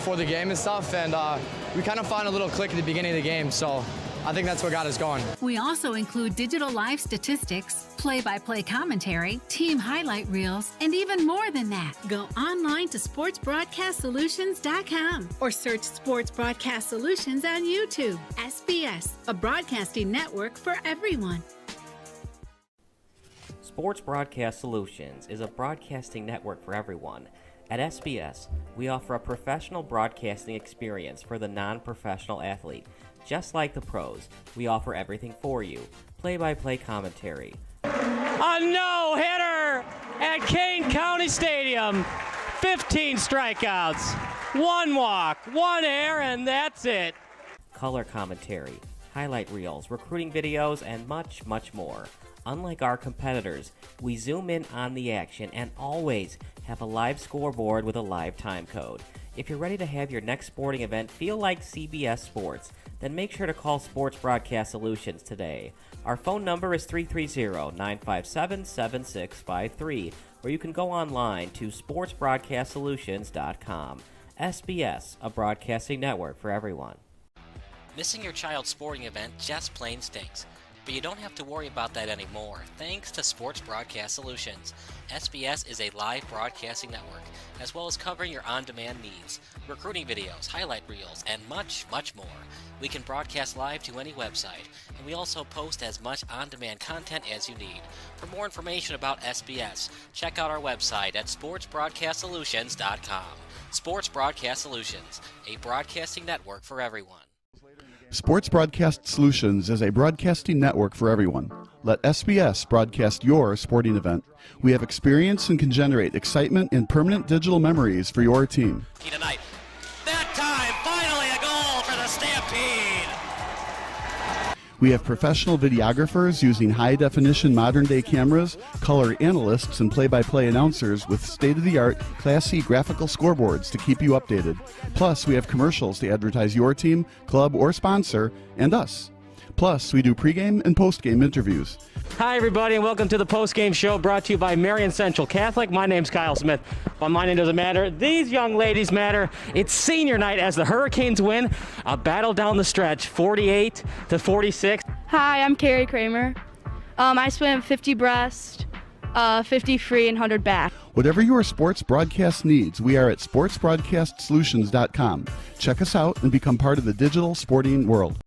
before the game and stuff, and we kind of found a little click at the beginning of the game, so I think that's what got us going. We also include digital live statistics, play-by-play commentary, team highlight reels, and even more than that. Go online to sportsbroadcastsolutions.com or search Sports Broadcast Solutions on YouTube. SBS, a broadcasting network for everyone. Sports Broadcast Solutions is a broadcasting network for everyone. At SBS, we offer a professional broadcasting experience for the non-professional athlete. Just like the pros, we offer everything for you. Play-by-play commentary. A no-hitter at Kane County Stadium. 15 strikeouts, 1 walk, 1 error, and that's it. Color commentary, highlight reels, recruiting videos, and much, much more. Unlike our competitors, we zoom in on the action and always have a live scoreboard with a live time code. If you're ready to have your next sporting event feel like CBS Sports, then make sure to call Sports Broadcast Solutions today. Our phone number is 330-957-7653, or you can go online to sportsbroadcastsolutions.com. SBS, a broadcasting network for everyone. Missing your child's sporting event just plain stinks. But you don't have to worry about that anymore, thanks to Sports Broadcast Solutions. SBS is a live broadcasting network, as well as covering your on-demand needs, recruiting videos, highlight reels, and much, much more. We can broadcast live to any website, and we also post as much on-demand content as you need. For more information about SBS, check out our website at sportsbroadcastsolutions.com. Sports Broadcast Solutions, a broadcasting network for everyone. Sports Broadcast Solutions is a broadcasting network for everyone. Let SBS broadcast your sporting event. We have experience and can generate excitement and permanent digital memories for your team. Tonight. That time, finally a goal for the Stampede! We have professional videographers using high-definition modern-day cameras, color analysts, and play-by-play announcers with state-of-the-art, classy graphical scoreboards to keep you updated. Plus, we have commercials to advertise your team, club, or sponsor, and us. Plus, we do pregame and postgame interviews. Hi, everybody, and welcome to the postgame show brought to you by Marion Central Catholic. My name's Kyle Smith, but my name doesn't matter. These young ladies matter. It's senior night as the Hurricanes win a battle down the stretch, 48-46. Hi, I'm Carrie Kramer. I swim 50 breast, 50 free, and 100 back. Whatever your sports broadcast needs, we are at sportsbroadcastsolutions.com. Check us out and become part of the digital sporting world.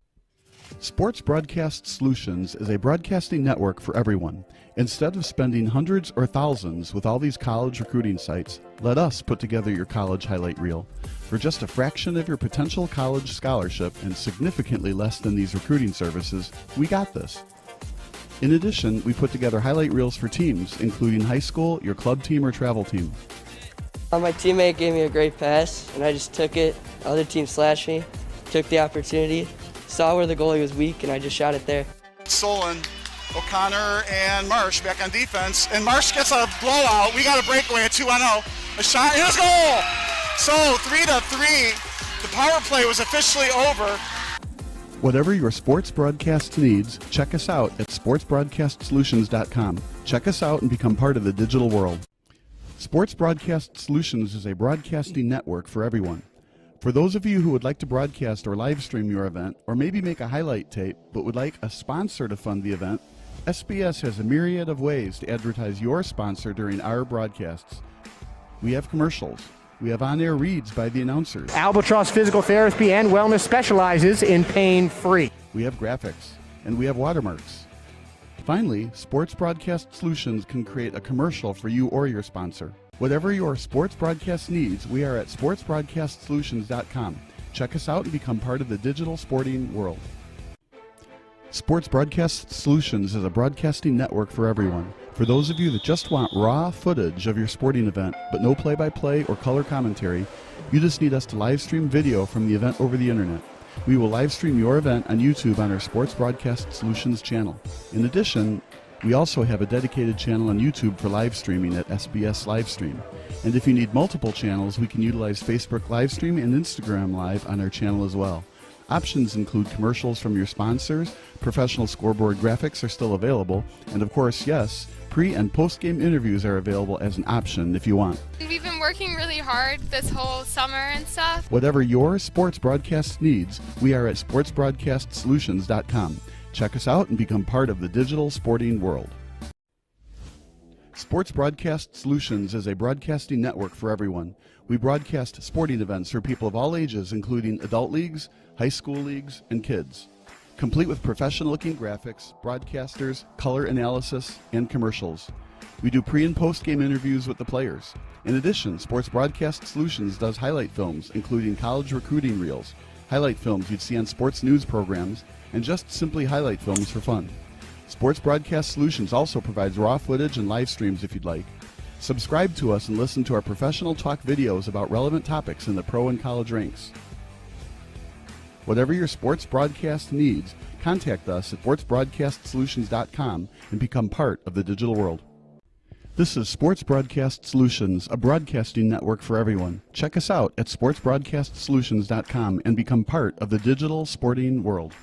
Sports Broadcast Solutions is a broadcasting network for everyone. Instead of spending hundreds or thousands with all these college recruiting sites, let us put together your college highlight reel. For just a fraction of your potential college scholarship and significantly less than these recruiting services, we got this. In addition, we put together highlight reels for teams, including high school, your club team, or travel team. My teammate gave me a great pass, and I just took it. The other team slashed me, took the opportunity, saw where the goalie was weak, and I just shot it there. Solon, O'Connor, and Marsh back on defense. And Marsh gets a blowout. We got a breakaway at 2-0. A shot, and a goal! So 3-3. The power play was officially over. Whatever your sports broadcast needs, check us out at sportsbroadcastsolutions.com. Check us out and become part of the digital world. Sports Broadcast Solutions is a broadcasting network for everyone. For those of you who would like to broadcast or live stream your event, or maybe make a highlight tape, but would like a sponsor to fund the event, SBS has a myriad of ways to advertise your sponsor during our broadcasts. We have commercials. We have on-air reads by the announcers. Albatross Physical Therapy and Wellness specializes in pain-free. We have graphics, and we have watermarks. Finally, Sports Broadcast Solutions can create a commercial for you or your sponsor. Whatever your sports broadcast needs, we are at sportsbroadcastsolutions.com. Check us out and become part of the digital sporting world. Sports Broadcast Solutions is a broadcasting network for everyone. For those of you that just want raw footage of your sporting event, but no play-by-play or color commentary, you just need us to live stream video from the event over the internet. We will live stream your event on YouTube on our Sports Broadcast Solutions channel. In addition, we also have a dedicated channel on YouTube for live streaming at SBS Livestream. And if you need multiple channels, we can utilize Facebook Livestream and Instagram Live on our channel as well. Options include commercials from your sponsors, professional scoreboard graphics are still available, and of course, yes, pre- and post-game interviews are available as an option if you want. We've been been working really hard this whole summer and stuff. Whatever your sports broadcast needs, we are at sportsbroadcastsolutions.com. Check us out and become part of the digital sporting world. Sports Broadcast Solutions is a broadcasting network for everyone. We broadcast sporting events for people of all ages, including adult leagues, high school leagues, and kids. Complete with professional-looking graphics, broadcasters, color analysis, and commercials. We do pre- and post-game interviews with the players. In addition, Sports Broadcast Solutions does highlight films, including college recruiting reels, highlight films you'd see on sports news programs, and just simply highlight films for fun. Sports Broadcast Solutions also provides raw footage and live streams if you'd like. Subscribe to us and listen to our professional talk videos about relevant topics in the pro and college ranks. Whatever your sports broadcast needs, contact us at sportsbroadcastsolutions.com and become part of the digital world. This is Sports Broadcast Solutions, a broadcasting network for everyone. Check us out at sportsbroadcastsolutions.com and become part of the digital sporting world.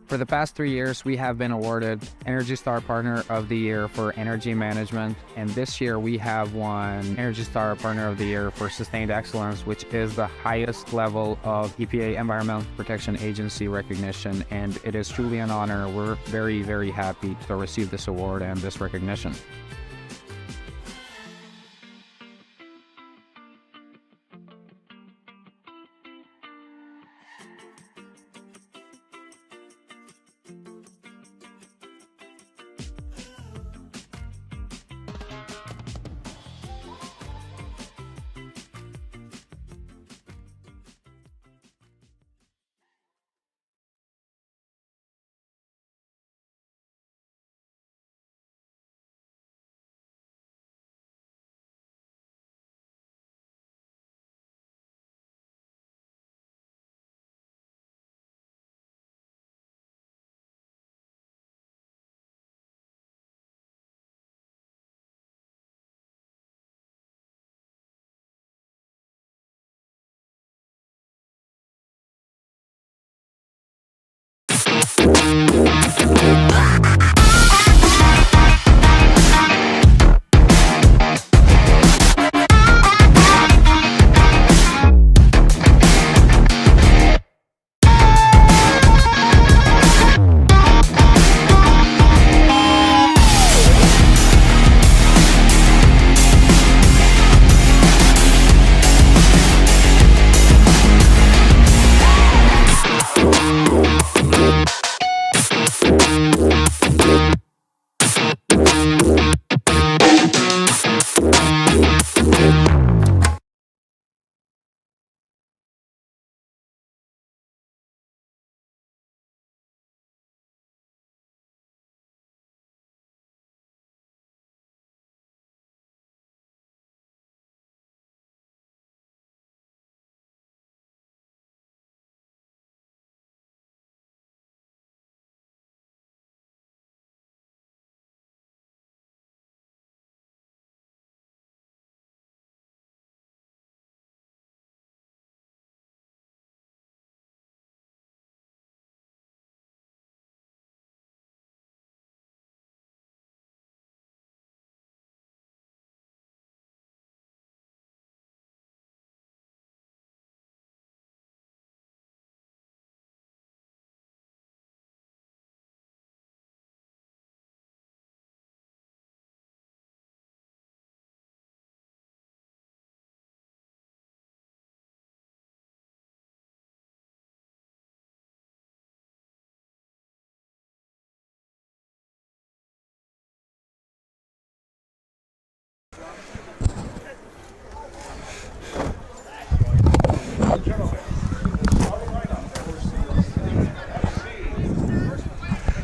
For the past 3 years, we have been awarded Energy Star Partner of the Year for Energy Management, and this year we have won Energy Star Partner of the Year for Sustained Excellence, which is the highest level of EPA Environmental Protection Agency recognition, and it is truly an honor. We're very, very happy to receive this award and this recognition.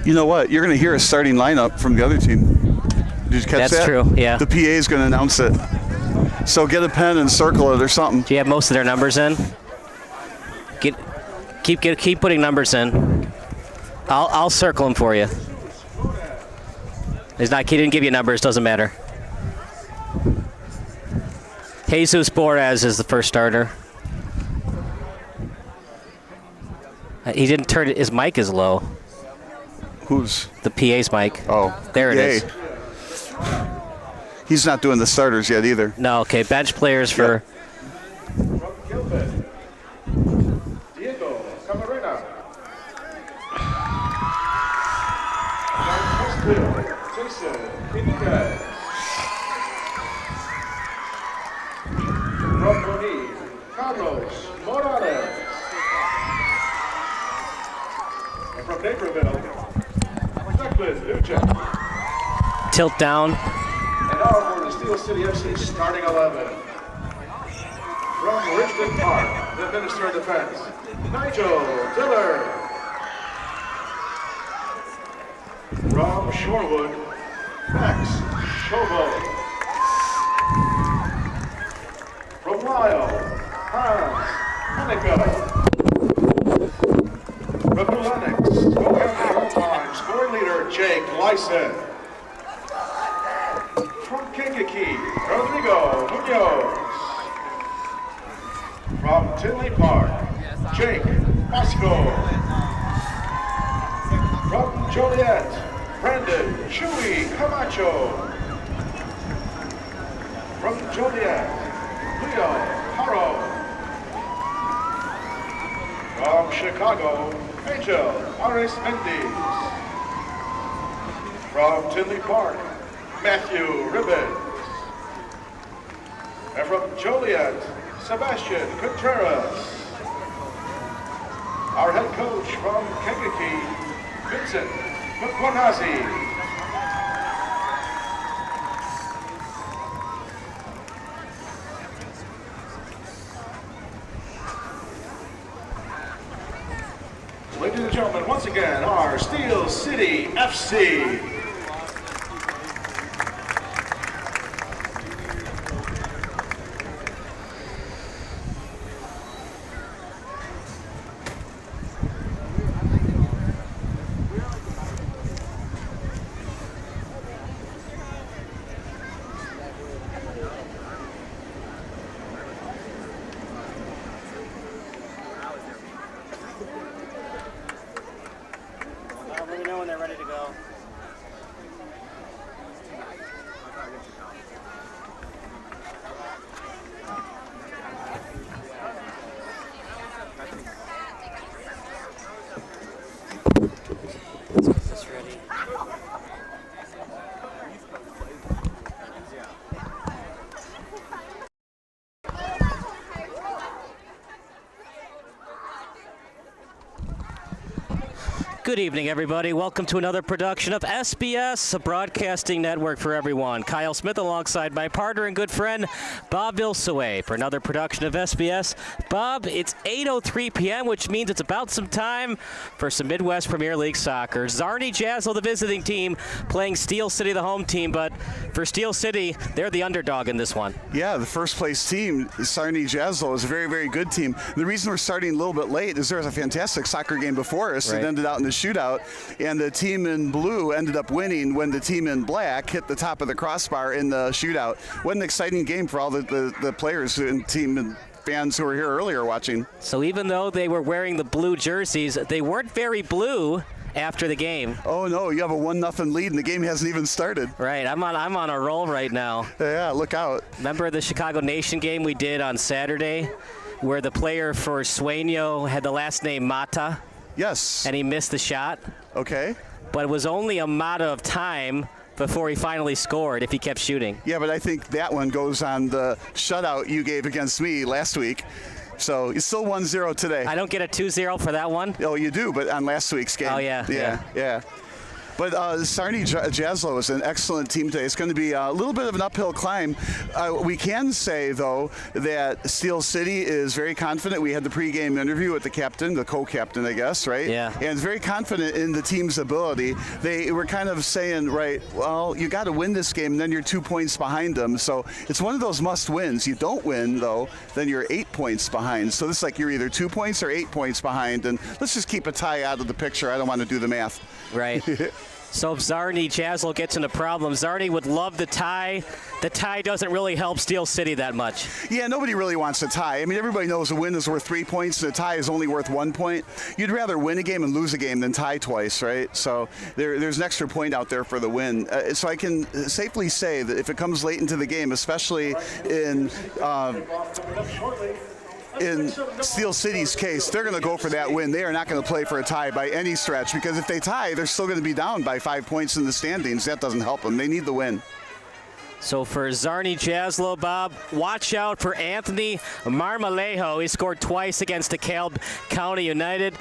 You know what? You're going to hear a starting lineup from the other team. Did you catch that? That's true, yeah. The PA is going to announce it. So get a pen and circle it or something. Do you have most of their numbers in? Keep putting numbers in. I'll circle them for you. He didn't give you numbers, doesn't matter. Jesus Borez is the first starter. He didn't turn it. His mic is low. Who's? The PA's mic. Oh. There it is. He's not doing the starters yet either. No, okay. Bench players for... Tilt down. And now for the Steel City FC starting 11. From Richmond Park, the Minister of Defense, Nigel Diller. From Shorewood, Max Shovo. From Lyle, Hans Haneca. From New Lenox, Cohampton all-time scoring leader Jake Lyson. From Kankakee, Rodrigo Munoz. From Tinley Park, Jake Bosco. From Joliet, Brandon Chewy Camacho. From Joliet, Leo Haro. From Chicago, Angel Ares-Mendez. From Tinley Park, Matthew Ribbon. And from Joliet, Sebastian Contreras. Our head coach from Kankakee, Vincent Mkwanazi. Ladies and gentlemen, once again, our Steel City FC. when they're ready to go. Let's get this ready. Good evening, everybody. Welcome to another production of SBS, a broadcasting network for everyone. Kyle Smith alongside my partner and good friend, Bob Vilsaway, for another production of SBS. Bob, it's 8:03 p.m., which means it's about some time for some Midwest Premier League soccer. Czarni Jaslo, the visiting team, playing Steel City, the home team, but for Steel City, they're the underdog in this one. Yeah, the first place team, Czarni Jaslo, is a very, very good team. The reason we're starting a little bit late is there was a fantastic soccer game before us. It ended out in the shootout, and the team in blue ended up winning when the team in black hit the top of the crossbar in the shootout. What an exciting game for all the players and team and fans who were here earlier watching. So even though they were wearing the blue jerseys, they weren't very blue after the game. Oh no, you have a 1-0 lead and the game hasn't even started. Right, I'm on a roll right now. Yeah, look out. Remember the Chicago Nation game we did on Saturday where the player for Sueño had the last name Mata? Yes. And he missed the shot. Okay. But it was only a matter of time before he finally scored if he kept shooting. Yeah, but I think that one goes on the shutout you gave against me last week. So it's still 1-0 today. I don't get a 2-0 for that one? Oh, you do, but on last week's game. Oh, yeah. Yeah. But Czarni Jaslo is an excellent team today. It's going to be a little bit of an uphill climb. We can say, though, that Steel City is very confident. We had the pregame interview with the captain, the co-captain, I guess, right? Yeah. And very confident in the team's ability. They were kind of saying, right, well, you got to win this game, and then you're 2 points behind them. So it's one of those must-wins. You don't win, though, then you're 8 points behind. So this is like you're either 2 points or 8 points behind. And let's just keep a tie out of the picture. I don't want to do the math. Right. So if Czarni Jaslo gets into problems, Czarni would love the tie. The tie doesn't really help Steel City that much. Yeah, nobody really wants a tie. I mean, everybody knows a win is worth 3 points and a tie is only worth 1 point. You'd rather win a game and lose a game than tie twice, right? So there's an extra point out there for the win. So I can safely say that if it comes late into the game, especially in Steel City's case, they're going to go for that win. They are not going to play for a tie by any stretch, because if they tie, they're still going to be down by 5 points in the standings. That doesn't help them. They need the win. So for Czarni Jaslo, Bob, watch out for Anthony Marmolejo. He scored twice against DeKalb County United.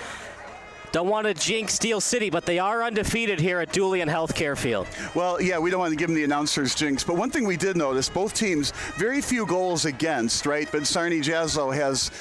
Don't want to jinx Steel City, but they are undefeated here at Julian Healthcare Field. Well, yeah, we don't want to give them the announcers jinx, but one thing we did notice, both teams, very few goals against, right? But Czarni Jaslo has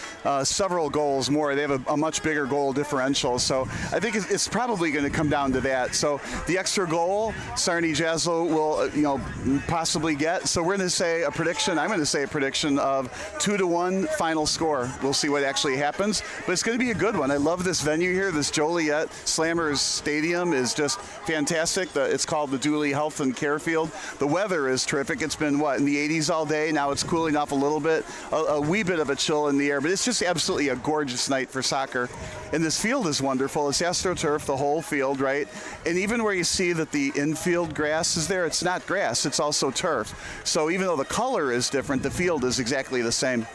several goals more. They have a much bigger goal differential, so I think it's probably going to come down to that. So the extra goal Czarni Jaslo will, possibly get. So we're going to say a prediction. I'm going to say a prediction of 2-1 final score. We'll see what actually happens, but it's going to be a good one. I love this venue here. This Joliet Slammers Stadium is just fantastic. It's called the Dooley Health and Care Field. The weather is terrific. It's been, in the 80s all day. Now it's cooling off a little bit, a wee bit of a chill in the air, but it's just absolutely a gorgeous night for soccer. And this field is wonderful. It's AstroTurf, the whole field, right? And even where you see that the infield grass is there, it's not grass, it's also turf. So even though the color is different, the field is exactly the same.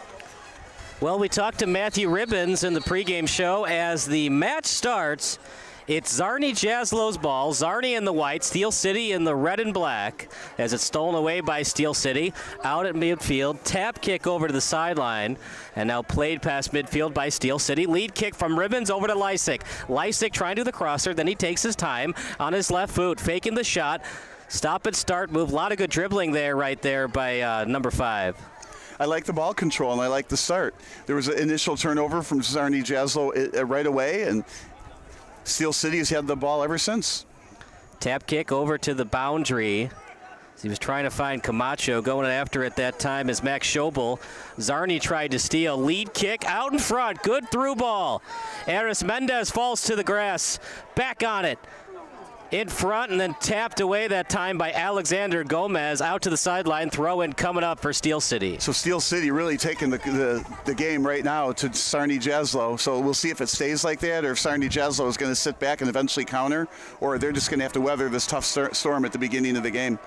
Well, we talked to Matthew Ribbons in the pregame show. As the match starts, it's Czarni Jaslo's ball. Czarni in the white, Steel City in the red and black, as it's stolen away by Steel City. Out at midfield, tap kick over to the sideline, and now played past midfield by Steel City. Lead kick from Ribbons over to Lysick. Lysick trying to do the crosser, then he takes his time on his left foot, faking the shot. Stop and start move. A lot of good dribbling there, right there by number 5. I like the ball control, and I like the start. There was an initial turnover from Czarni Jaslo right away, and Steel City has had the ball ever since. Tap kick over to the boundary. He was trying to find Camacho. Going after at that time is Max Schobel. Czarni tried to steal. Lead kick out in front. Good through ball. Aris Mendez falls to the grass. Back on it. in front and then tapped away that time by Alexander Gomez. Out to the sideline, throw in coming up for Steel City. So Steel City really taking the game right now to Czarni Jaslo. So we'll see if it stays like that, or if Czarni Jaslo is going to sit back and eventually counter, or they're just going to have to weather this tough storm at the beginning of the game.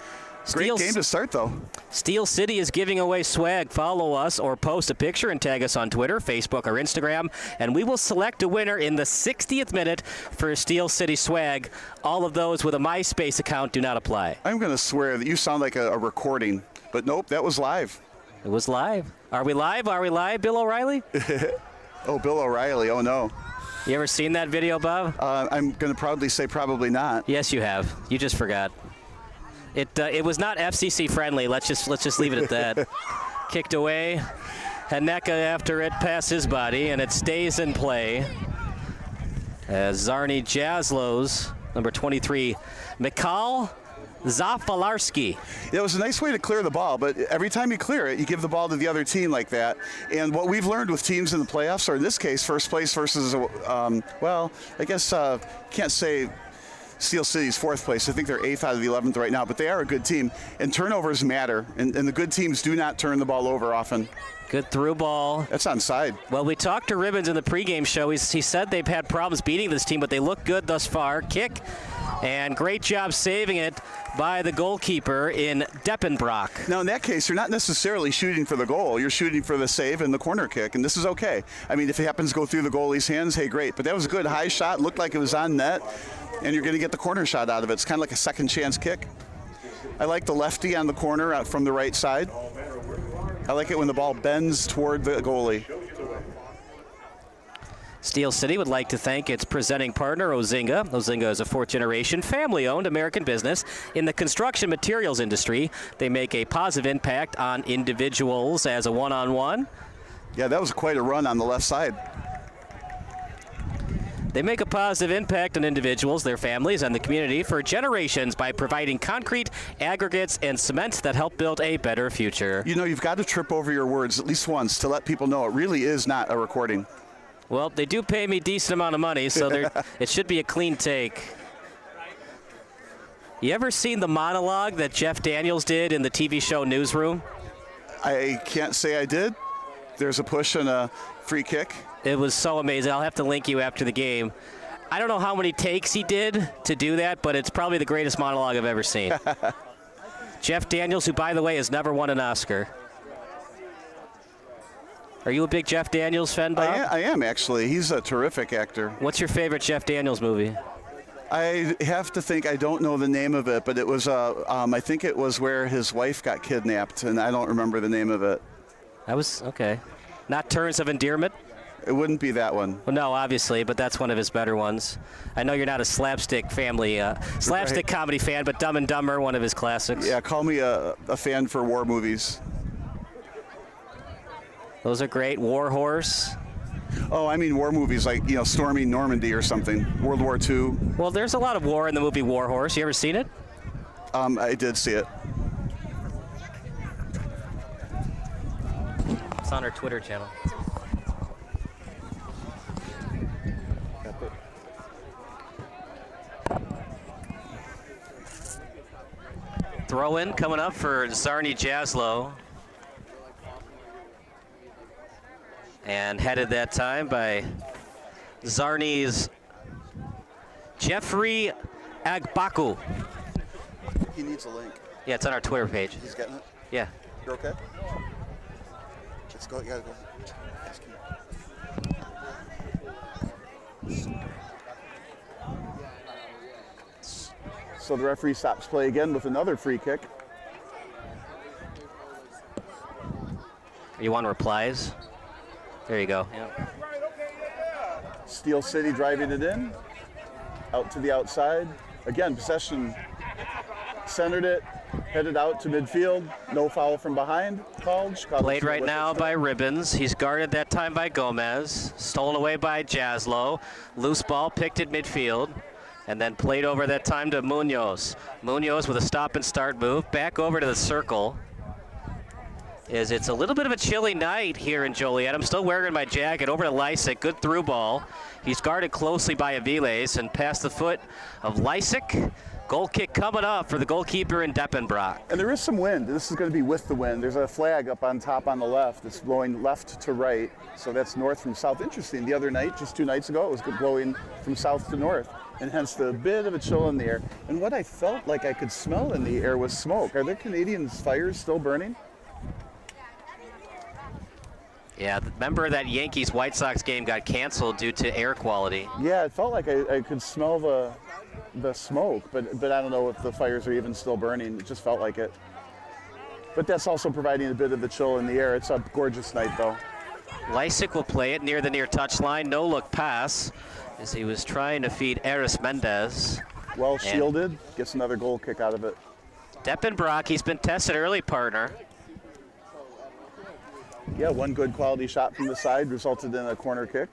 Great game to start, though. Steel City is giving away swag. Follow us or post a picture and tag us on Twitter, Facebook, or Instagram, and we will select a winner in the 60th minute for Steel City swag. All of those with a MySpace account do not apply. I'm going to swear that you sound like a recording, but nope, that was live. It was live. Are we live? Are we live, Bill O'Reilly? Oh, Bill O'Reilly. Oh, no. You ever seen that video, Bob? I'm going to proudly say probably not. Yes, you have. You just forgot. It was not FCC friendly. Let's just leave it at that. Kicked away. Haneka after it past his body, and it stays in play. As Czarni Jaslo's number 23, Mikhail Zafalarski. It was a nice way to clear the ball, but every time you clear it, you give the ball to the other team like that. And what we've learned with teams in the playoffs, or in this case, first place versus, well, I guess can't say Steel City's fourth place. I think they're 8th out of the 11th right now, but they are a good team. And turnovers matter, and the good teams do not turn the ball over often. Good through ball. That's onside. Well, we talked to Ribbons in the pregame show. He said they've had problems beating this team, but they look good thus far. Kick, and great job saving it by the goalkeeper in Deppenbrock. Now, in that case, you're not necessarily shooting for the goal. You're shooting for the save and the corner kick, and this is okay. I mean, if it happens to go through the goalie's hands, hey, great. But that was a good high shot. Looked like it was on net, and you're going to get the corner shot out of it. It's kind of like a second chance kick. I like the lefty on the corner out from the right side. I like it when the ball bends toward the goalie. Steel City would like to thank its presenting partner, Ozinga. Ozinga is a fourth-generation, family-owned American business in the construction materials industry. They make a positive impact on individuals as a one-on-one. Yeah, that was quite a run on the left side. They make a positive impact on individuals, their families, and the community for generations by providing concrete, aggregates, and cement that help build a better future. You know, you've got to trip over your words at least once to let people know it really is not a recording. Well, they do pay me a decent amount of money, so it should be a clean take. You ever seen the monologue that Jeff Daniels did in the TV show Newsroom? I can't say I did. There's a push and a free kick. It was so amazing. I'll have to link you after the game. I don't know how many takes he did to do that, but it's probably the greatest monologue I've ever seen. Jeff Daniels, who, by the way, has never won an Oscar. Are you a big Jeff Daniels fan, Bob? I am, actually. He's a terrific actor. What's your favorite Jeff Daniels movie? I have to think, I don't know the name of it, but it was, I think it was where his wife got kidnapped, and I don't remember the name of it. That was, okay. Not Terms of Endearment? It wouldn't be that one. Well, no, obviously, but that's one of his better ones. I know you're not a slapstick comedy fan, but Dumb and Dumber, one of his classics. Yeah, call me a fan for war movies. Those are great. War Horse. Oh, I mean war movies like, you know, Storming Normandy or something. World War II. Well, there's a lot of war in the movie War Horse. You ever seen it? I did see it. It's on our Twitter channel. Throw in coming up for Czarni Jaslo. And headed that time by Czarni's Jeffrey Agbaku. He needs a link. Yeah, it's on our Twitter page. He's getting it? Yeah. You're okay? Let's go. You gotta go. Ask him. So the referee stops play again with another free kick. You want replies? There you go. Yeah. Steel City driving it in. Out to the outside. Again, possession. Centered it. Headed out to midfield. No foul from behind. Called. Played right now by Ribbons. He's guarded that time by Gomez. Stolen away by Jaslo. Loose ball picked at midfield. And then played over that time to Munoz. Munoz with a stop and start move. Back over to the circle. is it's a little bit of a chilly night here in Joliet. I'm still wearing my jacket. Over to Lysick, good through ball. He's guarded closely by Aviles and past the foot of Lysick. Goal kick coming up for the goalkeeper in Deppenbrock. And there is some wind. This is going to be with the wind. There's a flag up on top on the left. It's blowing left to right, so that's north from south. Interesting. The other night, just 2 nights ago, it was blowing from south to north, and hence the bit of a chill in the air. And what I felt like I could smell in the air was smoke. Are there Canadian fires still burning? Yeah, remember that Yankees-White Sox game got canceled due to air quality. Yeah, it felt like I could smell the smoke, but I don't know if the fires are even still burning. It just felt like it. But that's also providing a bit of the chill in the air. It's a gorgeous night, though. Lysick will play it near the near touchline. No look pass as he was trying to feed Eris Mendez. Well shielded, gets another goal kick out of it. Deppenbrock, he's been tested early, partner. Yeah, one good quality shot from the side resulted in a corner kick.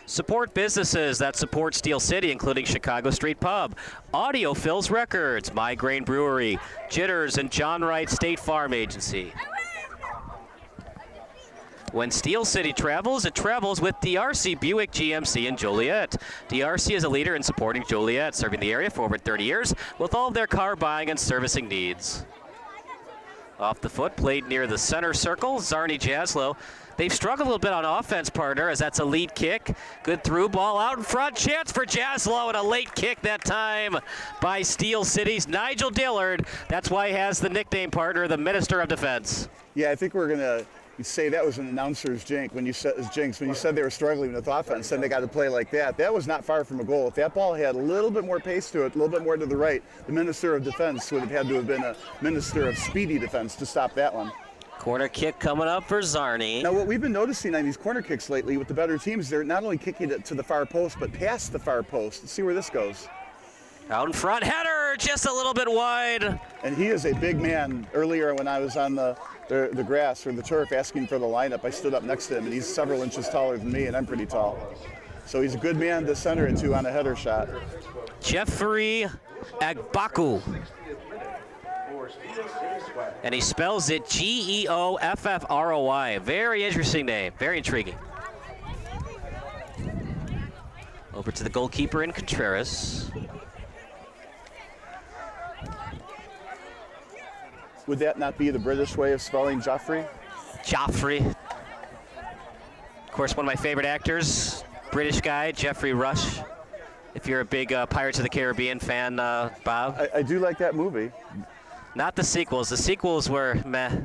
Support businesses that support Steel City, including Chicago Street Pub, Audio Phil's Records, My Grain Brewery, Jitters, and John Wright State Farm Agency. When Steel City travels, it travels with DRC Buick GMC in Joliet. DRC is a leader in supporting Joliet, serving the area for over 30 years with all of their car buying and servicing needs. Off the foot, played near the center circle, Czarni Jaslo. They've struggled a little bit on offense, partner, as that's a lead kick. Good through ball out in front. Chance for Jaslo, and a late kick that time by Steel City's Nigel Dillard. That's why he has the nickname, partner, the Minister of Defense. Yeah, I think we're going to say that was an announcer's jinx when you said they were struggling with offense and they got to play like that. That was not far from a goal. If that ball had a little bit more pace to it, a little bit more to the right, the Minister of Defense would have had to have been a Minister of Speedy Defense to stop that one. Corner kick coming up for Czarni. Now, what we've been noticing on these corner kicks lately with the better teams, they're not only kicking it to the far post, but past the far post. Let's see where this goes. Out in front, header, just a little bit wide. And he is a big man. Earlier when I was on the grass or the turf asking for the lineup, I stood up next to him, and he's several inches taller than me, and I'm pretty tall. So he's a good man to center into on a header shot. Jeffrey Agbaku. And he spells it Geoffroy. Very interesting name, very intriguing. Over to the goalkeeper in Contreras. Would that not be the British way of spelling Joffrey? Joffrey. Of course, one of my favorite actors, British guy, Geoffrey Rush. If you're a big Pirates of the Caribbean fan, Bob. I do like that movie. Not the sequels. The sequels were meh,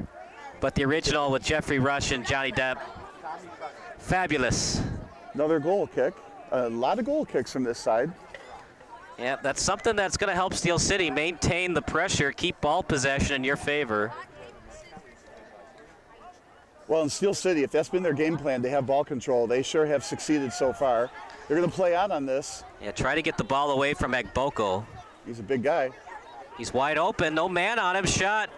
but the original with Geoffrey Rush and Johnny Depp, fabulous. Another goal kick. A lot of goal kicks from this side. Yeah, that's something that's going to help Steel City maintain the pressure, keep ball possession in your favor. Well, in Steel City, if that's been their game plan, to have ball control, they sure have succeeded so far. They're going to play out on this. Yeah, try to get the ball away from Agboko. He's a big guy. He's wide open, no man on him, shot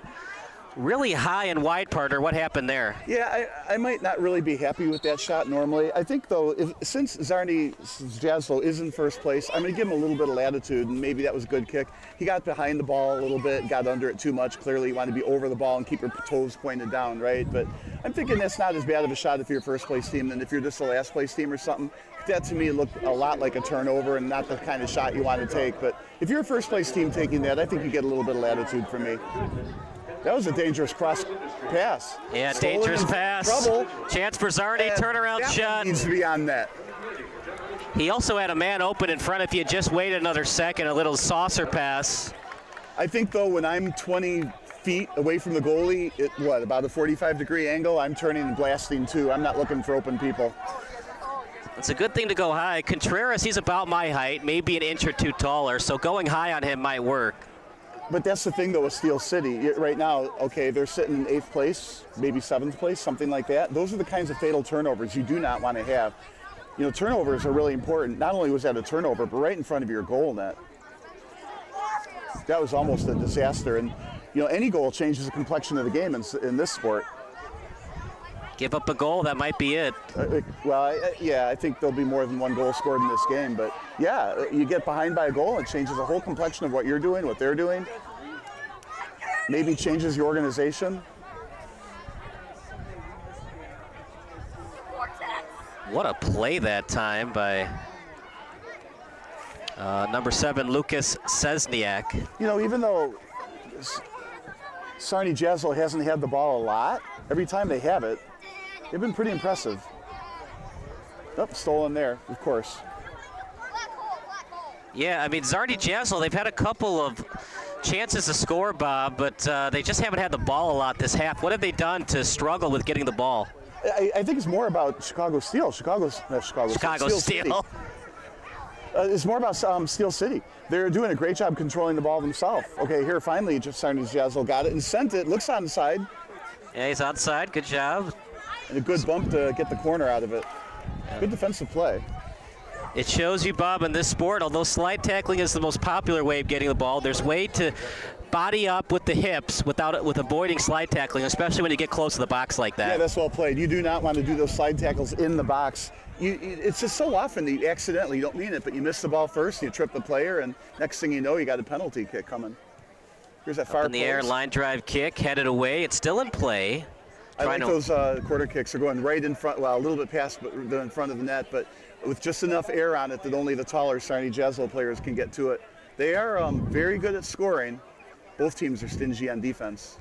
really high and wide, partner. What happened there? Yeah, I might not really be happy with that shot normally. I think, though, since Czarni Jaslo is in first place, I'm going to give him a little bit of latitude, and maybe that was a good kick. He got behind the ball a little bit, got under it too much. Clearly, you want to be over the ball and keep your toes pointed down, right? But I'm thinking that's not as bad of a shot if you're a first-place team than if you're just a last-place team or something. That, to me, looked a lot like a turnover and not the kind of shot you want to take. But if you're a first-place team taking that, I think you get a little bit of latitude from me. That was a dangerous cross pass. Yeah, Stolen dangerous pass. Trouble. Chance for Czarni, turnaround shot. Needs to be on net. He also had a man open in front if you just waited another second, a little saucer pass. I think, though, when I'm 20 feet away from the goalie, about a 45-degree angle, I'm turning and blasting, too. I'm not looking for open people. It's a good thing to go high. Contreras, he's about my height, maybe an inch or two taller, so going high on him might work. But that's the thing, though, with Steel City. Right now, okay, they're sitting in 8th place, maybe 7th place, something like that. Those are the kinds of fatal turnovers you do not want to have. You know, turnovers are really important. Not only was that a turnover, but right in front of your goal net. That was almost a disaster. And, you know, any goal changes the complexion of the game in this sport. Give up a goal, that might be it. Yeah, I think there'll be more than one goal scored in this game. But, yeah, you get behind by a goal, it changes the whole complexion of what you're doing, what they're doing. Maybe changes your organization. What a play that time by number 7, Lucas Szczesniak. You know, even though Czarni Jaslo hasn't had the ball a lot, every time they have it, they've been pretty impressive. Oh, stolen there, of course. Yeah, I mean, Czarni Jaslo, they've had a couple of chances to score, Bob, but they just haven't had the ball a lot this half. What have they done to struggle with getting the ball? I think it's more about Chicago Steel. Steel City. It's more about Steel City. They're doing a great job controlling the ball themselves. Okay, here finally, just Czarni Jaslo got it and sent it. Looks onside. Yeah, he's onside. Good job. And a good bump to get the corner out of it. Good defensive play. It shows you, Bob, in this sport, although slide tackling is the most popular way of getting the ball, there's a way to body up with the hips with avoiding slide tackling, especially when you get close to the box like that. Yeah, that's well played. You do not want to do those slide tackles in the box. It's just so often that you accidentally, you don't mean it, but you miss the ball first, you trip the player, and next thing you know, you got a penalty kick coming. Here's that far Up in the air, line drive kick, headed away. It's still in play. I like those quarter kicks. They're going right in front, well, a little bit past, but they're in front of the net, but with just enough air on it that only the taller Czarni Jaslo players can get to it. They are very good at scoring. Both teams are stingy on defense.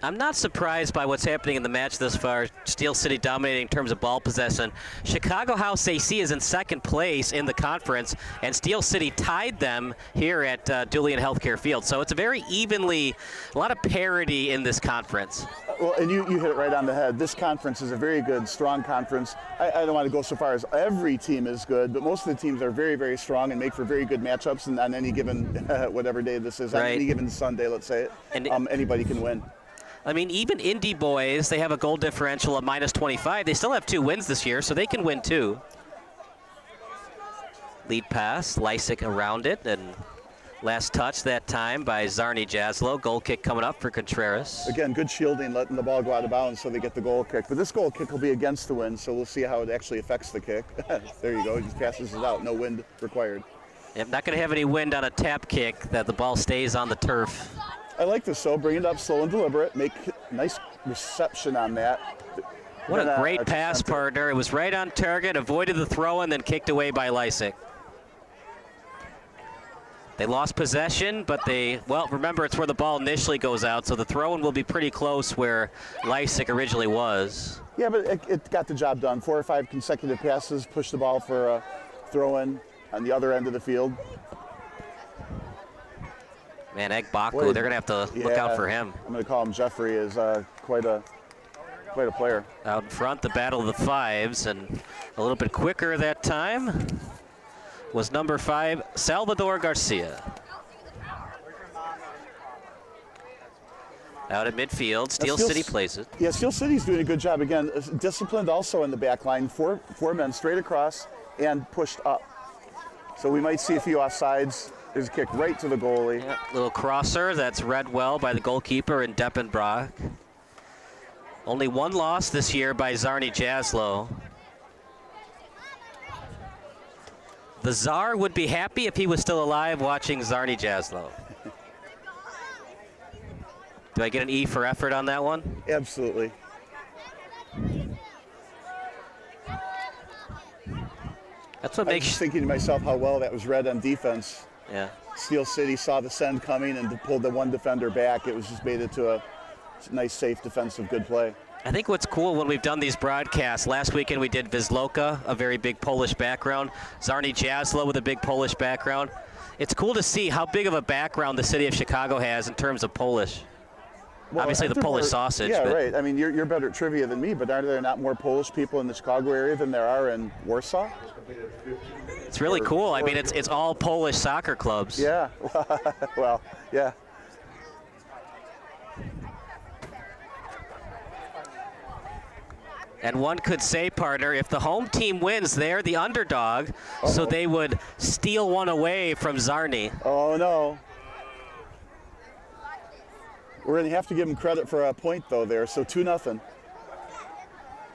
I'm not surprised by what's happening in the match thus far. Steel City dominating in terms of ball possession. Chicago House AC is in second place in the conference, and Steel City tied them here at Julian Healthcare Field. So it's a very a lot of parity in this conference. Well, and you hit it right on the head. This conference is a very good, strong conference. I don't want to go so far as every team is good, but most of the teams are very, very strong and make for very good matchups. And on any given, whatever day this is, on any given Sunday, let's say it, and anybody can win. I mean, even Indy boys, they have a goal differential of -25. They still have 2 wins this year, so they can win too. Lead pass, Lysick around it, and last touch that time by Czarni Jaslo. Goal kick coming up for Contreras. Again, good shielding, letting the ball go out of bounds so they get the goal kick. But this goal kick will be against the wind, so we'll see how it actually affects the kick. There you go, he just passes it out, no wind required. Yep, not going to have any wind on a tap kick, that the ball stays on the turf. I like this, though. Bring it up slow and deliberate. Make nice reception on that. What a great pass, partner. It was right on target, avoided the throw, and then kicked away by Lysick. They lost possession, but well, remember, it's where the ball initially goes out, so the throw-in will be pretty close where Lysick originally was. Yeah, but it got the job done. 4 or 5 consecutive passes, pushed the ball for a throw-in on the other end of the field. Man, Egbaku, they're going to have to look out for him. I'm going to call him Jeffrey, is quite a player. Out in front, the battle of the fives, and a little bit quicker that time was number 5, Salvador Garcia. Out at midfield, Steel City plays it. Yeah, Steel City's doing a good job again. Disciplined also in the back line. Four men straight across and pushed up. So we might see a few offsides. There's a kick right to the goalie. Yep, little crosser that's read well by the goalkeeper in Deppenbrock. Only 1 loss this year by Czarni Jaslo. The Czar would be happy if he was still alive watching Czarni Jaslo. Do I get an E for effort on that one? Absolutely. That's what I makes was thinking to myself how well that was read on defense. Yeah. Steel City saw the send coming and pulled the one defender back. It was just made it to a nice, safe, defensive, good play. I think what's cool when we've done these broadcasts, last weekend we did Wisloka, a very big Polish background, Czarni Jaslo with a big Polish background. It's cool to see how big of a background the city of Chicago has in terms of Polish. Well, obviously the Polish sausage. Yeah, but right. I mean, you're better at trivia than me, but are there not more Polish people in the Chicago area than there are in Warsaw? It's really cool. I mean, it's all Polish soccer clubs. Yeah. Well, yeah. And one could say, partner, if the home team wins, they're the underdog, so they would steal one away from Czarni. Oh, no. We're going to have to give them credit for a point, though, there, so 2-0.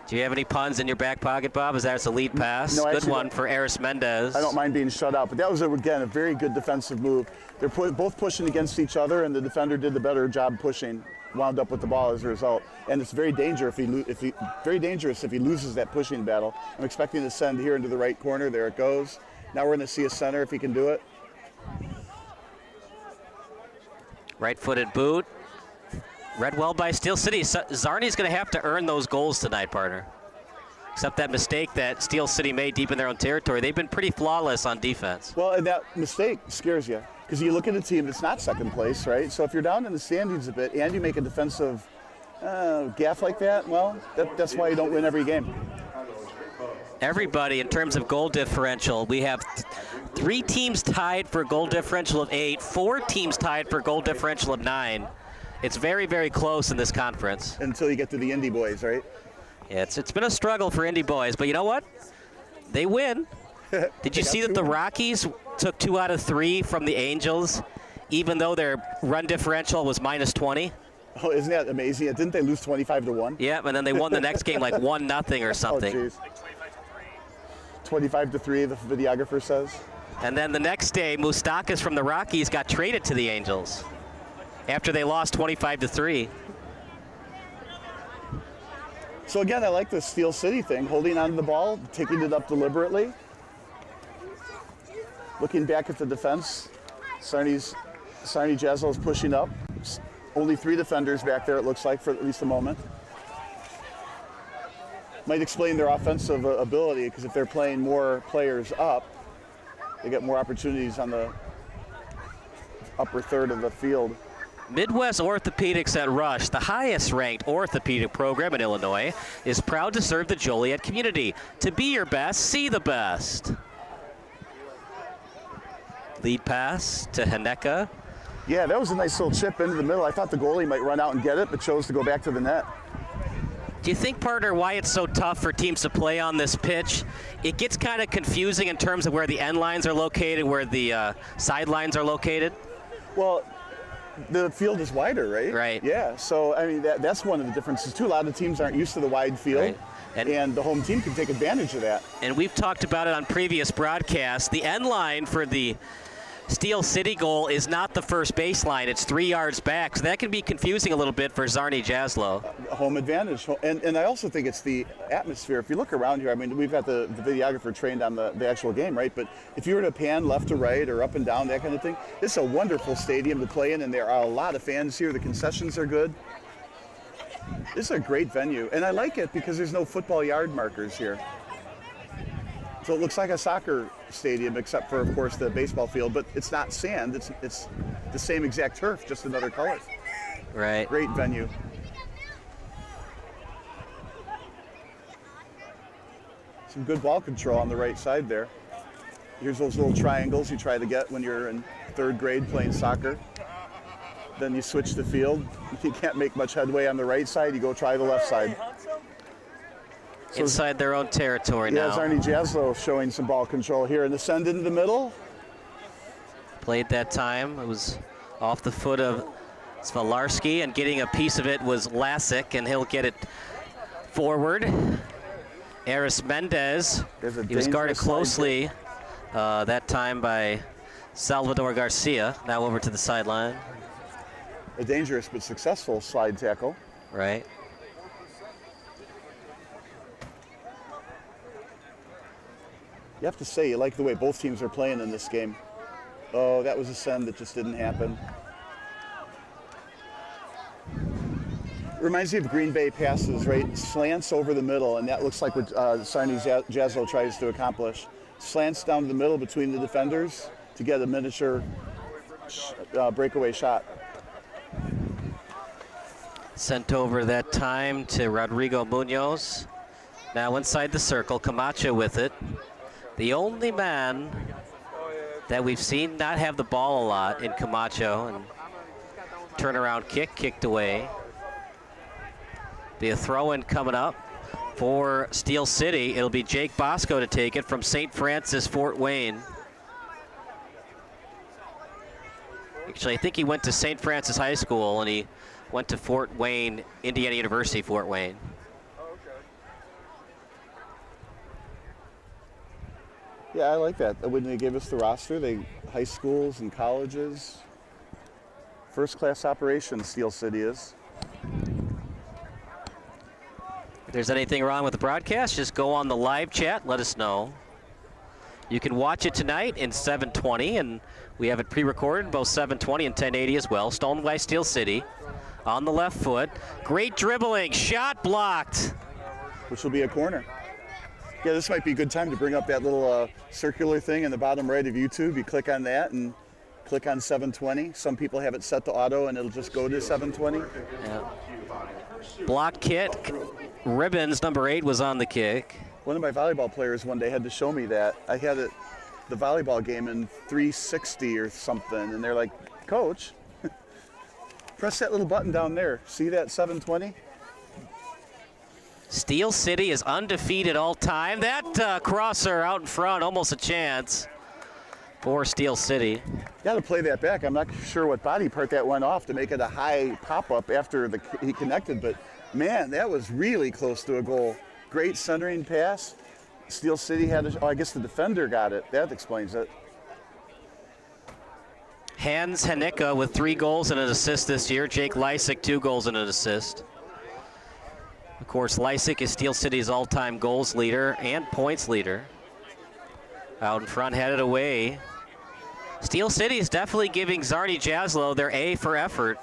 Do you have any puns in your back pocket, Bob? Is that a lead pass? No, Good one for Aris Mendez. I don't mind being shut out, but that was, again, a very good defensive move. They're both pushing against each other, and the defender did the better job pushing, wound up with the ball as a result. And it's very dangerous if he loses that pushing battle. I'm expecting to send here into the right corner. There it goes. Now we're going to see a center if he can do it. Right-footed boot. Read well by Steel City. Czarni's going to have to earn those goals tonight, partner. Except that mistake that Steel City made deep in their own territory. They've been pretty flawless on defense. Well, and that mistake scares you because you look at a team that's not second place, right? So if you're down in the standings a bit and you make a defensive gaffe like that, well, that's why you don't win every game. Everybody, in terms of goal differential, we have 3 teams tied for goal differential of 8, 4 teams tied for goal differential of 9. It's very, very close in this conference. Until you get to the Indy boys, right? Yeah, it's been a struggle for Indy boys, but you know what? They win. Did you see that the Rockies took 2 out of 3 from the Angels, even though their run differential was -20? Oh, isn't that amazing? Didn't they lose 25-1? Yeah, and then they won the next game like 1-0 or something. Oh, jeez. 25-3, the videographer says. And then the next day, Moustakas from the Rockies got traded to the Angels after they lost 25-3. So again, I like the Steel City thing, holding onto the ball, taking it up deliberately. Looking back at the defense, Czarni Jaslo is pushing up. Only 3 defenders back there, it looks like, for at least a moment. Might explain their offensive ability, because if they're playing more players up, they get more opportunities on the upper third of the field. Midwest Orthopedics at Rush, the highest-ranked orthopedic program in Illinois, is proud to serve the Joliet community. To be your best, see the best. Lead pass to Haneka. Yeah, that was a nice little chip into the middle. I thought the goalie might run out and get it, but chose to go back to the net. Do you think, partner, why it's so tough for teams to play on this pitch? It gets kind of confusing in terms of where the end lines are located, where the sidelines are located. Well, the field is wider, right? Right. Yeah, so I mean that's one of the differences too. A lot of teams aren't used to the wide field, right. And the home team can take advantage of that. And we've talked about it on previous broadcasts. The end line for the Steel City goal is not the first baseline, it's 3 yards back, so that can be confusing a little bit for Czarni Jaslo. Home advantage, and I also think it's the atmosphere. If you look around here, I mean, we've got the videographer trained on the actual game, right? But if you were to pan left to right or up and down, that kind of thing, it's a wonderful stadium to play in, and there are a lot of fans here. The concessions are good. This is a great venue, and I like it because there's no football yard markers here. So it looks like a soccer stadium, except for, of course, the baseball field, but it's not sand. It's the same exact turf, just another color. Right. Great venue. Some good ball control on the right side there. Here's those little triangles you try to get when you're in 3rd grade playing soccer. Then you switch the field. If you can't make much headway on the right side, you go try the left side. So inside their own territory now. Yeah, Czarni Jaslo showing some ball control here. And the send into the middle. Played that time. It was off the foot of Svalarski, and getting a piece of it was Lassick, and he'll get it forward. Aris Mendez, he was guarded closely that time by Salvador Garcia. Now over to the sideline. A dangerous but successful slide tackle. Right. You have to say you like the way both teams are playing in this game. Oh, that was a send that just didn't happen. Reminds me of Green Bay passes, right? Slants over the middle, and that looks like what Czarni Jaslo tries to accomplish. Slants down to the middle between the defenders to get a miniature breakaway shot. Sent over that time to Rodrigo Munoz. Now inside the circle, Camacho with it. The only man that we've seen not have the ball a lot in Camacho, and turnaround kick kicked away. Be a throw-in coming up for Steel City. It'll be Jake Bosco to take it from St. Francis Fort Wayne. Actually, I think he went to St. Francis High School, and he went to Fort Wayne, Indiana University, Fort Wayne. Yeah, I like that. When they gave us the roster, high schools and colleges. First-class operation, Steel City is. If there's anything wrong with the broadcast, just go on the live chat, let us know. You can watch it tonight in 720, and we have it pre-recorded, both 720 and 1080 as well. Stolen by Steel City on the left foot. Great dribbling, shot blocked. Which will be a corner. Yeah, this might be a good time to bring up that little circular thing in the bottom right of YouTube. You click on that and click on 720. Some people have it set to auto and it'll just go to 720. Yeah. Block kick. Ribbons, number 8, was on the kick. One of my volleyball players one day had to show me that. I had the volleyball game in 360 or something, and they're like, Coach, press that little button down there. See that 720? Steel City is undefeated all time. That crosser out in front, almost a chance for Steel City. Got to play that back. I'm not sure what body part that went off to make it a high pop-up after he connected, but man, that was really close to a goal. Great centering pass. Steel City had, I guess the defender got it. That explains it. Hans Hanicka with 3 goals and an assist this year. Jake Lysick, 2 goals and an assist. Of course, Lysick is Steel City's all-time goals leader and points leader. Out in front, headed away. Steel City is definitely giving Czarni Jaslo their A for effort.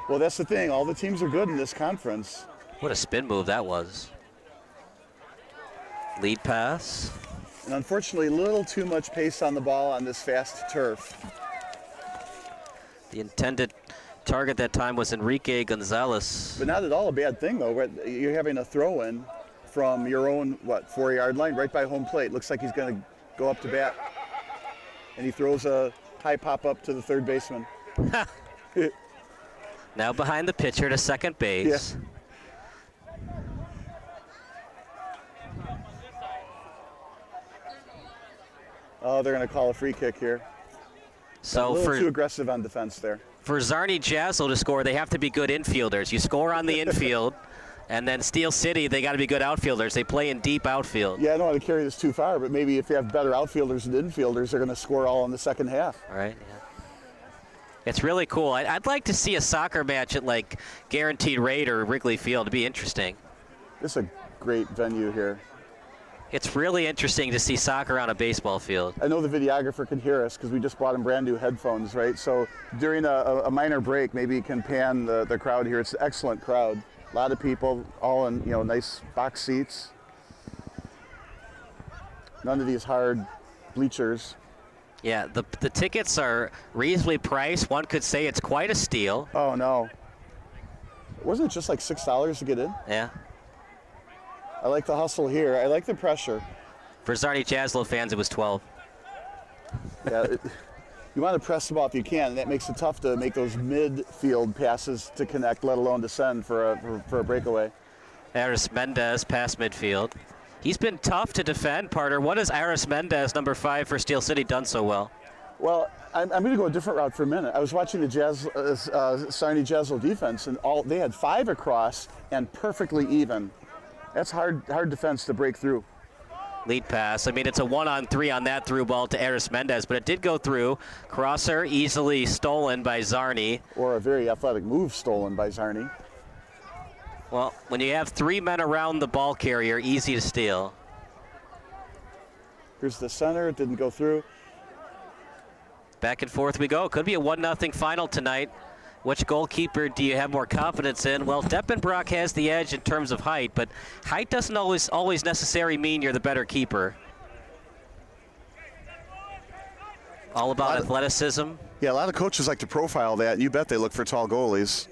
Well, that's the thing. All the teams are good in this conference. What a spin move that was. Lead pass. And unfortunately, a little too much pace on the ball on this fast turf. The intended target that time was Enrique Gonzalez. But not at all a bad thing, though. You're having a throw-in from your own, 4-yard line, right by home plate. Looks like he's going to go up to bat. And he throws a high pop-up to the third baseman. Now behind the pitcher to second base. Yeah. Oh, they're going to call a free kick here. So a little too aggressive on defense there. For Czarni Jaslo to score, they have to be good infielders. You score on the infield, and then Steel City, they got to be good outfielders. They play in deep outfield. Yeah, I don't want to carry this too far, but maybe if you have better outfielders and infielders, they're going to score all in the second half. All right, yeah. It's really cool. I'd like to see a soccer match at like Guaranteed Rate or Wrigley Field. It'd be interesting. This is a great venue here. It's really interesting to see soccer on a baseball field. I know the videographer can hear us because we just bought him brand new headphones, right? So during a minor break, maybe you can pan the crowd here. It's an excellent crowd. A lot of people, all in nice box seats. None of these hard bleachers. Yeah, the tickets are reasonably priced. One could say it's quite a steal. Oh no. Wasn't it just like $6 to get in? Yeah. I like the hustle here. I like the pressure. For Czarni Jaslo fans, it was 12. Yeah, you want to press the ball if you can, and that makes it tough to make those midfield passes to connect, let alone to send for a breakaway. Aris Mendez past midfield. He's been tough to defend, Parter. What has Aris Mendez, number 5 for Steel City, done so well? Well, I'm going to go a different route for a minute. I was watching the Czarni Jaslo defense, and they had 5 across and perfectly even. That's hard defense to break through. Lead pass. I mean, it's a 1-on-3 on that through ball to Aris Mendez, but it did go through. Crosser easily stolen by Czarni. Or a very athletic move stolen by Czarni. Well, when you have 3 men around the ball carrier, easy to steal. Here's the center. It didn't go through. Back and forth we go. Could be a 1-0 final tonight. Which goalkeeper do you have more confidence in? Well, Deppenbrock has the edge in terms of height, but height doesn't always necessarily mean you're the better keeper. All about athleticism. Yeah, a lot of coaches like to profile that, and you bet they look for tall goalies.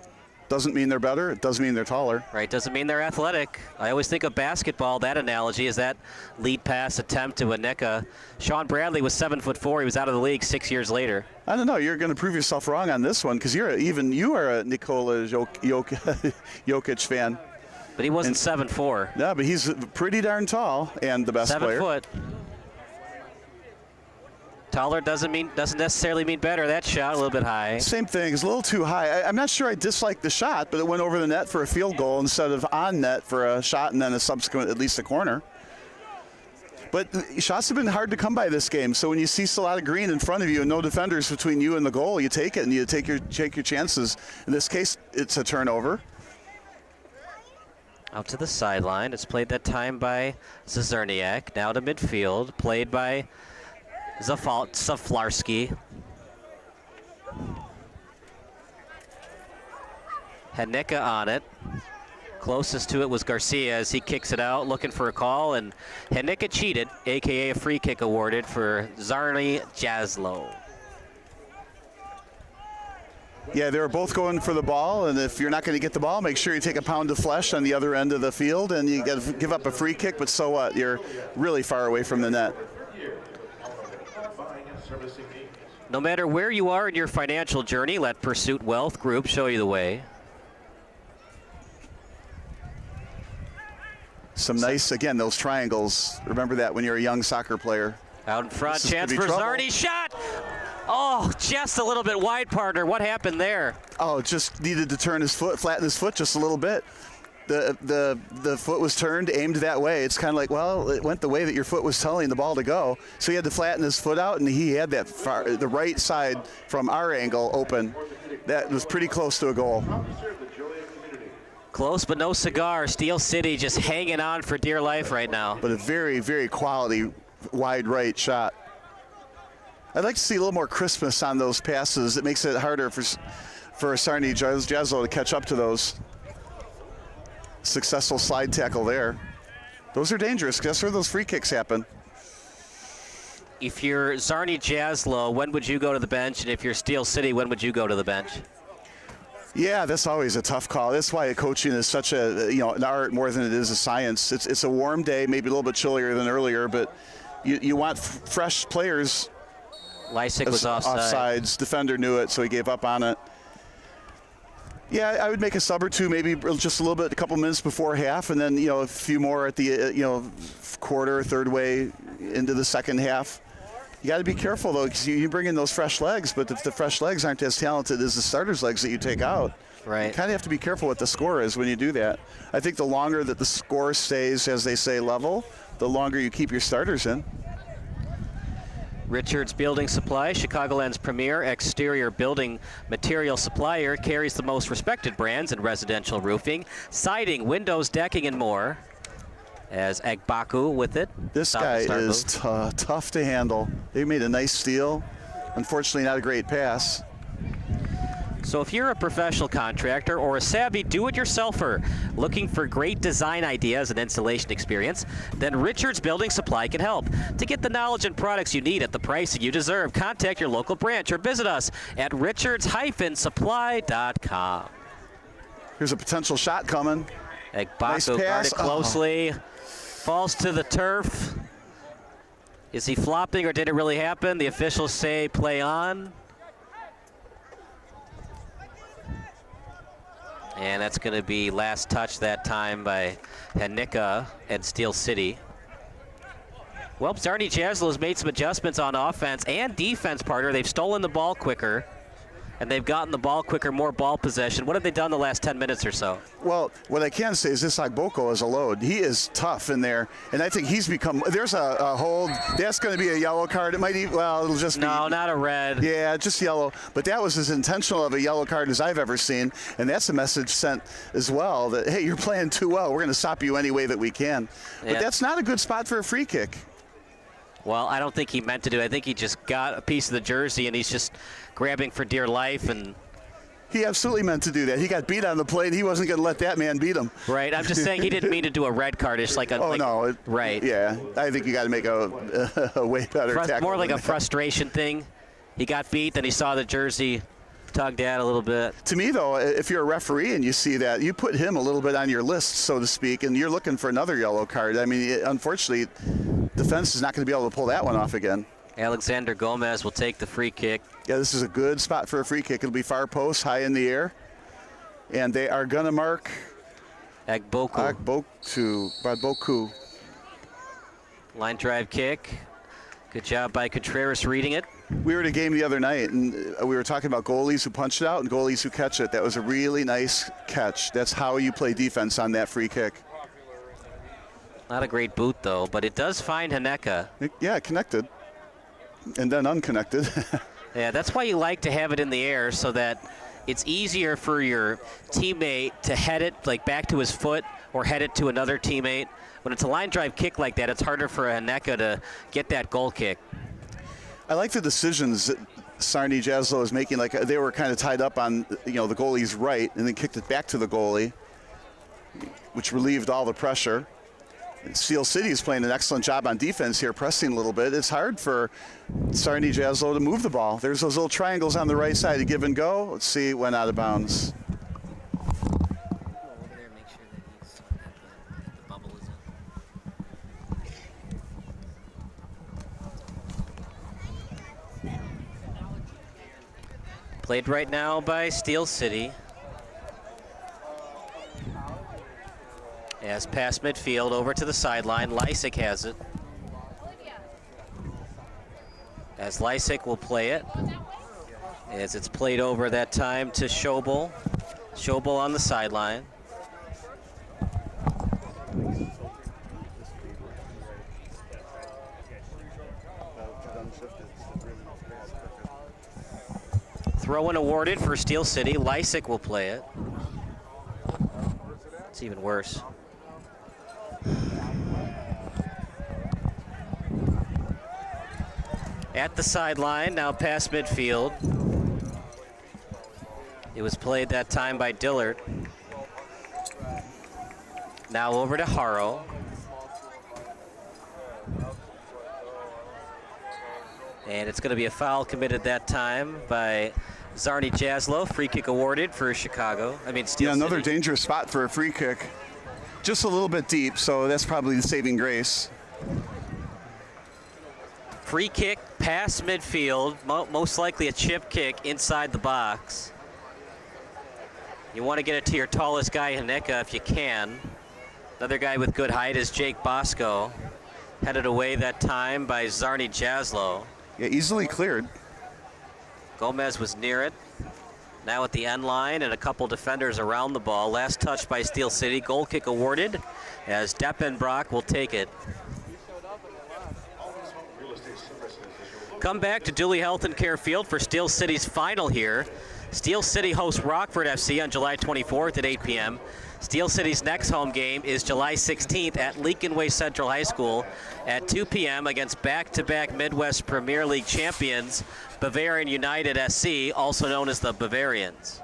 Doesn't mean they're better. It doesn't mean they're taller. Right, doesn't mean they're athletic. I always think of basketball, that analogy is that lead pass attempt to Hanicka. Sean Bradley was 7'4". He was out of the league 6 years later. I don't know. You're going to prove yourself wrong on this one because you are a Nikola Jokic fan. But he wasn't 7'4". No, but he's pretty darn tall and the best player. 7 foot. Taller doesn't necessarily mean better. That shot a little bit high. Same thing. It's a little too high. I'm not sure I dislike the shot, but it went over the net for a field goal instead of on net for a shot and then a subsequent, at least a corner. But shots have been hard to come by this game. So when you see a lot of green in front of you and no defenders between you and the goal, you take it and you take your chances. In this case, it's a turnover. Out to the sideline. It's played that time by Zazerniak. Now to midfield. Played by Zaflarski. Hanika on it. Closest to it was Garcia as he kicks it out, looking for a call, and Hanika cheated, a.k.a. a free kick awarded for Czarni Jaslo. Yeah, they were both going for the ball, and if you're not going to get the ball, make sure you take a pound of flesh on the other end of the field, and you got to give up a free kick, but so what? You're really far away from the net. No matter where you are in your financial journey, let Pursuit Wealth Group show you the way. Some nice, again, those triangles. Remember that when you're a young soccer player. Out in front, chance for Czarni, shot! Oh, just a little bit wide, partner. What happened there? Oh, just needed to turn his foot, flatten his foot just a little bit. The foot was turned, aimed that way. It's kind of like, well, it went the way that your foot was telling the ball to go. So he had to flatten his foot out, and he had that the right side from our angle open. That was pretty close to a goal. Close but no cigar. Steel City just hanging on for dear life right now. But a very, very quality wide right shot. I'd like to see a little more crispness on those passes. It makes it harder for Czarni Jaslo to catch up to those. Successful slide tackle there. Those are dangerous. Guess where those free kicks happen? If you're Czarni Jaslo, when would you go to the bench? And if you're Steel City, when would you go to the bench? Yeah, that's always a tough call. That's why coaching is such a an art more than it is a science. It's a warm day, maybe a little bit chillier than earlier, but you want fresh players. Lysick was offside. Offsides. Defender knew it, so he gave up on it. Yeah, I would make a sub or two, maybe just a little bit, a couple minutes before half, and then a few more at the quarter, third way into the second half. You got to be careful, though, because you bring in those fresh legs, but if the fresh legs aren't as talented as the starters' legs that you take out, right, you kind of have to be careful what the score is when you do that. I think the longer that the score stays, as they say, level, the longer you keep your starters in. Richards Building Supply, Chicagoland's premier exterior building material supplier, carries the most respected brands in residential roofing, siding, windows, decking, and more. As Agbaku with it. This guy is tough to handle. They made a nice steal. Unfortunately, not a great pass. So if you're a professional contractor or a savvy do-it-yourselfer looking for great design ideas and installation experience, then Richards Building Supply can help. To get the knowledge and products you need at the price you deserve, contact your local branch or visit us at richards-supply.com. Here's a potential shot coming. Agbaku nice guarded closely. Falls to the turf. Is he flopping or did it really happen? The officials say play on. And that's going to be last touch that time by Hanika and Steel City. Well, Czarni Jaslo has made some adjustments on offense and defense, partner. They've stolen the ball quicker, and they've gotten the ball quicker, more ball possession. What have they done the last 10 minutes or so? Well, what I can say is this Agboko is a load. He is tough in there, and I think he's become, there's a hold. That's going to be a yellow card. It might even, well, it'll just be. No, not a red. Yeah, just yellow. But that was as intentional of a yellow card as I've ever seen, and that's a message sent as well that, hey, you're playing too well. We're going to stop you any way that we can. But that's not a good spot for a free kick. Well, I don't think he meant to do it. I think he just got a piece of the jersey, and he's just grabbing for dear life. And he absolutely meant to do that. He got beat on the play, and he wasn't going to let that man beat him. Right. I'm just saying he didn't mean to do a red card. It's like a. Oh, like, no. Right. Yeah. I think you got to make a way better tackle. More like a frustration thing. He got beat, then he saw the jersey tugged at a little bit. To me, though, if you're a referee and you see that, you put him a little bit on your list, so to speak, and you're looking for another yellow card. I mean, unfortunately, defense is not going to be able to pull that one off again. Alexander Gomez will take the free kick. Yeah, this is a good spot for a free kick. It'll be far post, high in the air. And they are going to mark Agboku. Line drive kick. Good job by Contreras reading it. We were at a game the other night, and we were talking about goalies who punch it out and goalies who catch it. That was a really nice catch. That's how you play defense on that free kick. Not a great boot, though, but it does find Haneka. Yeah, connected. And then unconnected. Yeah, that's why you like to have it in the air, so that it's easier for your teammate to head it like back to his foot or head it to another teammate. When it's a line drive kick like that, it's harder for Haneka to get that goal kick. I like the decisions that Czarni Jaslo is making. Like they were kind of tied up on, the goalie's right, and then kicked it back to the goalie, which relieved all the pressure. Steel City is playing an excellent job on defense here, pressing a little bit. It's hard for Czarni Jaslo to move the ball. There's those little triangles on the right side to give and go. Let's see, it went out of bounds. Played right now by Steel City. As past midfield over to the sideline, Lysick has it. As Lysick will play it. As it's played over that time to Schobel. Schobel on the sideline. Throw-in awarded for Steel City. Lysick will play it. It's even worse. At the sideline, now past midfield. It was played that time by Dillard. Now over to Haro. And it's going to be a foul committed that time by Czarni Jaslo. Free kick awarded for Chicago. Steel City. Another dangerous spot for a free kick. Just a little bit deep, so that's probably the saving grace. Free kick past midfield, most likely a chip kick inside the box. You want to get it to your tallest guy, Haneka, if you can. Another guy with good height is Jake Bosco. Headed away that time by Czarni Jaslo. Yeah, easily cleared. Gomez was near it. Now at the end line and a couple defenders around the ball. Last touch by Steel City. Goal kick awarded as Deppenbrock will take it. Come back to Dooley Health and Care Field for Steel City's final here. Steel City hosts Rockford FC on July 24th at 8 p.m. Steel City's next home game is July 16th at Lincoln Way Central High School at 2 p.m. against back-to-back Midwest Premier League champions, Bavarian United SC, also known as the Bavarians.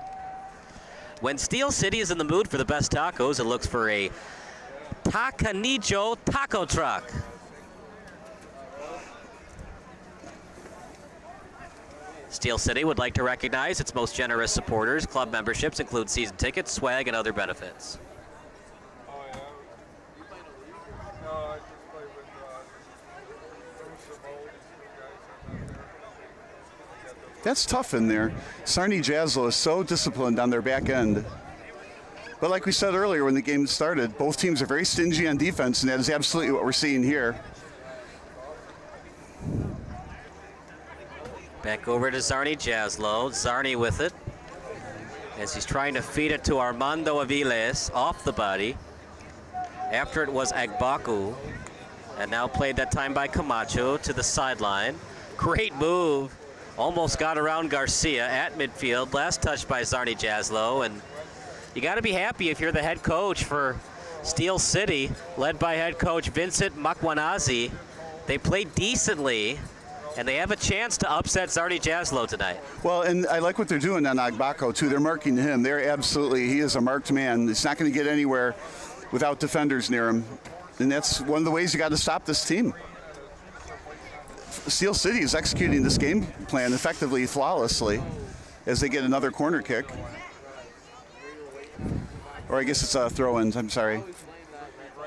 When Steel City is in the mood for the best tacos, it looks for a Tacanijo taco truck. Steel City would like to recognize its most generous supporters. Club memberships include season tickets, swag, and other benefits. That's tough in there. Czarni Jaslo is so disciplined on their back end. But like we said earlier when the game started, both teams are very stingy on defense, and that is absolutely what we're seeing here. Back over to Czarni Jaslo. Czarni with it as he's trying to feed it to Armando Aviles off the body. After it was Agbaku. And now played that time by Camacho to the sideline. Great move. Almost got around Garcia at midfield. Last touch by Czarni Jaslo. And you got to be happy if you're the head coach for Steel City, led by head coach Vincent Makwanazi. They played decently. And they have a chance to upset Czarni Jaslo tonight. Well, and I like what they're doing on Agbako, too. They're marking him. He is a marked man. He's not going to get anywhere without defenders near him. And that's one of the ways you got to stop this team. Steel City is executing this game plan effectively, flawlessly, as they get another corner kick. Or I guess it's a throw-in, I'm sorry.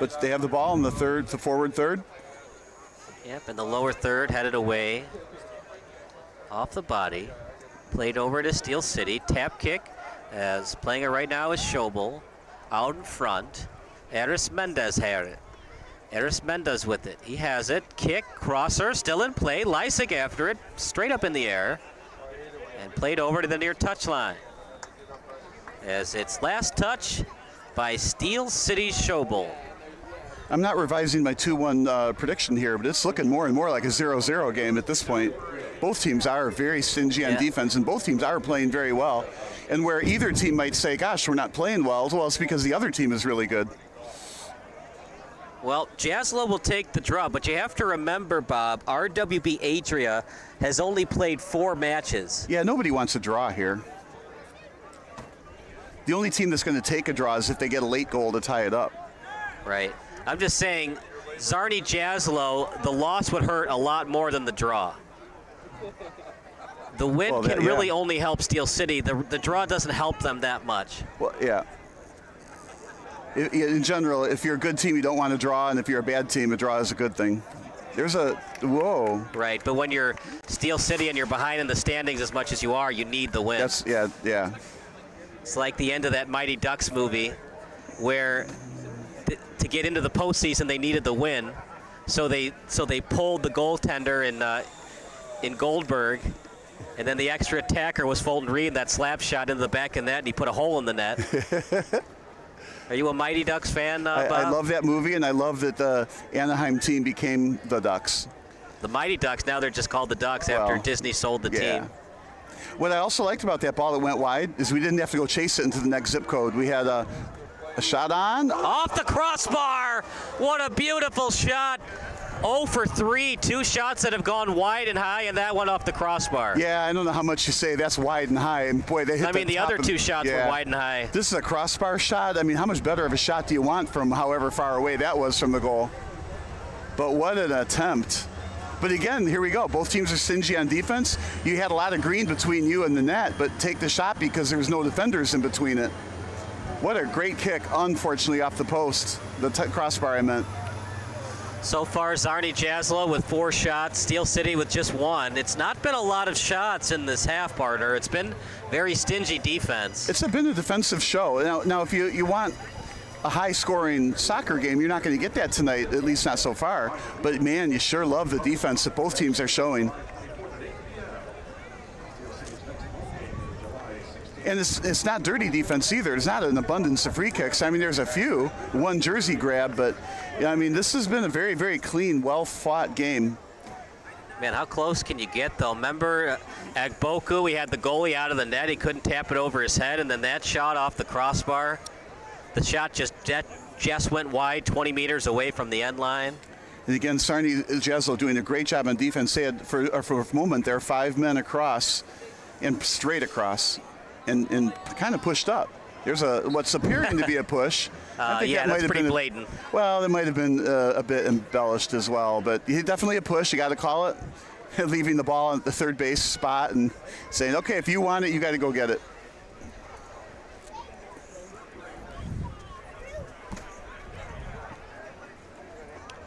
But they have the ball in the forward third. Yep, in the lower third, headed away off the body. Played over to Steel City. Tap kick, as playing it right now is Schobel. Out in front, Eris Mendez had it. Eris Mendez with it. He has it. Kick, crosser, still in play. Lysick after it, straight up in the air. And played over to the near touchline. As it's last touch by Steel City Schobel. I'm not revising my 2-1 prediction here, but it's looking more and more like a 0-0 game at this point. Both teams are very stingy on defense, and both teams are playing very well. And where either team might say, gosh, we're not playing well, it's because the other team is really good. Well, Jaslo will take the draw, but you have to remember, Bob, RWB Adria has only played 4 matches. Yeah, nobody wants a draw here. The only team that's going to take a draw is if they get a late goal to tie it up. Right. I'm just saying, Czarni Jaslo, the loss would hurt a lot more than the draw. The win can really only help Steel City. The draw doesn't help them that much. Well, yeah. In general, if you're a good team, you don't want to draw, and if you're a bad team, a draw is a good thing. There's a whoa. Right, but when you're Steel City and you're behind in the standings as much as you are, you need the win. That's yeah. It's like the end of that Mighty Ducks movie, where to get into the postseason they needed the win, so they pulled the goaltender in Goldberg, and then the extra attacker was Fulton Reed. That slap shot into the back of the net, and he put a hole in the net. Are you a Mighty Ducks fan, Bob? I love that movie, and I love that the Anaheim team became the Ducks. The Mighty Ducks, now they're just called the Ducks after Disney sold the team. What I also liked about that ball that went wide is we didn't have to go chase it into the next zip code. We had a shot on. Off the crossbar! What a beautiful shot! 0 for 3, 2 shots that have gone wide and high, and that one off the crossbar. Yeah, I don't know how much you say that's wide and high, and boy, they hit. I mean, the other 2 shots were wide and high. This is a crossbar shot. I mean, how much better of a shot do you want from however far away that was from the goal? But what an attempt. But again, here we go. Both teams are stingy on defense. You had a lot of green between you and the net, but take the shot because there's no defenders in between it. What a great kick, unfortunately, off the post. The crossbar, I meant. So far, Czarni Jaslo with 4 shots, Steel City with just 1. It's not been a lot of shots in this half, partner. It's been very stingy defense. It's been a defensive show. Now if you want a high-scoring soccer game, you're not going to get that tonight, at least not so far. But, man, you sure love the defense that both teams are showing. And it's not dirty defense either. There's not an abundance of free kicks. I mean, there's a few, one jersey grab, but I mean, this has been a very, very clean, well-fought game. Man, how close can you get, though? Remember Agboku, we had the goalie out of the net. He couldn't tap it over his head, and then that shot off the crossbar. The shot just went wide, 20 meters away from the end line. And again, Czarni Jaslo doing a great job on defense. They had, for a moment, there 5 men across and straight across. And kind of pushed up. There's what's appearing to be a push. I think that might have been blatant. Well, it might have been a bit embellished as well, but definitely a push. You got to call it. Leaving the ball at the third base spot and saying, okay, if you want it, you got to go get it.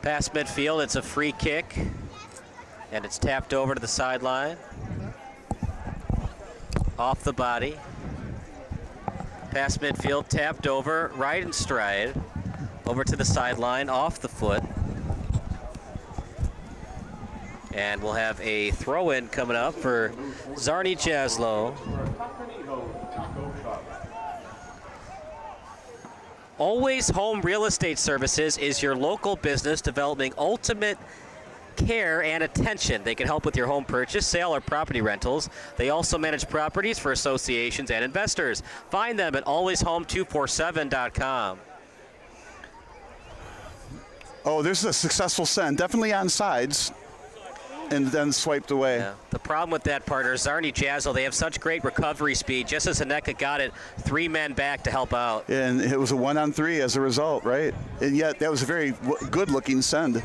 Past midfield, it's a free kick, and it's tapped over to the sideline. Off the body. Past midfield, tapped over, right in stride. Over to the sideline, off the foot. And we'll have a throw-in coming up for Czarni Jaslo. Always Home Real Estate Services is your local business developing ultimate care and attention. They can help with your home purchase, sale, or property rentals. They also manage properties for associations and investors. Find them at alwayshome247.com. Oh, there's a successful send. Definitely on sides. And then swiped away. Yeah. The problem with that, partner, is Czarni Jaslo, they have such great recovery speed. Just as Haneka got it, 3 men back to help out. And it was a 1-on-3 as a result, right? And yet that was a very good-looking send.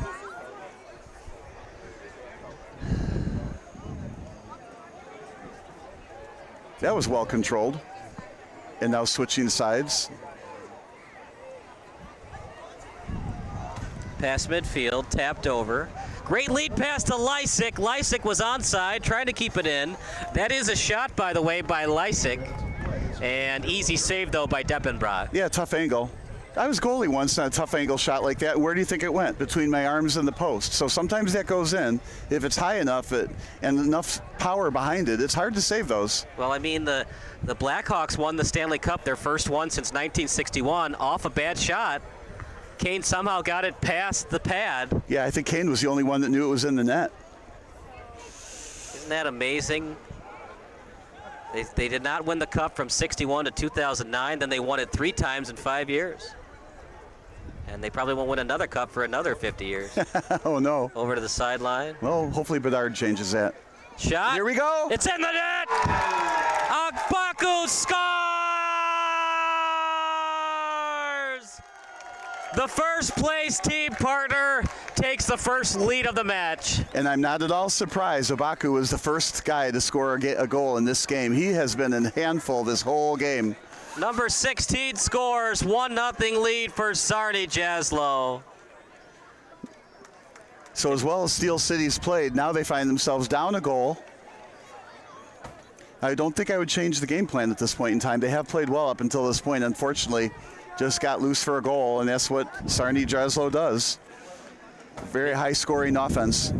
That was well controlled. And now switching sides. Past midfield, tapped over. Great lead pass to Lysick. Lysick was onside, trying to keep it in. That is a shot, by the way, by Lysick. And easy save, though, by Deppenbrot. Yeah, tough angle. I was goalie once on a tough angle shot like that. Where do you think it went? Between my arms and the post. So sometimes that goes in. If it's high enough and enough power behind it, it's hard to save those. Well, I mean, the Blackhawks won the Stanley Cup, their first one since 1961, off a bad shot. Kane somehow got it past the pad. Yeah, I think Kane was the only one that knew it was in the net. Isn't that amazing? They did not win the cup from 61 to 2009. Then they won it 3 times in 5 years. And they probably won't win another cup for another 50 years. Oh, no. Over to the sideline. Well, hopefully Bedard changes that. Shot. Here we go. It's in the net. Agbaku scores! The first place team partner takes the first lead of the match. And I'm not at all surprised. Agbaku was the first guy to score a goal in this game. He has been a handful this whole game. Number 16 scores, 1-0 lead for Czarni Jaslo. So as well as Steel City's played, now they find themselves down a goal. I don't think I would change the game plan at this point in time. They have played well up until this point. Unfortunately, just got loose for a goal, and that's what Czarni Jaslo does. Very high-scoring offense.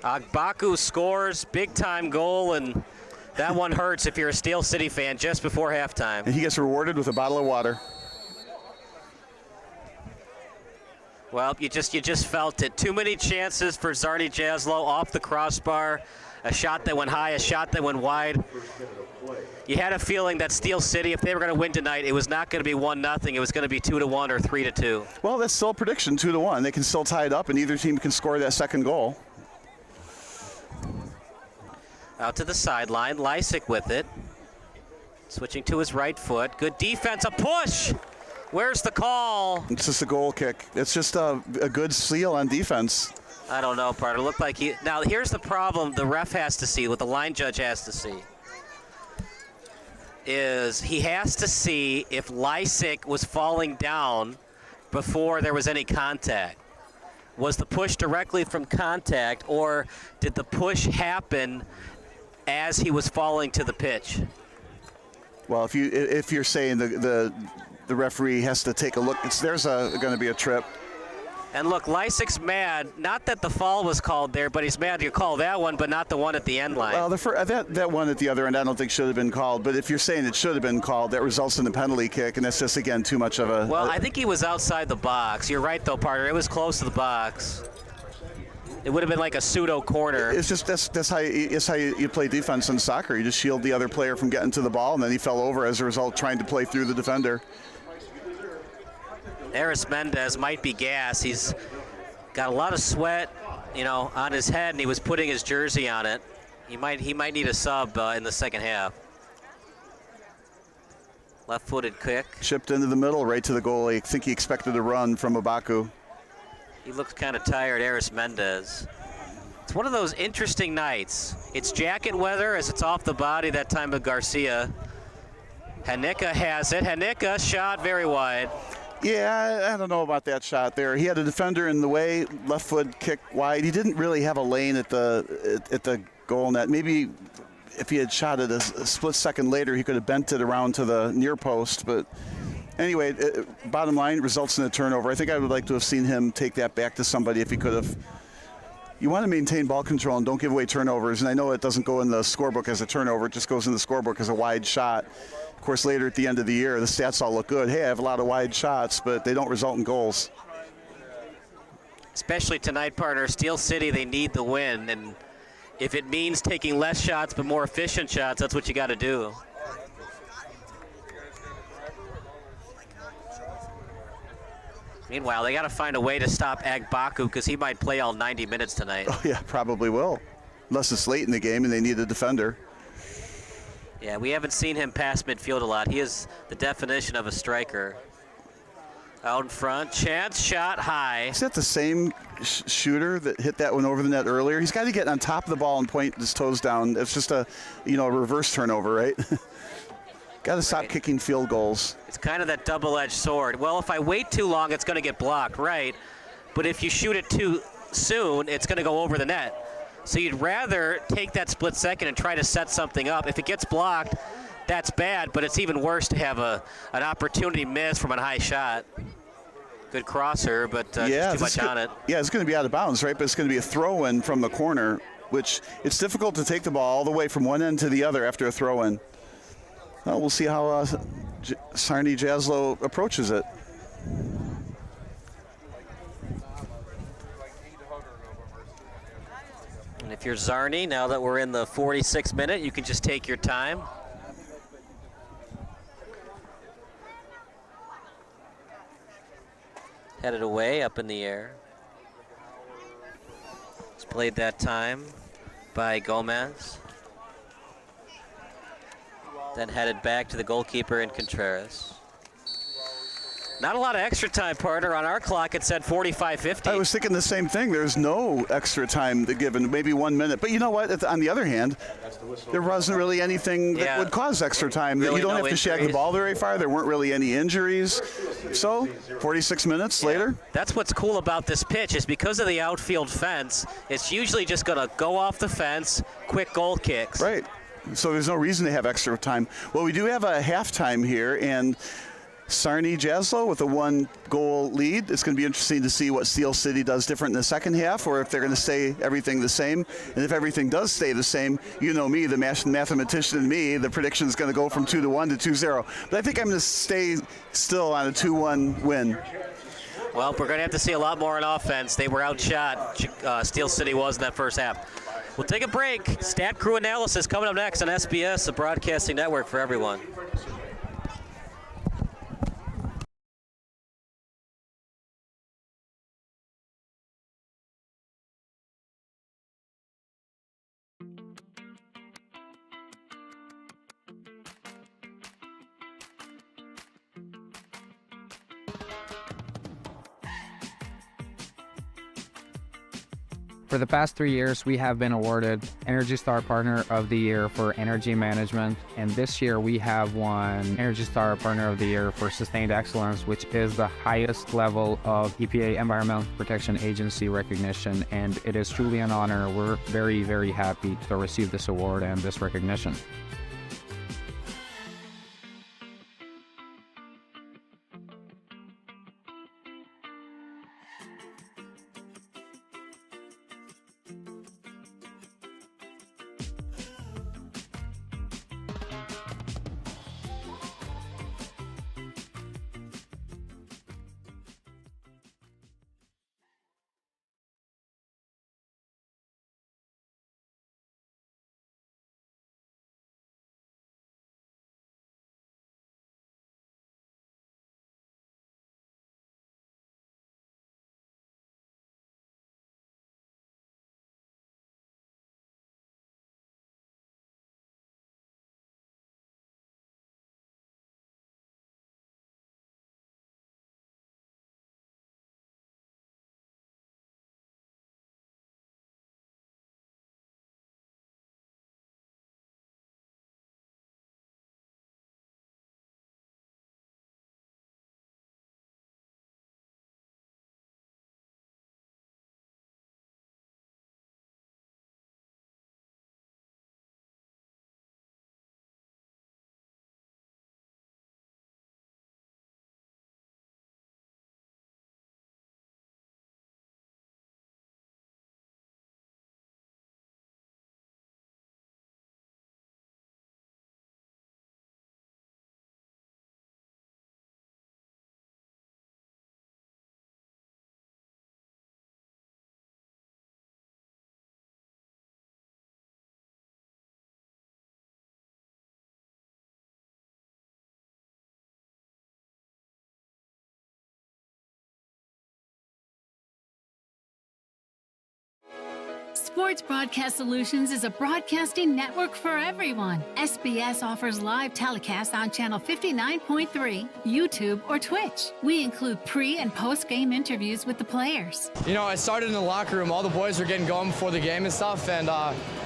Agbaku scores, big-time goal, and that one hurts if you're a Steel City fan just before halftime. And he gets rewarded with a bottle of water. Well, you just felt it. Too many chances for Czarni Jaslo off the crossbar. A shot that went high, a shot that went wide. You had a feeling that Steel City, if they were going to win tonight, it was not going to be 1-0. It was going to be 2-1 or 3-2. Well, that's still a prediction, 2-1. They can still tie it up, and either team can score that second goal. Out to the sideline, Lysick with it. Switching to his right foot. Good defense, a push. Where's the call? It's just a goal kick. It's just a good seal on defense. I don't know, partner. Looked like he. Now, here's the problem the ref has to see, what the line judge has to see, is he has to see if Lysick was falling down before there was any contact. Was the push directly from contact, or did the push happen as he was falling to the pitch? Well, if you're saying the referee has to take a look, there's going to be a trip. And look, Lysick's mad. Not that the fall was called there, but he's mad you call that one, but not the one at the end line. Well, that one at the other end I don't think should have been called. But if you're saying it should have been called, that results in a penalty kick, and that's just, again, too much of a... Well, I think he was outside the box. You're right, though, partner. It was close to the box. It would have been like a pseudo corner. It's just that's how you play defense in soccer. You just shield the other player from getting to the ball, and then he fell over as a result, trying to play through the defender. Aris Mendez might be gassed. He's got a lot of sweat, on his head, and he was putting his jersey on it. He might need a sub in the second half. Left-footed kick. Chipped into the middle, right to the goalie. I think he expected a run from Agbaku. He looks kind of tired, Aris Mendez. It's one of those interesting nights. It's jacket weather as it's off the body that time of Garcia. Hanika has it. Hanika shot very wide. Yeah, I don't know about that shot there. He had a defender in the way, left foot kick wide. He didn't really have a lane at the goal net. Maybe if he had shot it a split second later, he could have bent it around to the near post. But anyway, bottom line, results in a turnover. I think I would like to have seen him take that back to somebody if he could have. You want to maintain ball control and don't give away turnovers. And I know it doesn't go in the scorebook as a turnover. It just goes in the scorebook as a wide shot. Of course, later at the end of the year, the stats all look good. Hey, I have a lot of wide shots, but they don't result in goals. Especially tonight, partner. Steel City, they need the win. And if it means taking less shots but more efficient shots, that's what you got to do. Meanwhile, they got to find a way to stop Agbaku because he might play all 90 minutes tonight. Oh, yeah, probably will. Unless it's late in the game and they need a defender. Yeah, we haven't seen him pass midfield a lot. He is the definition of a striker. Out in front, chance shot high. Is that the same shooter that hit that one over the net earlier? He's got to get on top of the ball and point his toes down. It's just a reverse turnover, right? Got to stop kicking field goals. It's kind of that double-edged sword. Well, if I wait too long, it's going to get blocked, right? But if you shoot it too soon, it's going to go over the net. So you'd rather take that split second and try to set something up. If it gets blocked, that's bad, but it's even worse to have an opportunity miss from a high shot. Good crosser, but just too much on it. Yeah, it's going to be out of bounds, right? But it's going to be a throw-in from the corner, which it's difficult to take the ball all the way from one end to the other after a throw-in. Well, we'll see how Czarni Jaslo approaches it. If you're Czarni, now that we're in the 46th minute, you can just take your time. Headed away, up in the air. It's played that time by Gomez. Then headed back to the goalkeeper in Contreras. Not a lot of extra time, partner. On our clock, it said 45:50. I was thinking the same thing. There's no extra time given, maybe 1 minute. But you know what? On the other hand, there wasn't really anything that would cause extra time. Really you don't no have to shag the injuries. ball very far. There weren't really any injuries. So, 46 minutes later. That's what's cool about this pitch is because of the outfield fence, it's usually just going to go off the fence, quick goal kicks. Right. So there's no reason to have extra time. Well, we do have a halftime here, and Czarni Jaslo with a 1-goal lead. It's going to be interesting to see what Steel City does different in the second half, or if they're going to stay everything the same. And if everything does stay the same, you know me, the mathematician in me, the prediction is going to go from 2-1 to 2-0. But I think I'm going to stay still on a 2-1 win. Well, we're going to have to see a lot more on offense. They were outshot, Steel City was in that first half. We'll take a break. Stat Crew Analysis coming up next on SBS, the broadcasting network for everyone. For the past 3 years, we have been awarded Energy Star Partner of the Year for Energy Management, and this year we have won Energy Star Partner of the Year for Sustained Excellence, which is the highest level of EPA Environmental Protection Agency recognition, and it is truly an honor. We're very, very happy to receive this award and this recognition. Sports Broadcast Solutions is a broadcasting network for everyone. SBS offers live telecasts on Channel 59.3, YouTube, or Twitch. We include pre- and post-game interviews with the players. You know, it started in the locker room. All the boys were getting going before the game and stuff, and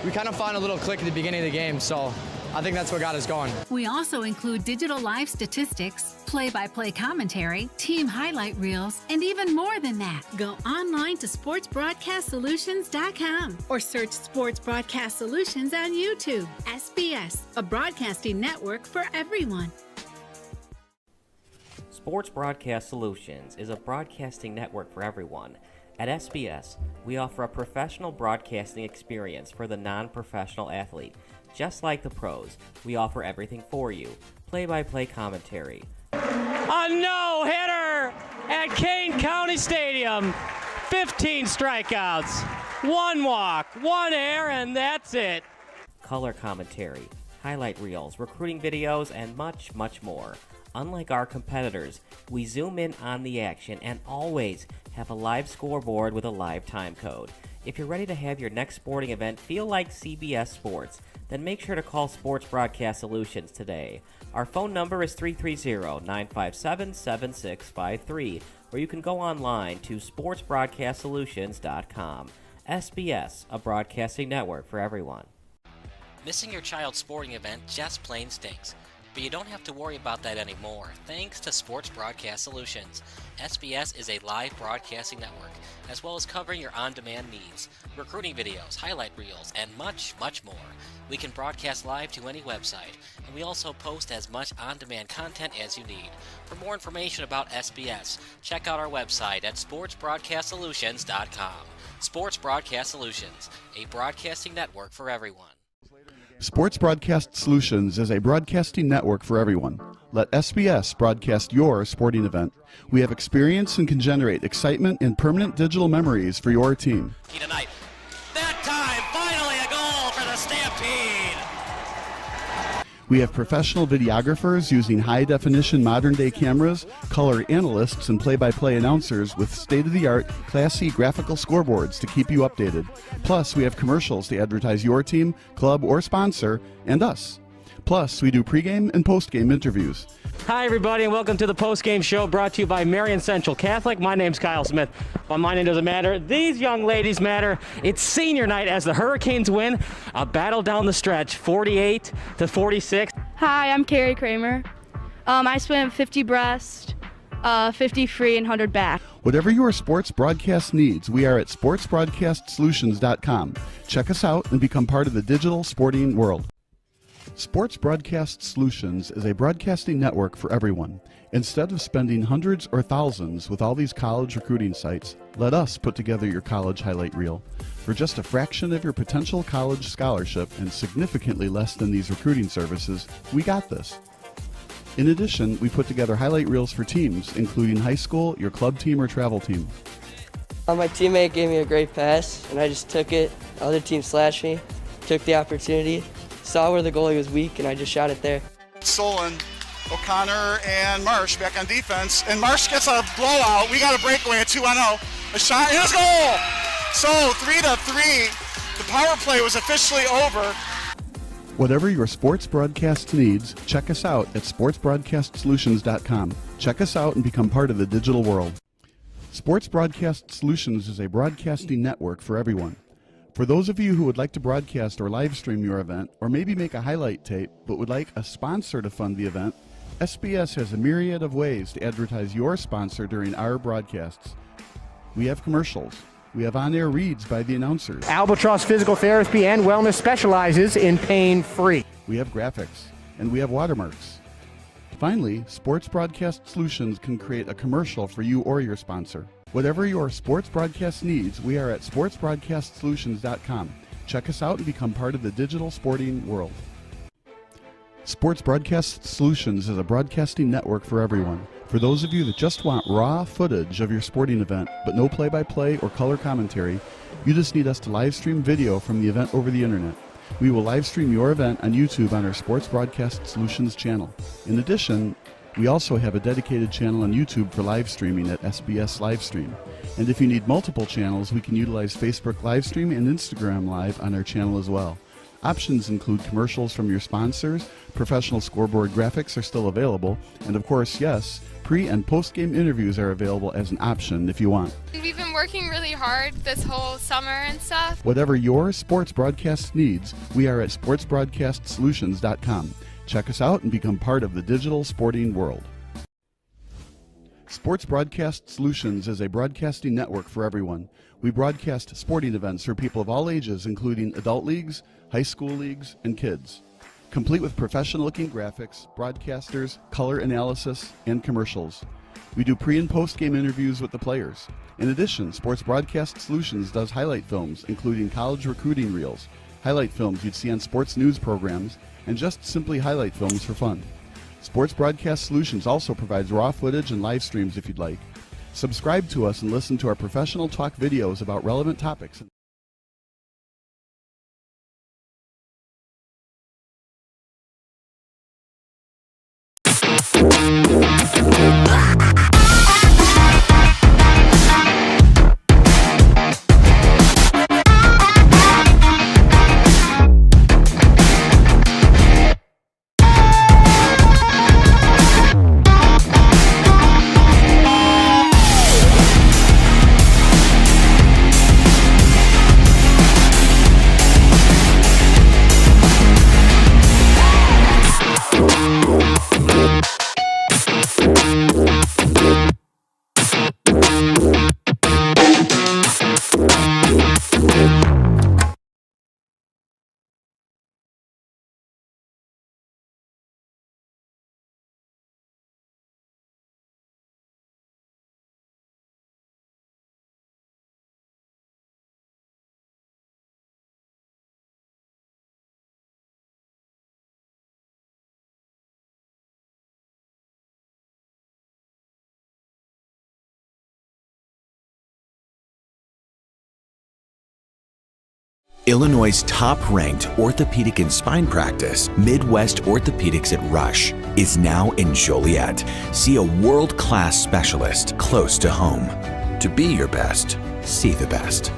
we kind of found a little click at the beginning of the game, so I think that's what got us going. We also include digital live statistics, play-by-play commentary, team highlight reels, and even more than that. Go online to sportsbroadcastsolutions.com or search Sports Broadcast Solutions on YouTube. SBS, a broadcasting network for everyone. Sports Broadcast Solutions is a broadcasting network for everyone. At SBS, we offer a professional broadcasting experience for the non-professional athlete. Just like the pros, we offer everything for you. Play-by-play commentary. A no-hitter at Kane County Stadium. 15 strikeouts. one walk, one error, and that's it. Color commentary, highlight reels, recruiting videos, and much, much more. Unlike our competitors, we zoom in on the action and always have a live scoreboard with a live time code. If you're ready to have your next sporting event feel like CBS Sports, then make sure to call Sports Broadcast Solutions today. Our phone number is 330-957-7653, or you can go online to sportsbroadcastsolutions.com. SBS, a broadcasting network for everyone. Missing your child's sporting event just plain stinks. But you don't have to worry about that anymore, thanks to Sports Broadcast Solutions. SBS is a live broadcasting network, as well as covering your on-demand needs, recruiting videos, highlight reels, and much, much more. We can broadcast live to any website, and we also post as much on-demand content as you need. For more information about SBS, check out our website at sportsbroadcastsolutions.com. Sports Broadcast Solutions, a broadcasting network for everyone. Sports Broadcast Solutions is a broadcasting network for everyone. Let SBS broadcast your sporting event. We have experience and can generate excitement and permanent digital memories for your team. Tonight. That time, finally a goal for the Stampede! We have professional videographers using high-definition modern-day cameras, color analysts, and play-by-play announcers with state-of-the-art, classy graphical scoreboards to keep you updated. Plus, we have commercials to advertise your team, club, or sponsor, and us. Plus, we do pregame and postgame interviews. Hi, everybody, and welcome to the postgame show brought to you by Marion Central Catholic. My name's Kyle Smith. Well, my name doesn't matter. These young ladies matter. It's senior night as the Hurricanes win a battle down the stretch, 48-46. Hi, I'm Carrie Kramer. I swim 50 breast, 50 free, and 100 back. Whatever your sports broadcast needs, we are at sportsbroadcastsolutions.com. Check us out and become part of the digital sporting world. Sports Broadcast Solutions is a broadcasting network for everyone. Instead of spending hundreds or thousands with all these college recruiting sites, let us put together your college highlight reel. For just a fraction of your potential college scholarship and significantly less than these recruiting services, we got this. In addition, we put together highlight reels for teams, including high school, your club team, or travel team. My teammate gave me a great pass, and I just took it. The other team slashed me, took the opportunity, saw where the goalie was weak, and I just shot it there. Solon, O'Connor, and Marsh back on defense. And Marsh gets a blowout. We got a breakaway at 2-0. A shot, and a goal! So 3-3. The power play was officially over. Whatever your sports broadcast needs, check us out at sportsbroadcastsolutions.com. Check us out and become part of the digital world. Sports Broadcast Solutions is a broadcasting network for everyone. For those of you who would like to broadcast or live stream your event, or maybe make a highlight tape but would like a sponsor to fund the event, SBS has a myriad of ways to advertise your sponsor during our broadcasts. We have commercials. We have on-air reads by the announcers. Albatross Physical Therapy and Wellness specializes in pain-free. We have graphics, and we have watermarks. Finally, Sports Broadcast Solutions can create a commercial for you or your sponsor. Whatever your sports broadcast needs, we are at sportsbroadcastsolutions.com. Check us out and become part of the digital sporting world. Sports Broadcast Solutions is a broadcasting network for everyone. For those of you that just want raw footage of your sporting event, but no play-by-play or color commentary, you just need us to live stream video from the event over the internet. We will live stream your event on YouTube on our Sports Broadcast Solutions channel. In addition, we also have a dedicated channel on YouTube for live streaming at SBS Livestream. And if you need multiple channels, we can utilize Facebook Livestream and Instagram Live on our channel as well. Options include commercials from your sponsors, professional scoreboard graphics are still available, and of course, yes, pre- and post-game interviews are available as an option if you want. We've been working really hard this whole summer and stuff. Whatever your sports broadcast needs, we are at sportsbroadcastsolutions.com. Check us out and become part of the digital sporting world. Sports Broadcast Solutions is a broadcasting network for everyone. We broadcast sporting events for people of all ages, including adult leagues, high school leagues, and kids. Complete with professional-looking graphics, broadcasters, color analysis, and commercials. We do pre- and post-game interviews with the players. In addition, Sports Broadcast Solutions does highlight films, including college recruiting reels, highlight films you'd see on sports news programs, and just simply highlight films for fun. Sports Broadcast Solutions also provides raw footage and live streams if you'd like. Subscribe to us and listen to our professional talk videos about relevant topics. Illinois' top-ranked orthopedic and spine practice, Midwest Orthopedics at Rush, is now in Joliet. See a world-class specialist close to home. To be your best, see the best.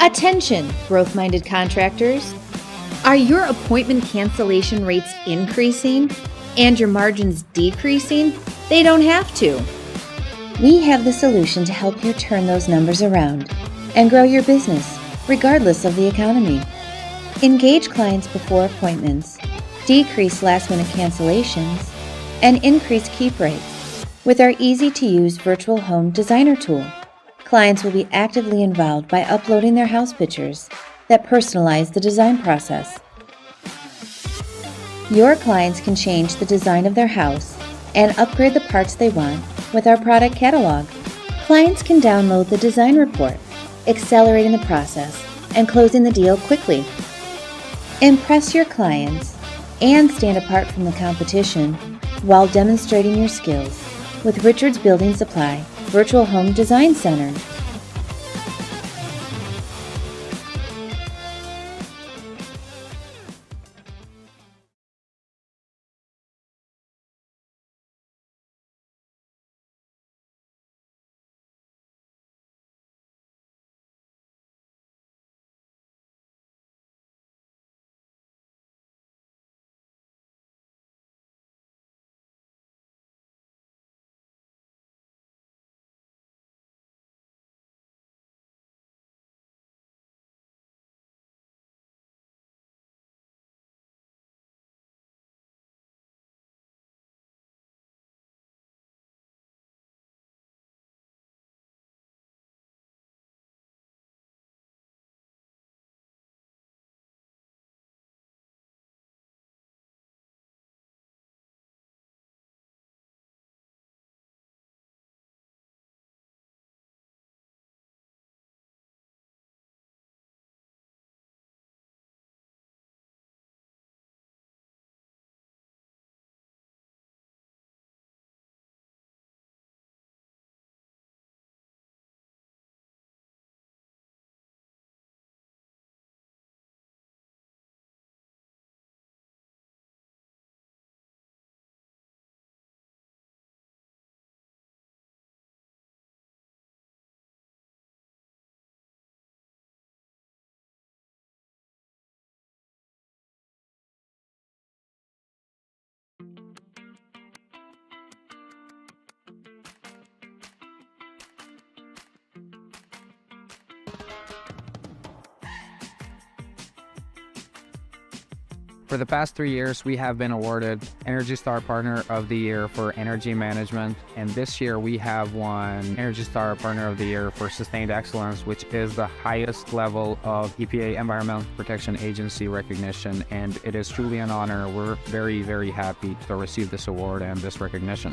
Attention, growth-minded contractors. Are your appointment cancellation rates increasing and your margins decreasing? They don't have to. We have the solution to help you turn those numbers around and grow your business, regardless of the economy. Engage clients before appointments, decrease last-minute cancellations, and increase keep rates with our easy-to-use virtual home designer tool. Clients will be actively involved by uploading their house pictures that personalize the design process. Your clients can change the design of their house and upgrade the parts they want with our product catalog. Clients can download the design report, accelerating the process and closing the deal quickly. Impress your clients and stand apart from the competition while demonstrating your skills with Richards Building Supply Virtual Home Design Center. For the past 3 years, we have been awarded Energy Star Partner of the Year for Energy Management, and this year we have won Energy Star Partner of the Year for Sustained Excellence, which is the highest level of EPA Environmental Protection Agency recognition, and it is truly an honor. We're very, very happy to receive this award and this recognition.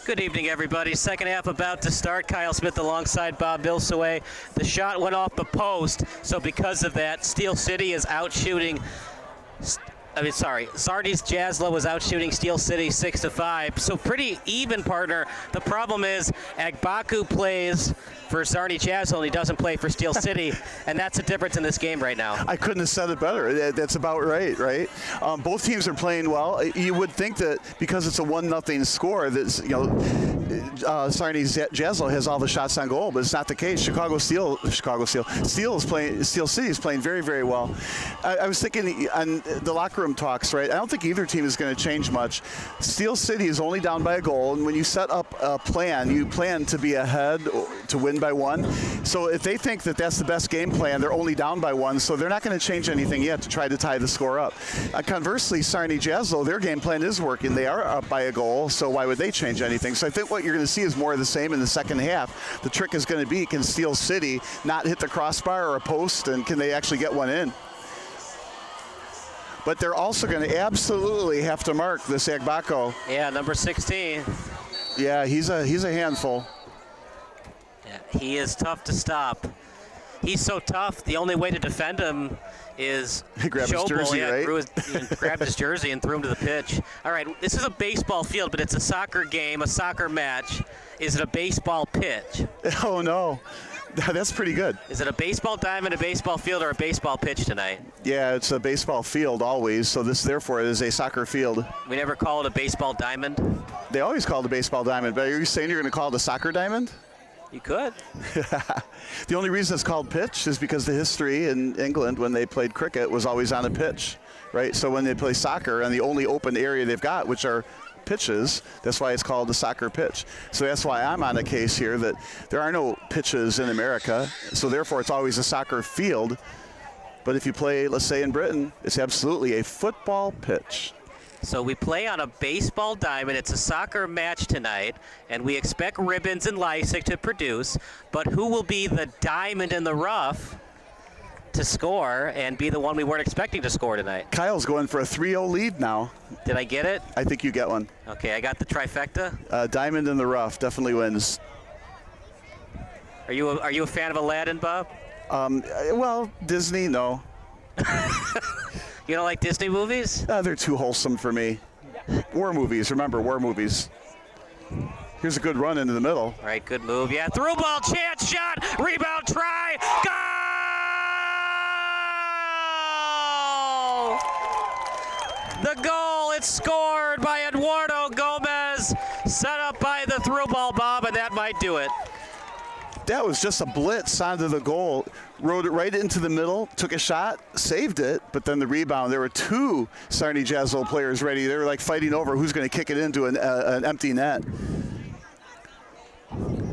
Good evening, everybody. Second half about to start. Kyle Smith alongside Bob Bilsaway. The shot went off the post, so because of that, Steel City is out shooting. Czarni Jaslo was out shooting Steel City 6-5. So pretty even, partner. The problem is Agbaku plays for Czarni Jaslo and he doesn't play for Steel City, and that's the difference in this game right now. I couldn't have said it better. That's about right, right? Both teams are playing well. You would think that because it's a 1-0 score, that Czarni Jaslo has all the shots on goal, but it's not the case. Steel City is playing very, very well. I was thinking on the locker room talks, right? I don't think either team is going to change much. Steel City is only down by a goal, and when you set up a plan, you plan to be ahead to win by 1. So if they think that that's the best game plan, they're only down by 1, so they're not going to change anything yet to try to tie the score up. Conversely, Czarni Jaslo, their game plan is working. They are up by a goal, so why would they change anything? So I think what you're going to see is more of the same in the second half. The trick is going to be, can Steel City not hit the crossbar or a post, and can they actually get one in? But they're also going to absolutely have to mark this Agbaku. Yeah, number 16. Yeah, he's a handful. Yeah, he is tough to stop. He's so tough, the only way to defend him is grab his jersey, right? Grabbed his jersey and threw him to the pitch. All right, this is a baseball field, but it's a soccer game, a soccer match. Is it a baseball pitch? Oh, no. That's pretty good. Is it a baseball diamond, a baseball field, or a baseball pitch tonight? Yeah, it's a baseball field always, so this therefore is a soccer field. We never call it a baseball diamond? They always call it a baseball diamond, but are you saying you're going to call it a soccer diamond? You could. The only reason it's called pitch is because the history in England when they played cricket was always on a pitch, right? So when they play soccer and the only open area they've got, which are pitches, that's why it's called the soccer pitch. So that's why I'm on a case here that there are no pitches in America, so therefore it's always a soccer field. But if you play, let's say in Britain, it's absolutely a football pitch. So we play on a baseball diamond. It's a soccer match tonight, and we expect Ribbons and Lysick to produce, but who will be the diamond in the rough to score and be the one we weren't expecting to score tonight? Kyle's going for a 3-0 lead now. Did I get it? I think you get one. Okay, I got the trifecta. Diamond in the rough definitely wins. Are you a fan of Aladdin, Bob? Well, Disney, no. You don't like Disney movies? They're too wholesome for me. War movies, remember, war movies. Here's a good run into the middle. All right, good move. Yeah, through ball, chance, shot, rebound, try, goal! The goal, it's scored by Eduardo Gomez, set up by the through ball, Bob, and that might do it. That was just a blitz onto the goal. Rode it right into the middle, took a shot, saved it, but then the rebound. There were two Czarni Jaslo players ready. They were like fighting over who's going to kick it into an empty net.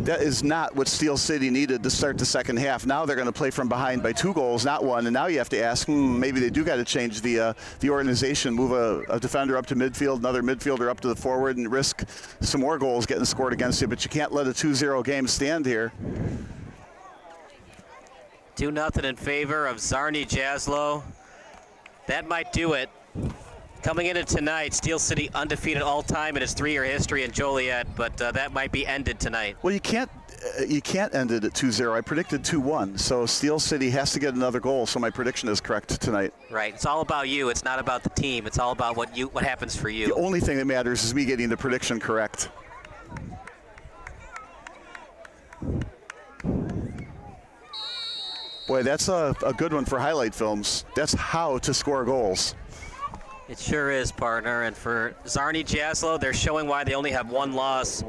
That is not what Steel City needed to start the second half. Now they're going to play from behind by 2 goals, not 1. And now you have to ask, maybe they do got to change the organization, move a defender up to midfield, another midfielder up to the forward, and risk some more goals getting scored against you. But you can't let a 2-0 game stand here. 2-0 in favor of Czarni Jaslo. That might do it. Coming into tonight, Steel City undefeated all-time in its 3-year history in Joliet, but that might be ended tonight. Well, you can't end it at 2-0. I predicted 2-1, so Steel City has to get another goal, so my prediction is correct tonight. Right. It's all about you. It's not about the team. It's all about what happens for you. The only thing that matters is me getting the prediction correct. Boy, that's a good one for highlight films. That's how to score goals. It sure is, partner. And for Czarni Jaslo, they're showing why they only have 1 loss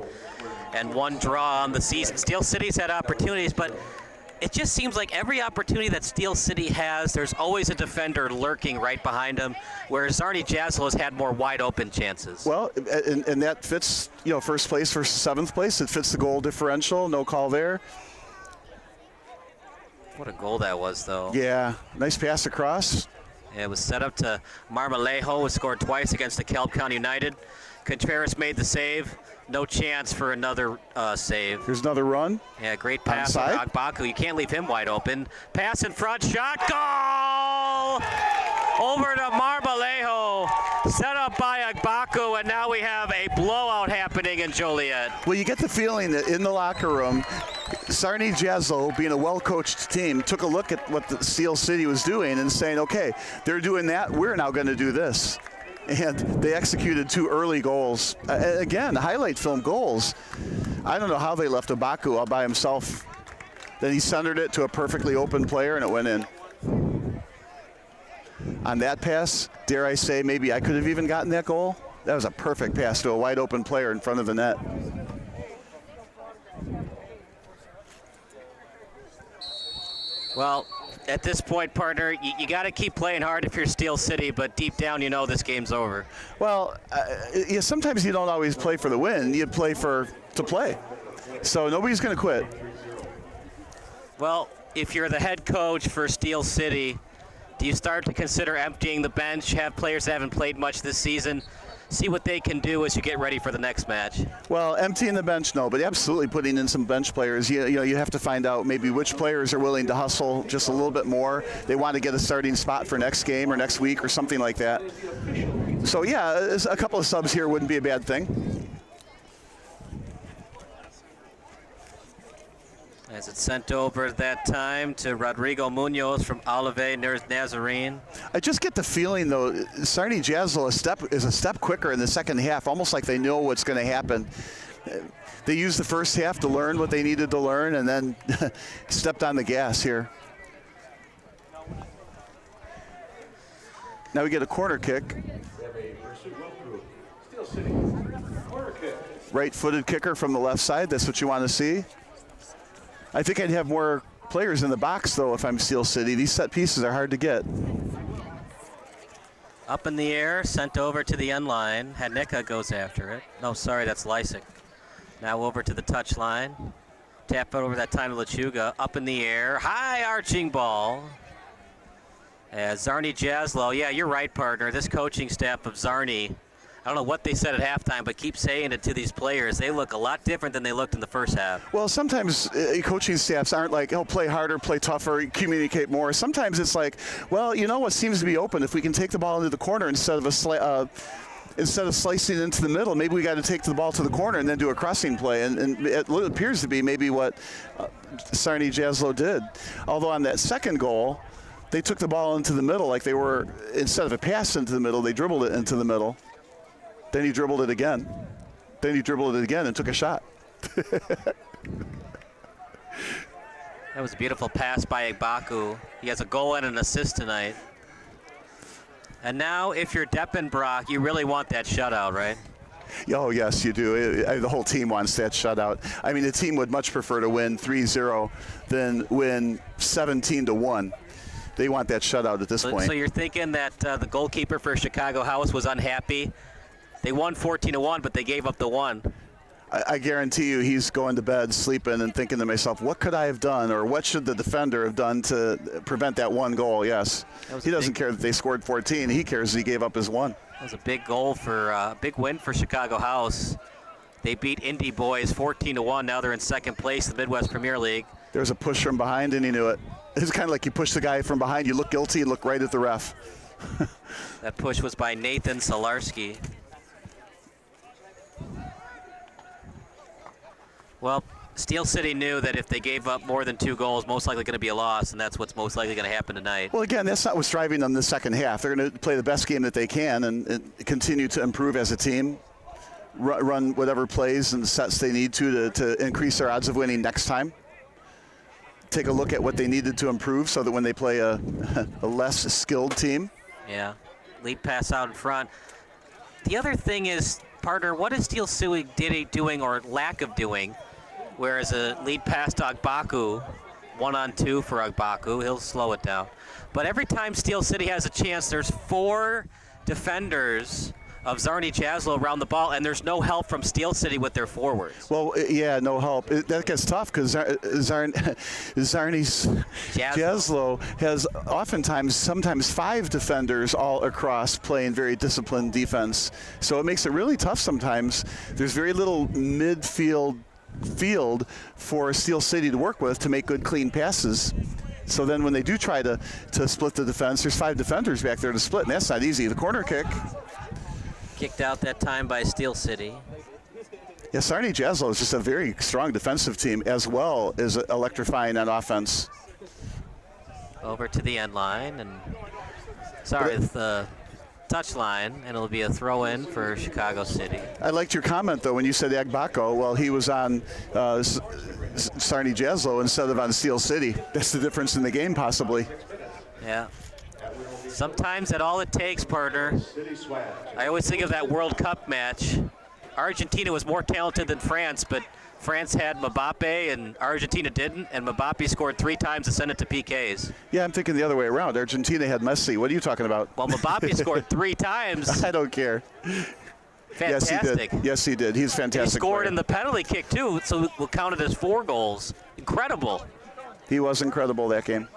and 1 draw on the season. Steel City's had opportunities, but it just seems like every opportunity that Steel City has, there's always a defender lurking right behind them, whereas Czarni Jaslo has had more wide open chances. Well, and that fits, first place versus 7th place. It fits the goal differential. No call there. What a goal that was, though. Yeah, nice pass across. It was set up to Marmolejo, who scored twice against DeKalb County United. Contreras made the save. No chance for another save. Here's another run. Yeah, great pass from Agbaku. You can't leave him wide open. Pass in front, shot, goal! Over to Marmolejo, set up by Agbaku, and now we have a blowout happening in Joliet. Well, you get the feeling that in the locker room, Czarni Jaslo, being a well-coached team, took a look at what the Steel City was doing and saying, okay, they're doing that, we're now going to do this. And they executed 2 early goals. Again, highlight film goals. I don't know how they left Abaku all by himself. Then he centered it to a perfectly open player, and it went in. On that pass, dare I say, maybe I could have even gotten that goal. That was a perfect pass to a wide open player in front of the net. Well, at this point, partner, you got to keep playing hard if you're Steel City, but deep down you know this game's over. Well, yeah, sometimes you don't always play for the win. You play to play. So nobody's going to quit. Well, if you're the head coach for Steel City, do you start to consider emptying the bench, have players that haven't played much this season, see what they can do as you get ready for the next match? Well, emptying the bench, no, but absolutely putting in some bench players. You have to find out maybe which players are willing to hustle just a little bit more. They want to get a starting spot for next game or next week or something like that. So, yeah, a couple of subs here wouldn't be a bad thing. As it's sent over at that time to Rodrigo Munoz from Olive Nazarene. I just get the feeling, though, Czarni Jaslo is a step quicker in the second half, almost like they know what's going to happen. They used the first half to learn what they needed to learn and then stepped on the gas here. Now we get a corner kick. Right-footed kicker from the left side. That's what you want to see. I think I'd have more players in the box, though, if I'm Steel City. These set pieces are hard to get. Up in the air, sent over to the end line. Hanika goes after it. No, sorry, that's Lysick. Now over to the touch line. Tap it over that time to Lechuga. Up in the air, high arching ball. As Czarni Jaslo, yeah, you're right, partner. This coaching staff of Czarni, I don't know what they said at halftime, but keep saying it to these players. They look a lot different than they looked in the first half. Well, sometimes coaching staffs aren't like, oh, play harder, play tougher, communicate more. Sometimes it's like, well, you know what seems to be open? If we can take the ball into the corner instead of slicing it into the middle, maybe we got to take the ball to the corner and then do a crossing play. And it appears to be maybe what Czarni Jaslo did. Although on that second goal, they took the ball into the middle like they were, instead of a pass into the middle, they dribbled it into the middle. Then he dribbled it again. Then he dribbled it again and took a shot. That was a beautiful pass by Igbaku. He has a goal and an assist tonight. And now, if you're Deppenbrock, you really want that shutout, right? Oh, yes, you do. The whole team wants that shutout. I mean, the team would much prefer to win 3-0 than win 17-1. They want that shutout at this point. So you're thinking that the goalkeeper for Chicago House was unhappy? They won 14-1, but they gave up the 1. I guarantee you he's going to bed sleeping and thinking to himself, what could I have done, or what should the defender have done to prevent that 1 goal? Yes. He doesn't care that they scored 14. He cares that he gave up his 1. That was a big goal for big win for Chicago House. They beat Indy Boys 14-1. Now they're in second place in the Midwest Premier League. There was a push from behind, and he knew it. It's kind of like you push the guy from behind, you look guilty, and look right at the ref. That push was by Nathan Solarski. Well, Steel City knew that if they gave up more than 2 goals, most likely going to be a loss, and that's what's most likely going to happen tonight. Well, again, that's not what's driving them the second half. They're going to play the best game that they can and continue to improve as a team, run whatever plays and sets they need to increase their odds of winning next time. Take a look at what they needed to improve so that when they play a less skilled team. Yeah, lead pass out in front. The other thing is, partner, what is Steel City doing or lack of doing? Whereas a lead pass to Agbaku, 1-on-2 for Agbaku, he'll slow it down. But every time Steel City has a chance, there's 4 defenders of Czarni Jaslo around the ball, and there's no help from Steel City with their forwards. Well, yeah, no help. That gets tough because Czarni Jaslo has oftentimes, sometimes 5 defenders all across playing very disciplined defense. So it makes it really tough sometimes. There's very little midfield for Steel City to work with to make good, clean passes. So then when they do try to split the defense, there's 5 defenders back there to split, and that's not easy. The corner kick. Kicked out that time by Steel City. Yeah, Czarni Jaslo is just a very strong defensive team as well as electrifying on offense. Over to the end line, and sorry, it's the touch line, and it'll be a throw-in for Chicago City. I liked your comment, though, when you said Agbako. Well, he was on Czarni Jaslo instead of on Steel City. That's the difference in the game, possibly. Yeah. Sometimes that's all it takes, partner. I always think of that World Cup match. Argentina was more talented than France, but France had Mbappe and Argentina didn't, and Mbappe scored 3 times to send it to PKs. Yeah, I'm thinking the other way around. Argentina had Messi. What are you talking about? Well, Mbappe scored 3 times. I don't care. Fantastic. Yes, he did. He's fantastic. He scored player. in the penalty kick, too, so we'll count it as 4 goals. Incredible. He was incredible that game.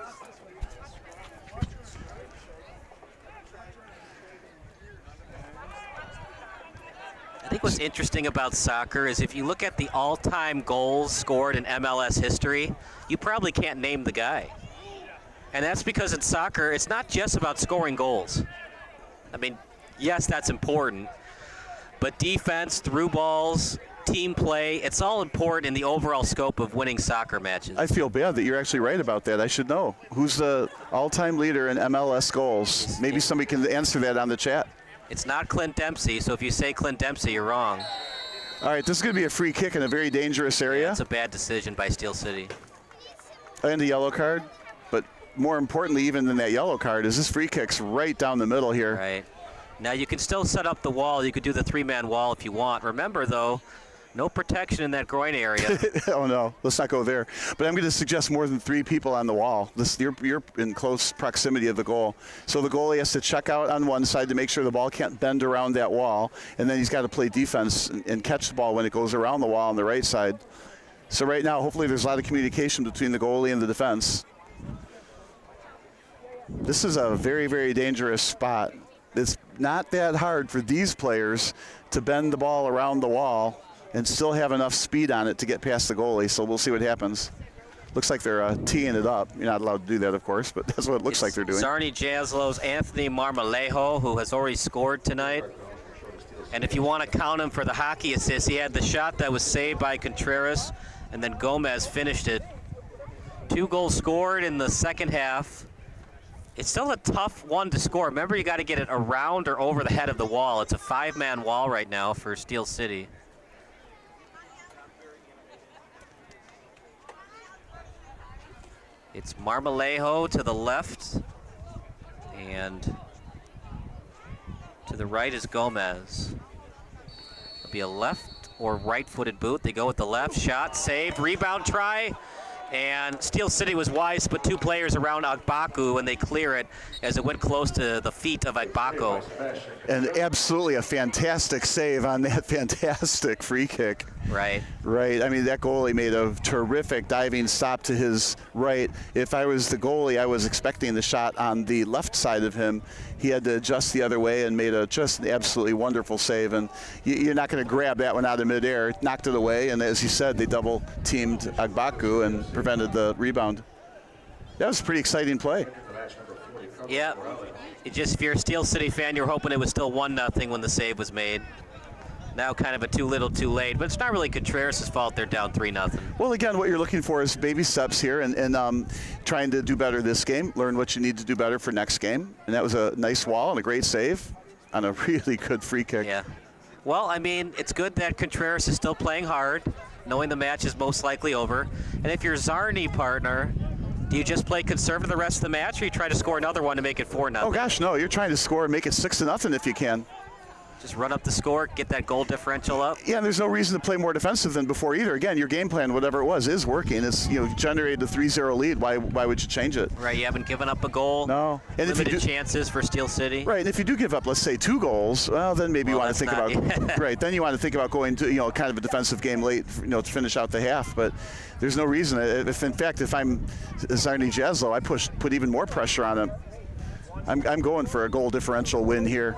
I think what's interesting about soccer is if you look at the all-time goals scored in MLS history, you probably can't name the guy. And that's because in soccer, it's not just about scoring goals. I mean, yes, that's important, but defense, through balls, team play, it's all important in the overall scope of winning soccer matches. I feel bad that you're actually right about that. I should know. Who's the all-time leader in MLS goals? Maybe somebody can answer that on the chat. It's not Clint Dempsey, so if you say Clint Dempsey, you're wrong. All right, this is going to be a free kick in a very dangerous area. It's a bad decision by Steel City. And a yellow card. But more importantly, even than that yellow card, is this free kick's right down the middle here. Right. Now, you can still set up the wall. You could do the 3-man wall if you want. Remember, though, no protection in that groin area. Oh, no. Let's not go there. But I'm going to suggest more than 3 people on the wall. You're in close proximity of the goal. So the goalie has to check out on one side to make sure the ball can't bend around that wall. And then he's got to play defense and catch the ball when it goes around the wall on the right side. So right now, hopefully there's a lot of communication between the goalie and the defense. This is a very, very dangerous spot. It's not that hard for these players to bend the ball around the wall and still have enough speed on it to get past the goalie, so we'll see what happens. Looks like they're teeing it up. You're not allowed to do that, of course, but that's what it looks like they're doing. Czarni Jaslo's Anthony Marmolejo, who has already scored tonight. And if you want to count him for the hockey assist, he had the shot that was saved by Contreras, and then Gomez finished it. 2 goals scored in the second half. It's still a tough one to score. Remember, you got to get it around or over the head of the wall. It's a 5-man wall right now for Steel City. It's Marmolejo to the left, and to the right is Gomez. It'll be a left or right-footed boot. They go with the left. Shot, saved, rebound try. And Steel City was wise to put 2 players around Agbaku, and they clear it as it went close to the feet of Agbaku. And absolutely a fantastic save on that fantastic free kick. Right. Right. I mean, that goalie made a terrific diving stop to his right. If I was the goalie, I was expecting the shot on the left side of him. He had to adjust the other way and made just an absolutely wonderful save. And you're not going to grab that one out of midair. Knocked it away, and as you said, they double-teamed Agbaku and prevented the rebound. That was a pretty exciting play. Yeah. If you're a Steel City fan, you're hoping it was still 1-0 when the save was made. Now kind of a too little, too late. But it's not really Contreras' fault they're down 3-0. Well, again, what you're looking for is baby steps here and trying to do better this game, learn what you need to do better for next game. And that was a nice wall and a great save on a really good free kick. Yeah. Well, I mean, it's good that Contreras is still playing hard, knowing the match is most likely over. And if you're Czarni, partner, do you just play conservative the rest of the match, or you try to score another one to make it 4-0? Oh, gosh, no. You're trying to score and make it 6-0 if you can. Just run up the score, get that goal differential up. Yeah, and there's no reason to play more defensive than before either. Again, your game plan, whatever it was, is working. It's generated a 3-0 lead. Why would you change it? Right, you haven't given up a goal. No. And limited chances for Steel City. Right, and if you do give up, let's say 2 goals, well, then maybe you want to think about right. Then you want to think about going to kind of a defensive game late, to finish out the half. But there's no reason. If in fact, if I'm Czarni Jaslo, I put even more pressure on him. I'm going for a goal differential win here.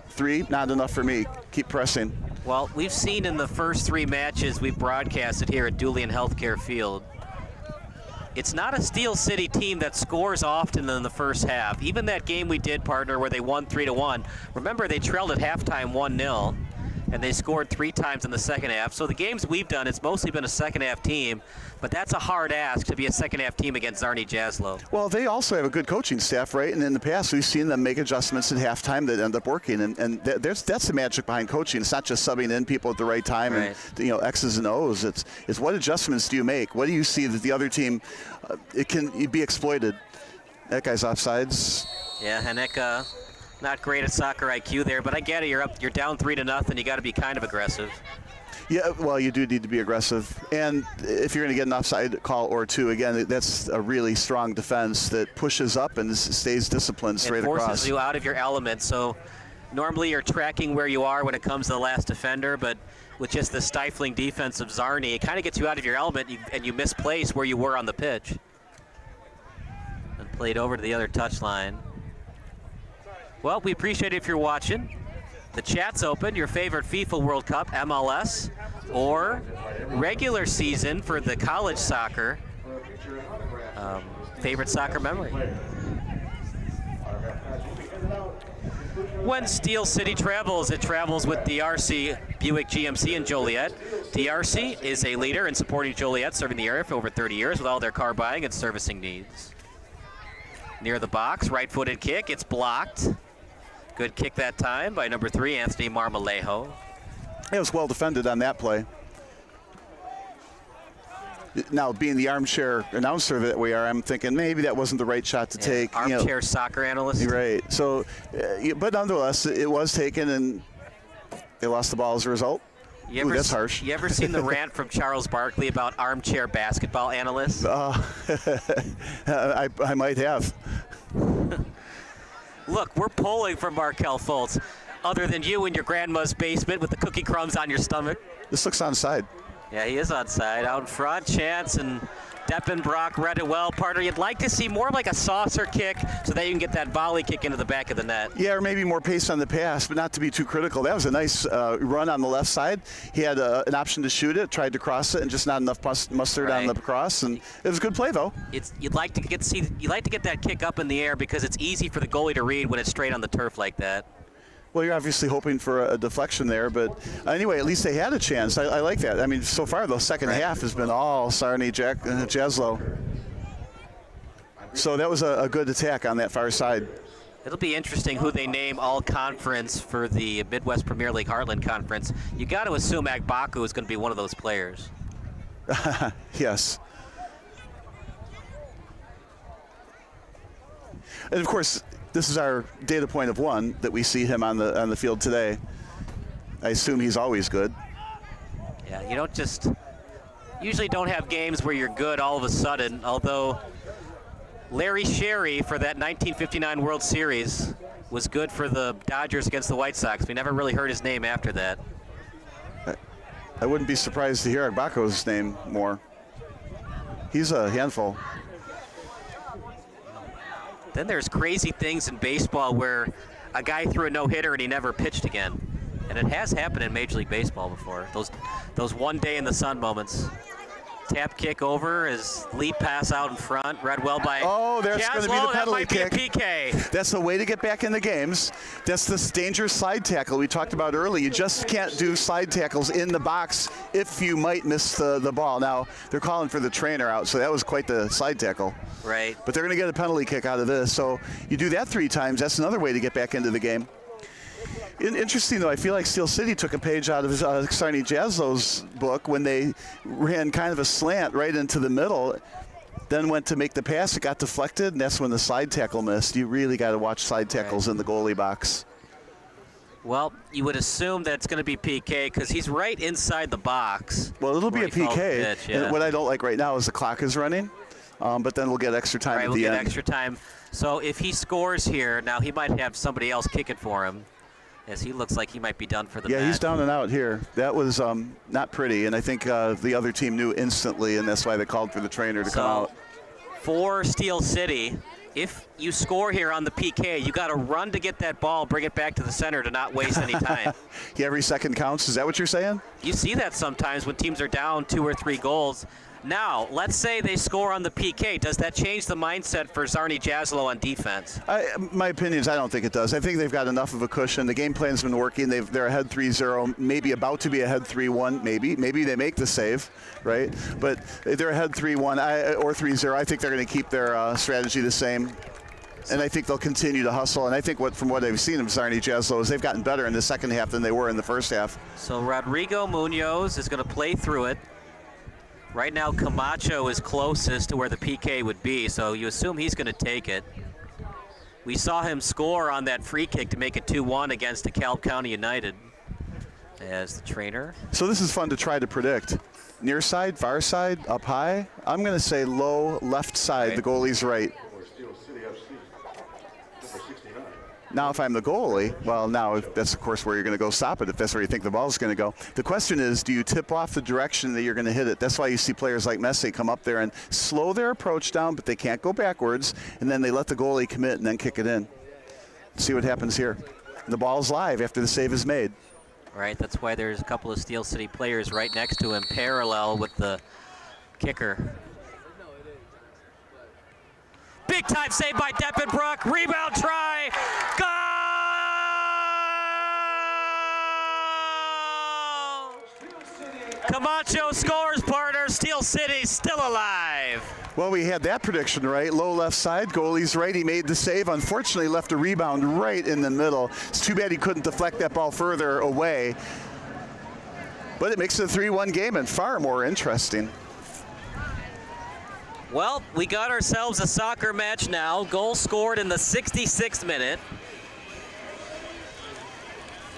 3, not enough for me. Keep pressing. Well, we've seen in the first 3 matches we've broadcasted here at Dulian Healthcare Field, it's not a Steel City team that scores often in the first half. Even that game we did, partner, where they won 3-1. Remember, they trailed at halftime 1-0. and they scored 3 times in the second half. So the games we've done, it's mostly been a second-half team, but that's a hard ask to be a second-half team against Czarni Jaslo. Well, they also have a good coaching staff, right? And in the past, we've seen them make adjustments at halftime that end up working. And that's the magic behind coaching. It's not just subbing in people at the right time and X's and O's. It's what adjustments do you make? What do you see that the other team it can be exploited? That guy's offsides. Yeah, Hanek, not great at soccer IQ there, but I get it. You're down 3-0. You got to be kind of aggressive. Yeah, well, you do need to be aggressive. And if you're going to get an offside call or two, again, that's a really strong defense that pushes up and stays disciplined straight across. It forces you out of your element. So normally you're tracking where you are when it comes to the last defender, but with just the stifling defense of Czarni, it kind of gets you out of your element and you misplace where you were on the pitch. And played over to the other touchline. Well, we appreciate it if you're watching. The chat's open. Your favorite FIFA World Cup, MLS, or regular season for the college soccer. Favorite soccer memory. When Steel City travels, it travels with DRC Buick GMC in Joliet. DRC is a leader in supporting Joliet, serving the area for over 30 years with all their car buying and servicing needs. Near the box, right-footed kick. It's blocked. Good kick that time by number 3, Anthony Marmolejo. It was well defended on that play. Now, being the armchair announcer that we are, I'm thinking maybe that wasn't the right shot to take. Armchair soccer analyst. Right. So, but nonetheless, it was taken, and they lost the ball as a result. That's harsh. You ever seen the rant from Charles Barkley about armchair basketball analysts? I might have. Look, we're pulling from Markel Fultz. Other than you in your grandma's basement with the cookie crumbs on your stomach. This looks onside. Yeah, he is onside. Out in front, Chance and Deppenbrock read it well. Partner, you'd like to see more like a saucer kick so that you can get that volley kick into the back of the net. Yeah, or maybe more pace on the pass, but not to be too critical. That was a nice run on the left side. He had an option to shoot it, tried to cross it, and just not enough mustard on the cross. And it was a good play, though. You'd like to get that kick up in the air because it's easy for the goalie to read when it's straight on the turf like that. Well, you're obviously hoping for a deflection there, but anyway, at least they had a chance. I like that. I mean, so far the second half has been all Czarni Jaslo. So that was a good attack on that far side. It'll be interesting who they name all conference for the Midwest Premier League Heartland Conference. You got to assume Agbaku is going to be one of those players. Yes. And of course, this is our data point of 1 that we see him on the field today. I assume he's always good. Yeah, you usually don't have games where you're good all of a sudden, although Larry Sherry for that 1959 World Series was good for the Dodgers against the White Sox. We never really heard his name after that. I wouldn't be surprised to hear Agbako's name more. He's a handful. Then there's crazy things in baseball where a guy threw a no-hitter and he never pitched again. And it has happened in Major League Baseball before. Those one day in the sun moments. Tap kick over, his lead pass out in front, read well by Oh, there's going to be the penalty kick. That might be a PK. That's the way to get back in the games. That's this dangerous slide tackle we talked about earlier. You just can't do slide tackles in the box if you might miss the ball. Now, they're calling for the trainer out, so that was quite the slide tackle. Right. But they're going to get a penalty kick out of this. So you do that 3 times, that's another way to get back into the game. Interesting, though, I feel like Steel City took a page out of Czarni Jaslo's book when they ran kind of a slant right into the middle, then went to make the pass. It got deflected, and that's when the slide tackle missed. You really got to watch slide tackles in the goalie box. Well, you would assume that it's going to be PK because he's right inside the box. Well, it'll be a PK. Pitch, yeah. And what I don't like right now is the clock is running, but then we'll get extra time at the end. We'll get extra time. So if he scores here, now he might have somebody else kick it for him, as he looks like he might be done for the match. Yeah, he's down and out here. That was not pretty, and I think the other team knew instantly, and that's why they called for the trainer to come out. For Steel City, if you score here on the PK, you got to run to get that ball, bring it back to the center to not waste any time. Yeah, every second counts. Is that what you're saying? You see that sometimes when teams are down 2 or 3 goals. Now, let's say they score on the PK. Does that change the mindset for Czarni Jaslo on defense? My opinion is I don't think it does. I think they've got enough of a cushion. The game plan's been working. They're ahead 3-0, maybe about to be ahead 3-1, maybe. Maybe they make the save, right? But they're ahead 3-1 or 3-0. I think they're going to keep their strategy the same. And I think they'll continue to hustle. And I think from what I've seen of Czarni Jaslo is they've gotten better in the second half than they were in the first half. So Rodrigo Munoz is going to play through it. Right now, Camacho is closest to where the PK would be, so you assume he's going to take it. We saw him score on that free kick to make it 2-1 against DeKalb County United as the trainer. So this is fun to try to predict. Near side, far side, up high. I'm going to say low left side, right. The goalie's right. Now, if I'm the goalie, well, now that's, of course, where you're going to go stop it if that's where you think the ball's going to go. The question is, do you tip off the direction that you're going to hit it? That's why you see players like Messi come up there and slow their approach down, but they can't go backwards, and then they let the goalie commit and then kick it in. See what happens here. The ball's live after the save is made. Right, that's why there's a couple of Steel City players right next to him, parallel with the kicker. Big time save by Deppenbrook. Rebound try. Goal! Camacho scores, partner. Steel City still alive. Well, we had that prediction right. Low left side, goalie's right. He made the save. Unfortunately, left a rebound right in the middle. It's too bad he couldn't deflect that ball further away. But it makes it a 3-1 game and far more interesting. Well, we got ourselves a soccer match now. Goal scored in the 66th minute.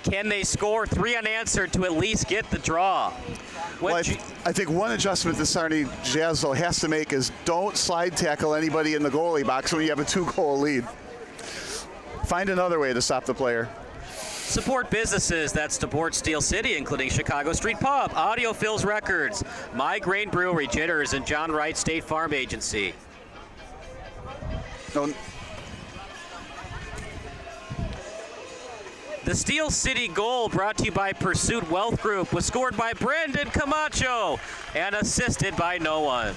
Can they score 3 unanswered to at least get the draw? Well, I think one adjustment that Czarni Jaslo has to make is don't slide tackle anybody in the goalie box when you have a 2-goal lead. Find another way to stop the player. Support businesses that support Steel City, including Chicago Street Pub, Audio Phil's Records, My Grain Brewery, Jitters, and John Wright State Farm Agency. The Steel City goal, brought to you by Pursuit Wealth Group, was scored by Brandon Camacho and assisted by no one.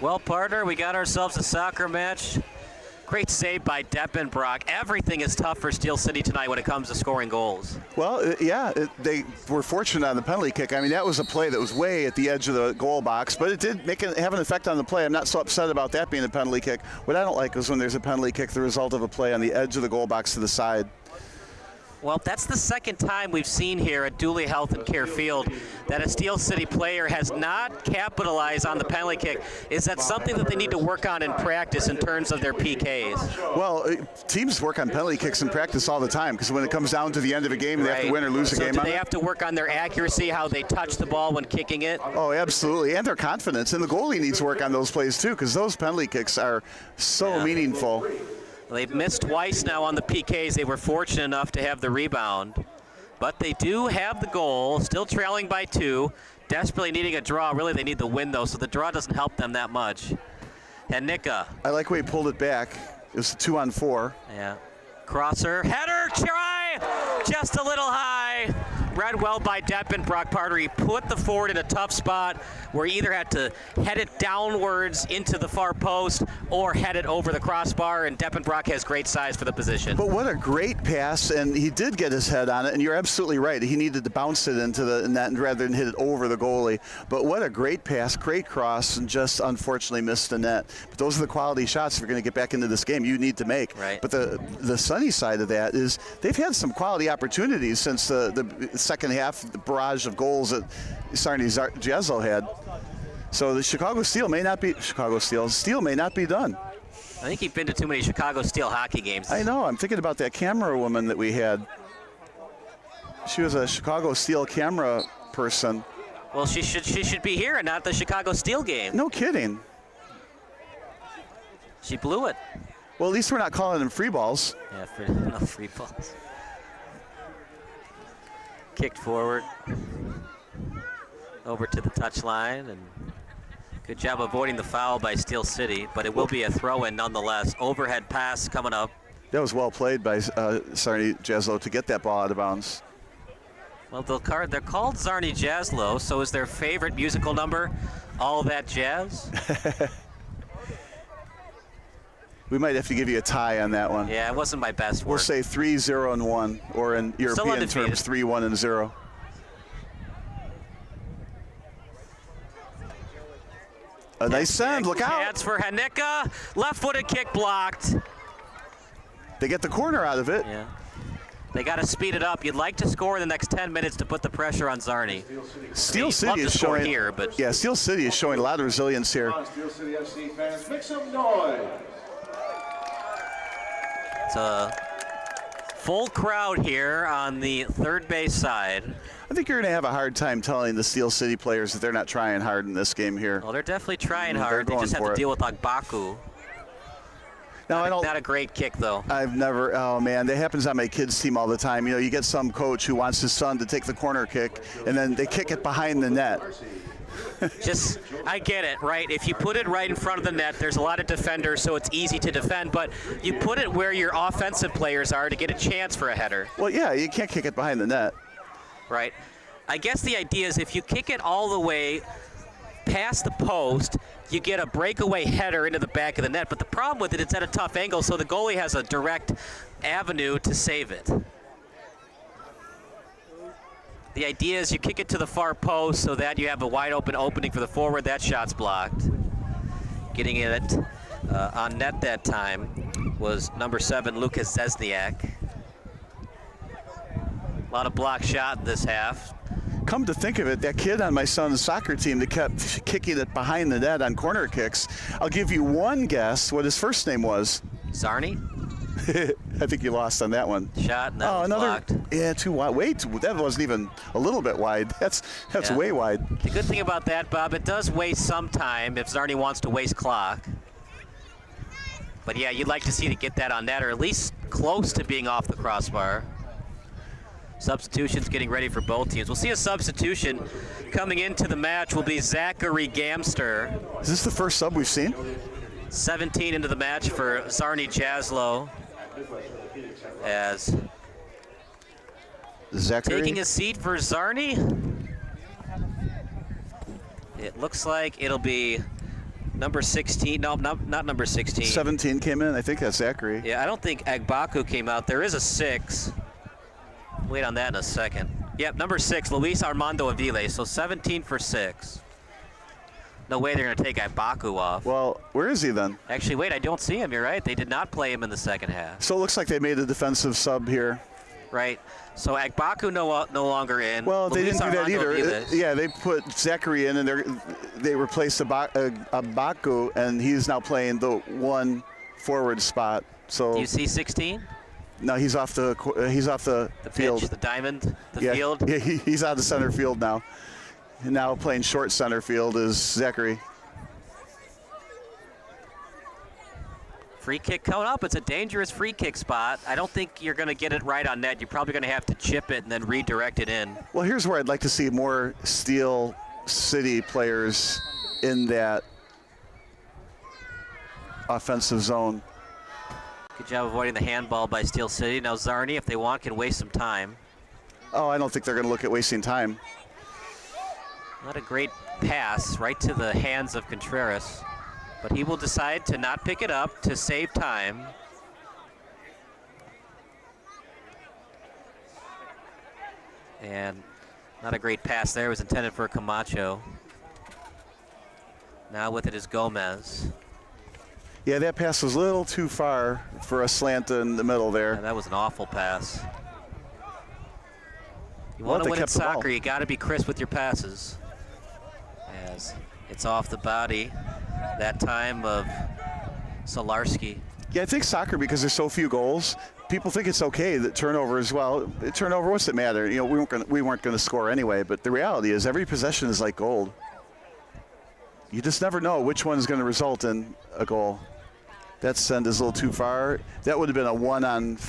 Well, partner, we got ourselves a soccer match. Great save by Deppenbrock. Everything is tough for Steel City tonight when it comes to scoring goals. Well, they were fortunate on the penalty kick. I mean, that was a play that was way at the edge of the goal box, but it did have an effect on the play. I'm not so upset about that being a penalty kick. What I don't like is when there's a penalty kick, the result of a play on the edge of the goal box to the side. Well, that's the second time we've seen here at Dooley Health and Care Field that a Steel City player has not capitalized on the penalty kick. Is that something that they need to work on in practice in terms of their PKs? Well, teams work on penalty kicks in practice all the time because when it comes down to the end of a game, they have to win or lose a game. So do they have to work on their accuracy, how they touch the ball when kicking it? Oh, absolutely, and their confidence. And the goalie needs to work on those plays too because those penalty kicks are so meaningful. They've missed twice now on the PKs. They were fortunate enough to have the rebound. But they do have the goal, still trailing by 2, desperately needing a draw. Really, they need the win, though, so the draw doesn't help them that much. And Nika. I like the way he pulled it back. It was a 2-on-4. Yeah. Crosser, header, try! Just a little high. Read well by Deppenbrock, partner. He put the forward in a tough spot where he either had to head it downwards into the far post or head it over the crossbar, and Deppenbrock has great size for the position. But what a great pass, and he did get his head on it, and you're absolutely right. He needed to bounce it into the net rather than hit it over the goalie. But what a great pass, great cross, and just unfortunately missed the net. But those are the quality shots if you're going to get back into this game you need to make. Right. But the sunny side of that is they've had some quality opportunities since the second half, the barrage of goals that Czarni Jaslo had. So the Steel may not be done. I think you've been to too many Chicago Steel hockey games. I know. I'm thinking about that camera woman that we had. She was a Chicago Steel camera person. Well, she should be here and not the Chicago Steel game. No kidding. She blew it. Well, at least we're not calling them free balls. Yeah, no free balls. Kicked forward. Over to the touchline, and Good job avoiding the foul by Steel City, but it will be a throw-in nonetheless. Overhead pass coming up. That was well played by Czarni Jaslo to get that ball out of bounds. Well, they're called Czarni Jaslo, so is their favorite musical number All That Jazz? We might have to give you a tie on that one. Yeah, it wasn't my best work. We'll say 3-0-1, or in European terms, 3-1-0. A nice send, look out. Chance for Hanika, left-footed kick blocked. They get the corner out of it. Yeah. They got to speed it up. You'd like to score in the next 10 minutes to put the pressure on Czarni. Steel City is showing here, but yeah, Steel City is showing a lot of resilience here. Steel City FC fans, make some noise. It's a full crowd here on the third base side. I think you're going to have a hard time telling the Steel City players that they're not trying hard in this game here. Well, they're definitely trying hard. They just have to deal with Agbaku. No, not a great kick, though. I've never, oh man, that happens on my kids' team all the time. You know, you get some coach who wants his son to take the corner kick, and then they kick it behind the net. I get it, right? If you put it right in front of the net, there's a lot of defenders, so it's easy to defend, but you put it where your offensive players are to get a chance for a header. Well, yeah, you can't kick it behind the net. Right. I guess the idea is if you kick it all the way past the post, you get a breakaway header into the back of the net. But the problem with it, it's at a tough angle, so the goalie has a direct avenue to save it. The idea is you kick it to the far post so that you have a wide open opening for the forward. That shot's blocked. Getting it on net that time was number 7, Lucas Zesniak. A lot of block shot in this half. Come to think of it, that kid on my son's soccer team that kept kicking it behind the net on corner kicks, I'll give you one guess what his first name was. Czarni? I think you lost on that one. Shot, and that was another blocked. Yeah, too wide. That wasn't even a little bit wide. That's Yeah. way wide. The good thing about that, Bob, it does waste some time if Czarni wants to waste clock. But yeah, you'd like to see to get that on net, or at least close to being off the crossbar. Substitutions getting ready for both teams. We'll see a substitution coming into the match will be Zachary Gamster. Is this the first sub we've seen? 17 into the match for Czarni Jaslo. As Zachary taking a seat for Czarni. It looks like it'll be number 16. No, not number 16. 17 came in. I think that's Zachary. Yeah, I don't think Agbaku came out. There is a 6. Wait on that in a second. Yep, number 6, Luis Armando Avila. So 17 for 6. No way they're going to take Agbaku off. Well, where is he then? Actually, wait, I don't see him. You're right. They did not play him in the second half. So it looks like they made a defensive sub here. Right. So Agbaku no longer in. Well, they Luis didn't do that Armando either. Aviles. Yeah, they put Zachary in, and they replaced Agbaku, and he's now playing the one forward spot. So Do you see 16? No, he's off the field. Pitch, the diamond, the Yeah, field. Yeah, he's out of center field now. And now playing short center field is Zachary. Free kick coming up. It's a dangerous free kick spot. I don't think you're going to get it right on net. You're probably going to have to chip it and then redirect it in. Well, here's where I'd like to see more Steel City players in that offensive zone. Good job avoiding the handball by Steel City. Now Czarni, if they want, can waste some time. Oh, I don't think they're going to look at wasting time. Not a great pass right to the hands of Contreras, but he will decide to not pick it up to save time. And not a great pass there. It was intended for Camacho. Now with it is Gomez. Yeah, that pass was a little too far for a slant in the middle there. Yeah, that was an awful pass. You Well, want to they win in kept the ball. soccer, you got to be crisp with your passes. As it's off the body, that time of Solarski. Yeah, I think soccer, because there's so few goals, people think it's okay that turnover as well. Turnover, what's it matter? You know, we weren't going to score anyway, but the reality is every possession is like gold. You just never know which one is going to result in a goal. That send is a little too far. That would have been a 1-on-4,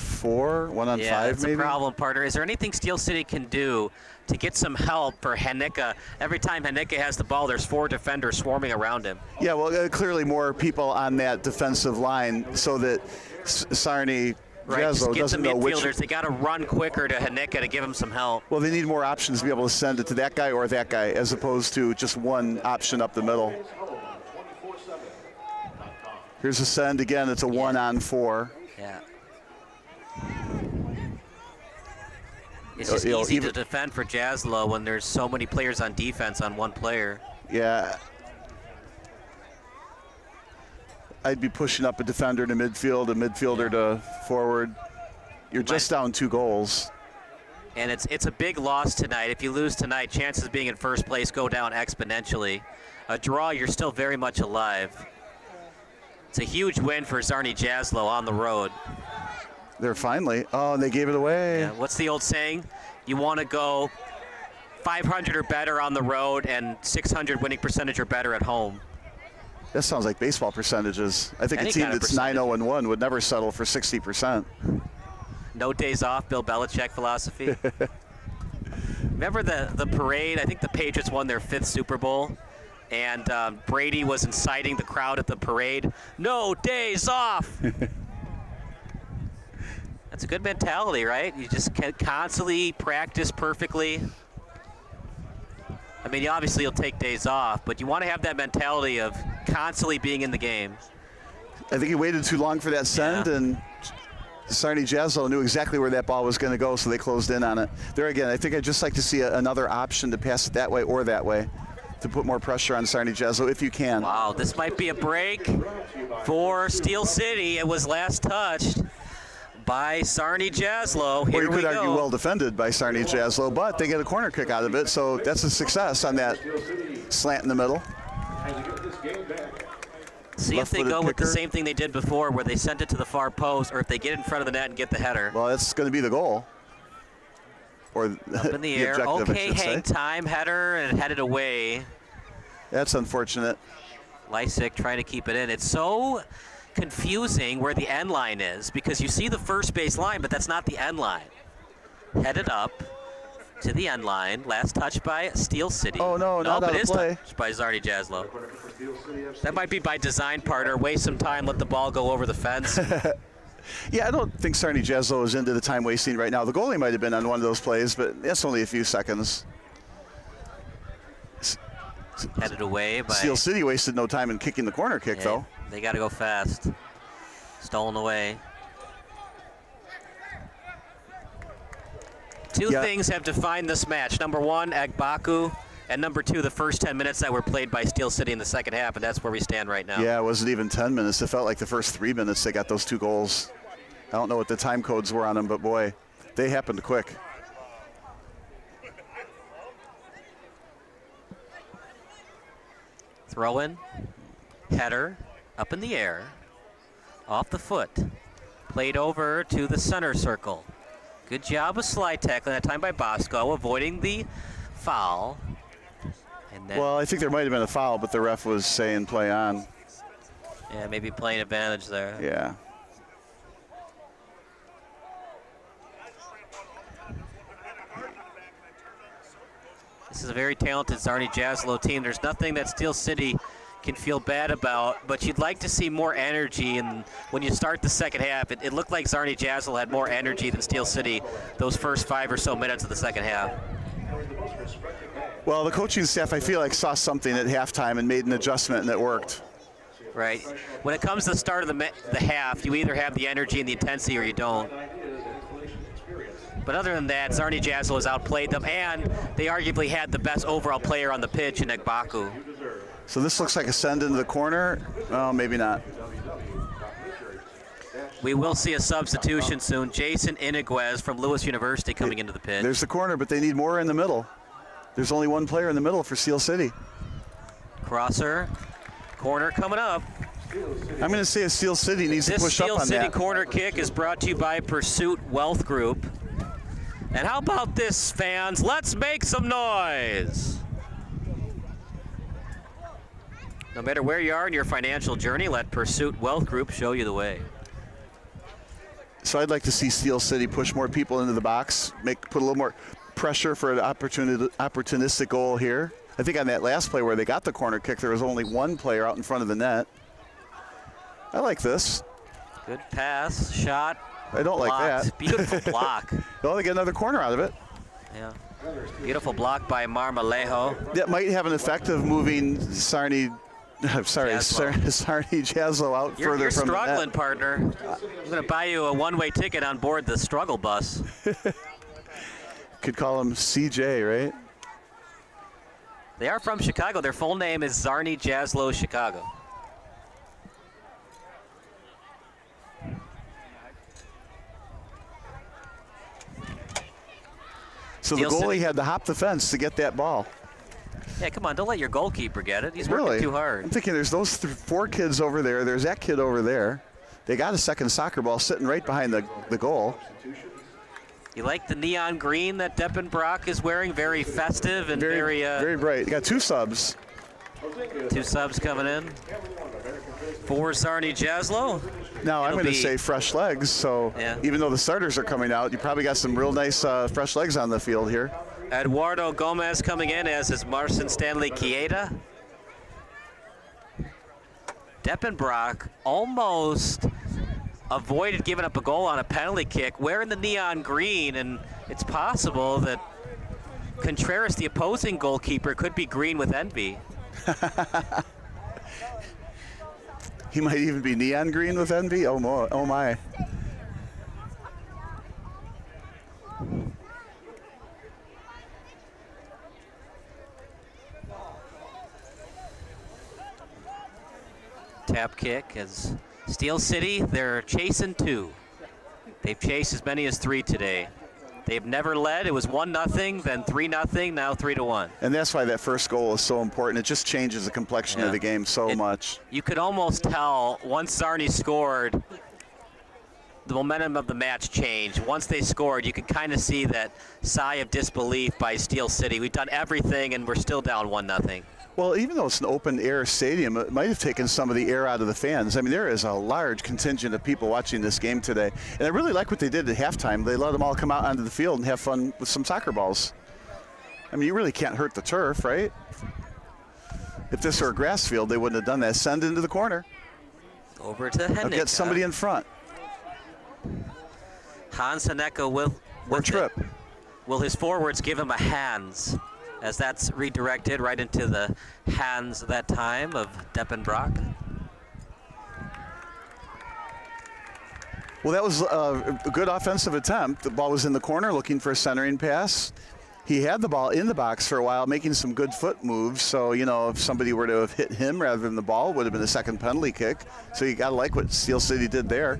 1-on-5 maybe. Yeah, that's a problem, partner. Is there anything Steel City can do to get some help for Hanika? Every time Hanika has the ball, there's 4 defenders swarming around him. Yeah, well, clearly more people on that defensive line so that Czarni Jaslo Get the doesn't know which. midfielders. They got to run quicker to Hanika to give him some help. Well, they need more options to be able to send it to that guy or that guy as opposed to just one option up the middle. Here's a send again. It's a 1-on-4. Yeah. It's just easy to defend for Jaslo when there's so many players on defense on one player. Yeah. I'd be pushing up a defender to midfield, a midfielder to forward. You're just down 2 goals. And it's a big loss tonight. If you lose tonight, chances of being in first place go down exponentially. A draw, you're still very much alive. It's a huge win for Czarni Jaslo on the road. They're finally, and they gave it away. Yeah, what's the old saying? You want to go 500 or better on the road and 600 winning percentage or better at home. That sounds like baseball percentages. I think Any a team kind of that's 9-0-1 would never settle for 60%. No days off, Bill Belichick philosophy. Remember the parade? I think the Patriots won their 5th Super Bowl, and Brady was inciting the crowd at the parade. No days off. That's a good mentality, right? You just can constantly practice perfectly. I mean, obviously you'll take days off, but you want to have that mentality of constantly being in the game. I think he waited too long for that send, and Czarni Jaslo knew exactly where that ball was going to go, so they closed in on it. There again, I think I'd just like to see another option to pass it that way or that way to put more pressure on Czarni Jaslo if you can. Wow, this might be a break for Steel City. It was last touched by Czarni Jaslo. Here Or you we could go. argue well defended by Czarni Jaslo, but they get a corner kick out of it, so that's a success on that slant in the middle. See if they go with the same thing they did before, where they sent it to the far post, or if they get in front of the net and get the header. Well, that's going to be the goal. Or Up in the air. objective, Okay, I should hang say. time, header, and headed away. That's unfortunate. Lysick trying to keep it in. It's so confusing where the end line is, because you see the first base line, but that's not the end line. Headed up to the end line. Last touch by Steel City. Oh, no, not out of play. Touched by Czarni Jaslo. That might be by design, partner. Waste some time, let the ball go over the fence. Yeah, I don't think Czarni Jaslo is into the time wasting right now. The goalie might have been on one of those plays, but that's only a few seconds. Headed away by Steel City wasted no time in kicking the corner kick, though. They got to go fast. Stolen away. Two things have defined this match. Number one, Agbaku, and number two, the first 10 minutes that were played by Steel City in the second half, and that's where we stand right now. Yeah, it wasn't even 10 minutes. It felt like the first 3 minutes they got those 2 goals. I don't know what the time codes were on them, but boy, they happened quick. Throw in, header, up in the air, off the foot, played over to the center circle. Good job of slide tackling, that time by Bosco, avoiding the foul. And then, Well, I think there might have been a foul, but the ref was saying play on. yeah, maybe playing advantage there. Yeah. This is a very talented Czarni Jaslo team. There's nothing that Steel City can feel bad about, but you'd like to see more energy. And when you start the second half, it looked like Czarni Jaslo had more energy than Steel City those first 5 or so minutes of the second half. Well, the coaching staff, I feel like, saw something at halftime and made an adjustment, and it worked. Right. When it comes to the start of the half, you either have the energy and the intensity or you don't. But other than that, Czarni Jaslo has outplayed them, and they arguably had the best overall player on the pitch in Agbaku. So this looks like a send into the corner. Oh, maybe not. We will see a substitution soon. Jason Iniguez from Lewis University coming into the pitch. There's the corner, but they need more in the middle. There's only one player in the middle for Steel City. Crosser, corner coming up. I'm going to say Steel City needs to push up on that. This Steel City corner kick is brought to you by Pursuit Wealth Group. And how about this, fans? Let's make some noise. No matter where you are in your financial journey, let Pursuit Wealth Group show you the way. So I'd like to see Steel City push more people into the box, put a little more pressure for an opportunistic goal here. I think on that last play where they got the corner kick, there was only one player out in front of the net. I like this. Good pass, shot. I don't blocked. like that. Beautiful block. Well, they get another corner out of it. Yeah. Beautiful block by Marmolejo. That might have an effect of moving Czarni Jaslo out You're further from the net. You're struggling, partner. I'm going to buy you a one-way ticket on board the struggle bus. Could call him CJ, right? They are from Chicago. Their full name is Czarni Jaslo Chicago. So the goalie had to hop the fence to get that ball. Yeah, come on, don't let your goalkeeper get it. He's Really? working too hard. I'm thinking there's those 4 kids over there. There's that kid over there. They got a second soccer ball sitting right behind the goal. You like the neon green that Deppen Brock is wearing? Very festive and very bright. You got 2 subs. 2 subs coming in for Czarni Jaslo. Now, I'm going to say fresh legs, so even though the starters are coming out, you probably got some real nice fresh legs on the field here. Eduardo Gomez coming in, as is Marcin Stanley Chieda. Deppen Brock almost avoided giving up a goal on a penalty kick, wearing the neon green, and it's possible that Contreras, the opposing goalkeeper, could be green with envy. He might even be neon green with envy. Oh my. Tap kick as Steel City, they're chasing 2. They've chased as many as 3 today. They've never led. It was 1-0, then 3-0, now 3-1. And that's why that first goal is so important. It just changes the complexion of the game so much. You could almost tell once Czarni scored, the momentum of the match changed. Once they scored, you could kind of see that sigh of disbelief by Steel City. We've done everything, and we're still down 1-0. Well, even though it's an open-air stadium, it might have taken some of the air out of the fans. I mean, there is a large contingent of people watching this game today. And I really like what they did at halftime. They let them all come out onto the field and have fun with some soccer balls. I mean, you really can't hurt the turf, right? If this were a grass field, they wouldn't have done that. Send into the corner. Over to Hennick. Now get somebody in front. Hans Hennick will trip. Will his forwards give him a hands? As that's redirected right into the hands that time of Deppen Brock. Well, that was a good offensive attempt. The ball was in the corner looking for a centering pass. He had the ball in the box for a while, making some good foot moves. So, you know, if somebody were to have hit him rather than the ball, it would have been a second penalty kick. So you got to like what Steel City did there.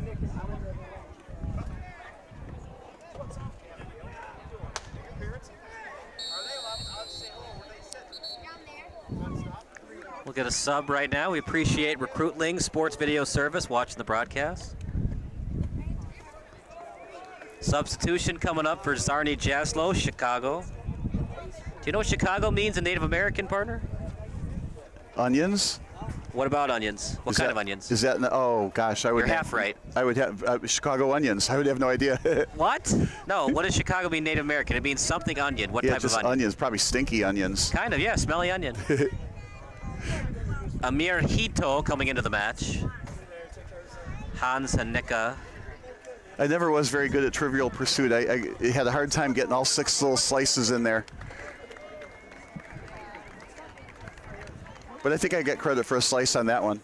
We'll get a sub right now. We appreciate Recruitling Sports Video Service watching the broadcast. Substitution coming up for Czarni Jaslo, Chicago. Do you know what Chicago means in Native American, partner? Onions. What about onions? What kind of onions? Is that, oh gosh, I would You're half right. I would have Chicago onions. I would have no idea. What? No, what does Chicago mean Native American? It means something onion. What type just of onion? Onions, probably stinky onions. Kind of, yeah, smelly onion. Amir Hito coming into the match. Hans Hennick. I never was very good at Trivial Pursuit. I had a hard time getting all 6 little slices in there. But I think I get credit for a slice on that one.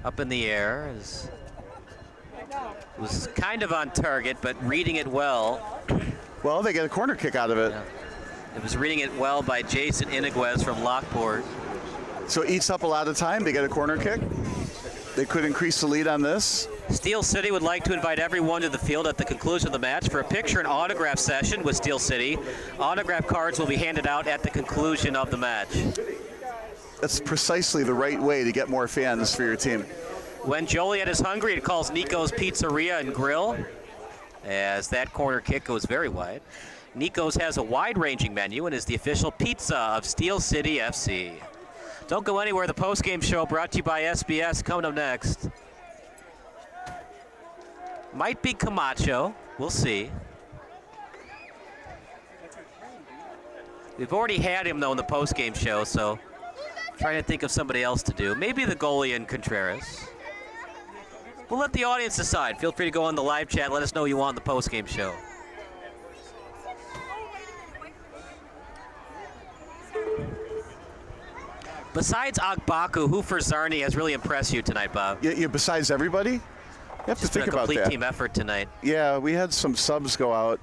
Up in the air. Was kind of on target, but reading it well. Well, they get a corner kick out of it. Yeah. It was reading it well by Jason Iniguez from Lockport. So it eats up a lot of time. They get a corner kick. They could increase the lead on this. Steel City would like to invite everyone to the field at the conclusion of the match for a picture and autograph session with Steel City. Autograph cards will be handed out at the conclusion of the match. That's precisely the right way to get more fans for your team. When Joliet is hungry, it calls Nico's Pizzeria and Grill, as that corner kick goes very wide. Nico's has a wide-ranging menu and is the official pizza of Steel City FC. Don't go anywhere. The post-game show brought to you by SBS. Coming up next. Might be Camacho. We'll see. We've already had him, though, in the post-game show, so trying to think of somebody else to do. Maybe the goalie and Contreras. We'll let the audience decide. Feel free to go on the live chat. Let us know you want in the post-game show. Besides Agbaku, who for Czarni has really impressed you tonight, Bob? Yeah, besides everybody? You have to think about that. Complete team effort tonight. Yeah, we had some subs go out.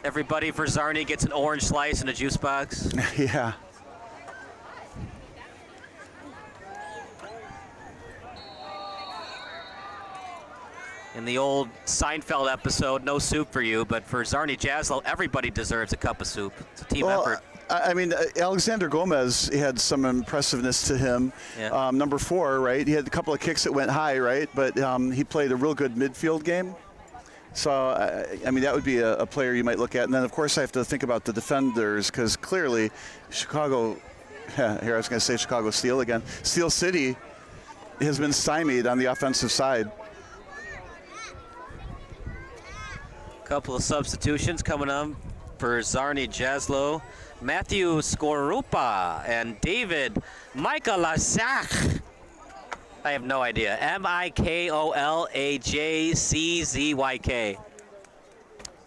Everybody for Czarni gets an orange slice and a juice box. Yeah. In the old Seinfeld episode, no soup for you, but for Czarni Jaslo, everybody deserves a cup of soup. It's a team effort. I mean, Alexander Gomez had some impressiveness to him. Yeah. Number 4, right? He had a couple of kicks that went high, right? But he played a real good midfield game. So, I mean, that would be a player you might look at. And then, of course, I have to think about the defenders because clearly Chicago, here I was going to say Chicago Steel again. Steel City has been stymied on the offensive side. Couple of substitutions coming up for Czarni Jaslo. Matthew Skorupa and David Mikolajczyk. I have no idea. Mikolajczyk.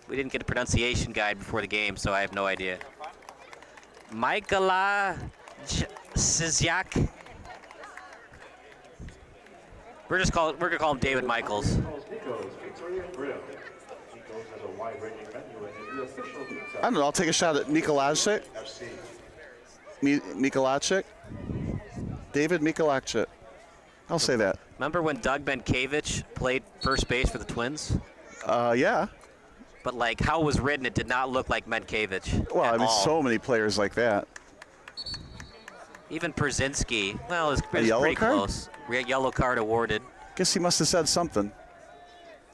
We didn't get a pronunciation guide before the game, so I have no idea. Mikolajczyk. We're gonna call him David Michaels. I don't know. I'll take a shot at Mikolajczyk. Mikolajczyk. David Mikolajczyk. I'll say that. Remember when Doug Benkiewicz played first base for the Twins? Yeah. But like how it was written, it did not look like Benkiewicz. Well, at I mean, all. so many players like that. Even Przynski. Well, it was pretty card? close. Yellow card awarded. Guess he must have said something.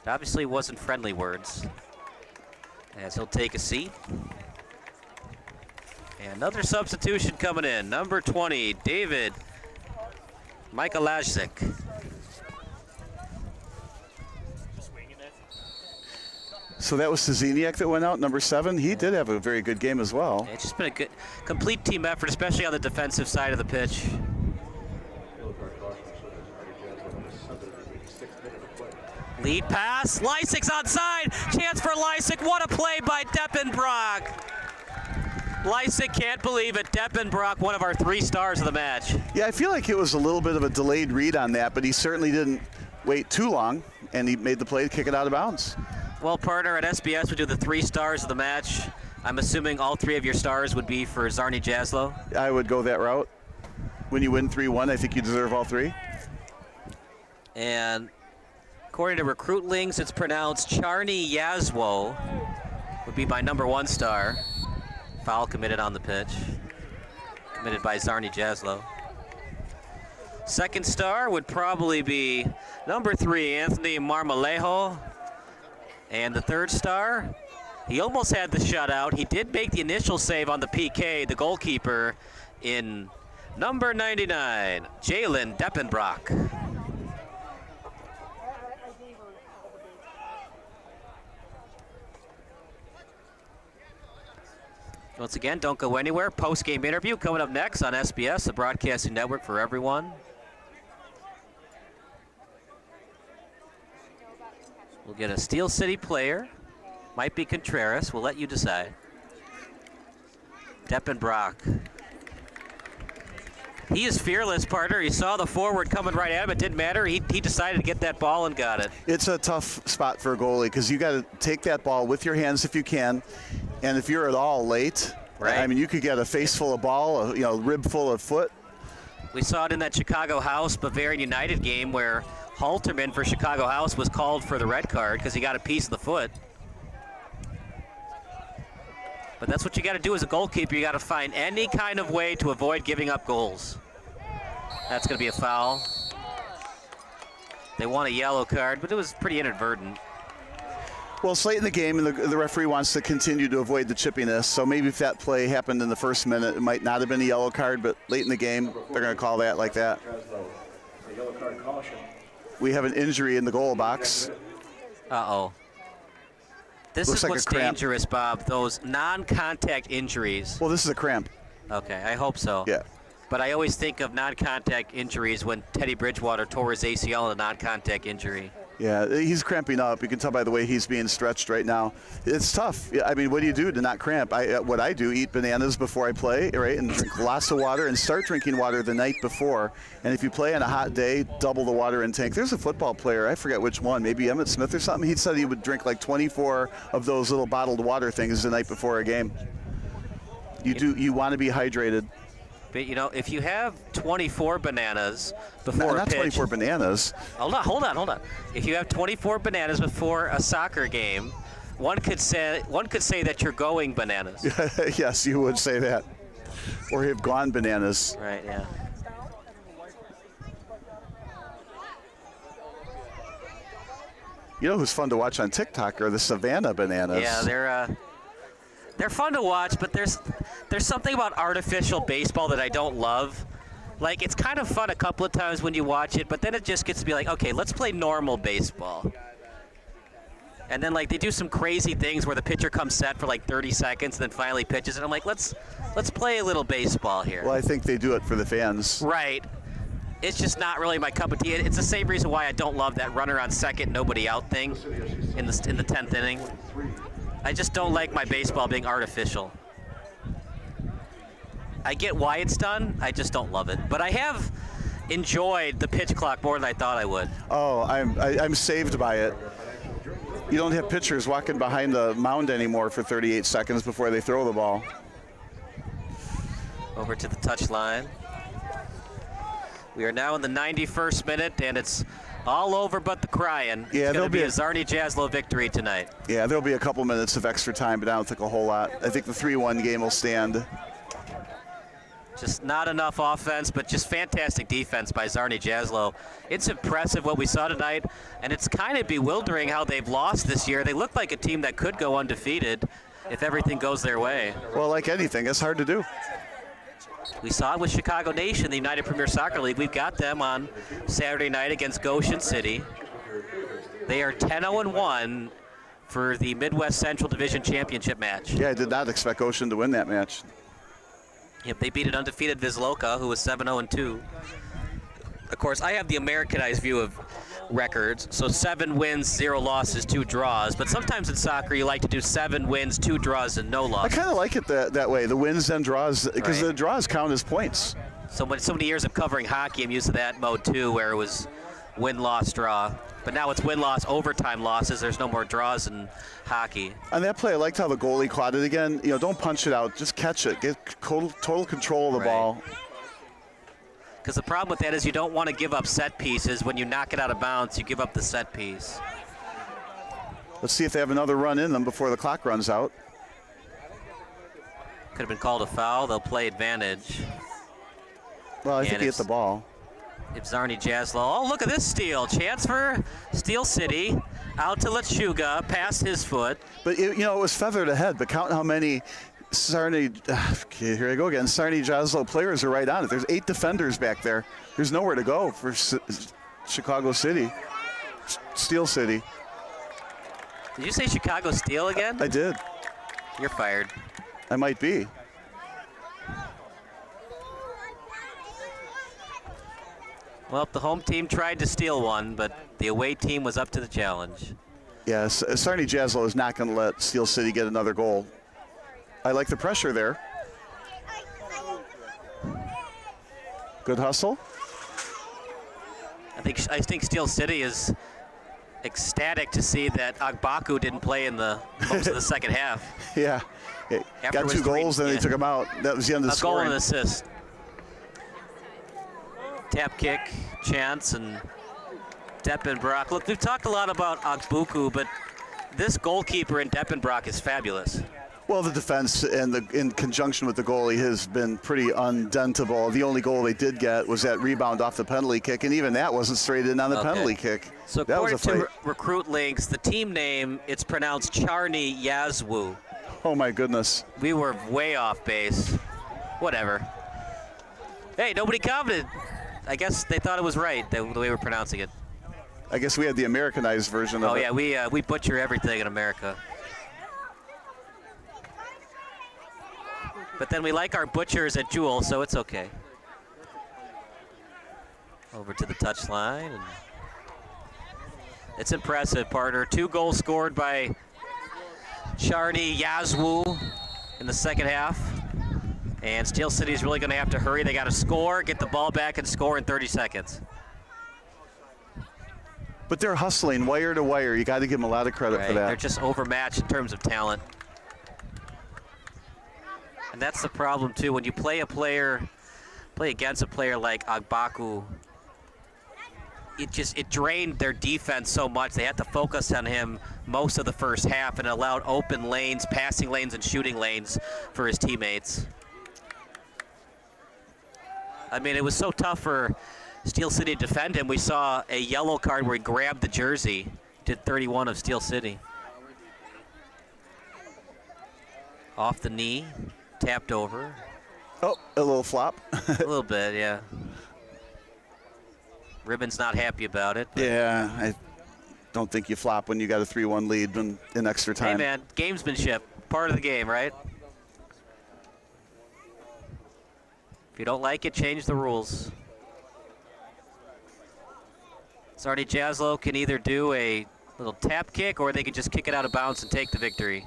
It obviously wasn't friendly words. As he'll take a seat. And another substitution coming in. Number 20, David Mikolajczyk. So that was Steziniak that went out, number 7. He did have a very good game as well. It's just been a good, complete team effort, especially on the defensive side of the pitch. Lead pass, Lysyk's onside, chance for Lysyk, what a play by Deppenbrock. Lysyk can't believe it, Deppenbrock, one of our 3 stars of the match. Yeah, I feel like it was a little bit of a delayed read on that, but he certainly didn't wait too long, and he made the play to kick it out of bounds. Well, partner, at SBS we do the 3 stars of the match. I'm assuming all 3 of your stars would be for Czarni Jaslo? I would go that route. When you win 3-1, I think you deserve all 3. And according to Recruit Links, it's pronounced Czarni Jasło would be my number 1 star. Foul committed on the pitch. Committed by Czarni Jaslo. Second star would probably be number 3, Anthony Marmolejo. And the third star, he almost had the shutout. He did make the initial save on the PK, the goalkeeper, in number 99, Jalen Deppenbrock. Once again, don't go anywhere. Post-game interview coming up next on SBS, the broadcasting network for everyone. We'll get a Steel City player. Might be Contreras. We'll let you decide. Deppenbrock. He is fearless, partner. He saw the forward coming right at him. It didn't matter. He decided to get that ball and got it. It's a tough spot for a goalie because you got to take that ball with your hands if you can. And if you're at all late, right. I mean, you could get a face full of ball, a rib full of foot. We saw it in that Chicago House Bavarian United game where Halterman for Chicago House was called for the red card because he got a piece of the foot. But that's what you got to do as a goalkeeper. You got to find any kind of way to avoid giving up goals. That's going to be a foul. They want a yellow card, but it was pretty inadvertent. Well, it's late in the game, and the referee wants to continue to avoid the chippiness. So maybe if that play happened in the first minute, it might not have been a yellow card, but late in the game, they're going to call that like that. We have an injury in the goal box. Uh-oh. This Looks is like what's a cramp. dangerous, Bob, those non-contact injuries. Well, this is a cramp. Okay, I hope so. Yeah. But I always think of non-contact injuries when Teddy Bridgewater tore his ACL in a non-contact injury. Yeah, he's cramping up. You can tell by the way he's being stretched right now. It's tough. I mean, what do you do to not cramp? What I do, eat bananas before I play, right, and drink lots of water, and start drinking water the night before. And if you play on a hot day, double the water intake. There's a football player, I forget which one, maybe Emmitt Smith or something. He said he would drink like 24 of those little bottled water things the night before a game. You want to be hydrated. But, you know, if you have 24 bananas before Not a pitch. 24 bananas. Hold on. If you have 24 bananas before a soccer game, one could say that you're going bananas. Yes, you would say that. Or have gone bananas. Right, yeah. You know who's fun to watch on TikTok are the Savannah bananas. Yeah, they're fun to watch, but there's something about artificial baseball that I don't love. Like, it's kind of fun a couple of times when you watch it, but then it just gets to be like, okay, let's play normal baseball. And then, like, they do some crazy things where the pitcher comes set for like 30 seconds and then finally pitches, and I'm like, let's play a little baseball here. Well, I think they do it for the fans. Right. It's just not really my cup of tea. It's the same reason why I don't love that runner on second, nobody out thing in the 10th inning. I just don't like my baseball being artificial. I get why it's done, I just don't love it. But I have enjoyed the pitch clock more than I thought I would. Oh, I'm saved by it. You don't have pitchers walking behind the mound anymore for 38 seconds before they throw the ball. Over to the touch line. We are now in the 91st minute, and it's all over but the crying. Yeah, it's going to be a a Czarni Jaslo victory tonight. Yeah, there'll be a couple minutes of extra time, but I don't think a whole lot. I think the 3-1 game will stand. Just not enough offense, but just fantastic defense by Czarni Jaslo. It's impressive what we saw tonight, and it's kind of bewildering how they've lost this year. They look like a team that could go undefeated if everything goes their way. Well, like anything, it's hard to do. We saw it with Chicago Nation, the United Premier Soccer League. We've got them on Saturday night against Goshen City. They are 10-0-1 for the Midwest Central Division Championship match. Yeah, I did not expect Goshen to win that match. Yep, they beat an undefeated Vizloka, who was 7-0-2. Of course, I have the Americanized view of records, so 7 wins, 0 losses, 2 draws. But sometimes in soccer, you like to do 7 wins, 2 draws, and no losses. I kind of like it that way, the wins and draws, because the draws count as points. So many years of covering hockey, I'm used to that mode too, where it was win, loss, draw. But now it's win, loss, overtime losses. There's no more draws in hockey. On that play, I liked how the goalie caught it again. You know, don't punch it out, just catch it. Get total control of the ball. Because the problem with that is you don't want to give up set pieces. When you knock it out of bounds, you give up the set piece. Let's see if they have another run in them before the clock runs out. Could have been called a foul. They'll play advantage. Well, I think he hit the ball. It's Czarni Jaslo. Oh, look at this steal. Chance for Steel City. Out to Lechuga, past his foot. But, you know, it was feathered ahead, but count how many Czarni, here I go again, Czarni Jaslo players are right on it. There's 8 defenders back there. There's nowhere to go for Chicago City, Steel City. Did you say Chicago Steel again? I did. You're fired. I might be. Well, the home team tried to steal one, but the away team was up to the challenge. Yes, Czarni Jaslo is not going to let Steel City get another goal. I like the pressure there. Good hustle. I think Steel City is ecstatic to see that Agbaku didn't play in the most of the second half. Yeah, got 2 goals, then they took him out. That was the end of the scoring. A goal and assist. Tap kick, Chance, and Deppenbrock. Look, we've talked a lot about Agbaku, but this goalkeeper in Deppenbrock is fabulous. Well, the defense and in conjunction with the goalie has been pretty undentable. The only goal they did get was that rebound off the penalty kick, and even that wasn't straight in on the penalty kick. So that was according a to Recruit Links, the team name, it's pronounced Czarni Jaslo. Oh my goodness. We were way off base. Whatever. Hey, nobody commented. I guess they thought it was right, the way we're pronouncing it. I guess we had the Americanized version of it. Oh yeah, we butcher everything in America. But then we like our butchers at Jewel, so it's okay. Over to the touchline. And it's impressive, partner. 2 goals scored by Czarni Jaslo in the second half. And Steel City is really going to have to hurry. They got to score, get the ball back, and score in 30 seconds. But they're hustling wire to wire. You got to give them a lot of credit for that. They're just overmatched in terms of talent. And that's the problem too. When you play against a player like Agbaku, it drained their defense so much. They had to focus on him most of the first half, and it allowed open lanes, passing lanes, and shooting lanes for his teammates. I mean, it was so tough for Steel City to defend him. We saw a yellow card where he grabbed the jersey, did 31 of Steel City. Off the knee. Tapped over. Oh, a little flop. A little bit, yeah. Ribbon's not happy about it. Yeah, I don't think you flop when you got a 3-1 lead in extra time. Hey, man, gamesmanship, part of the game, right? If you don't like it, change the rules. Czarni Jaslo can either do a little tap kick or they can just kick it out of bounds and take the victory.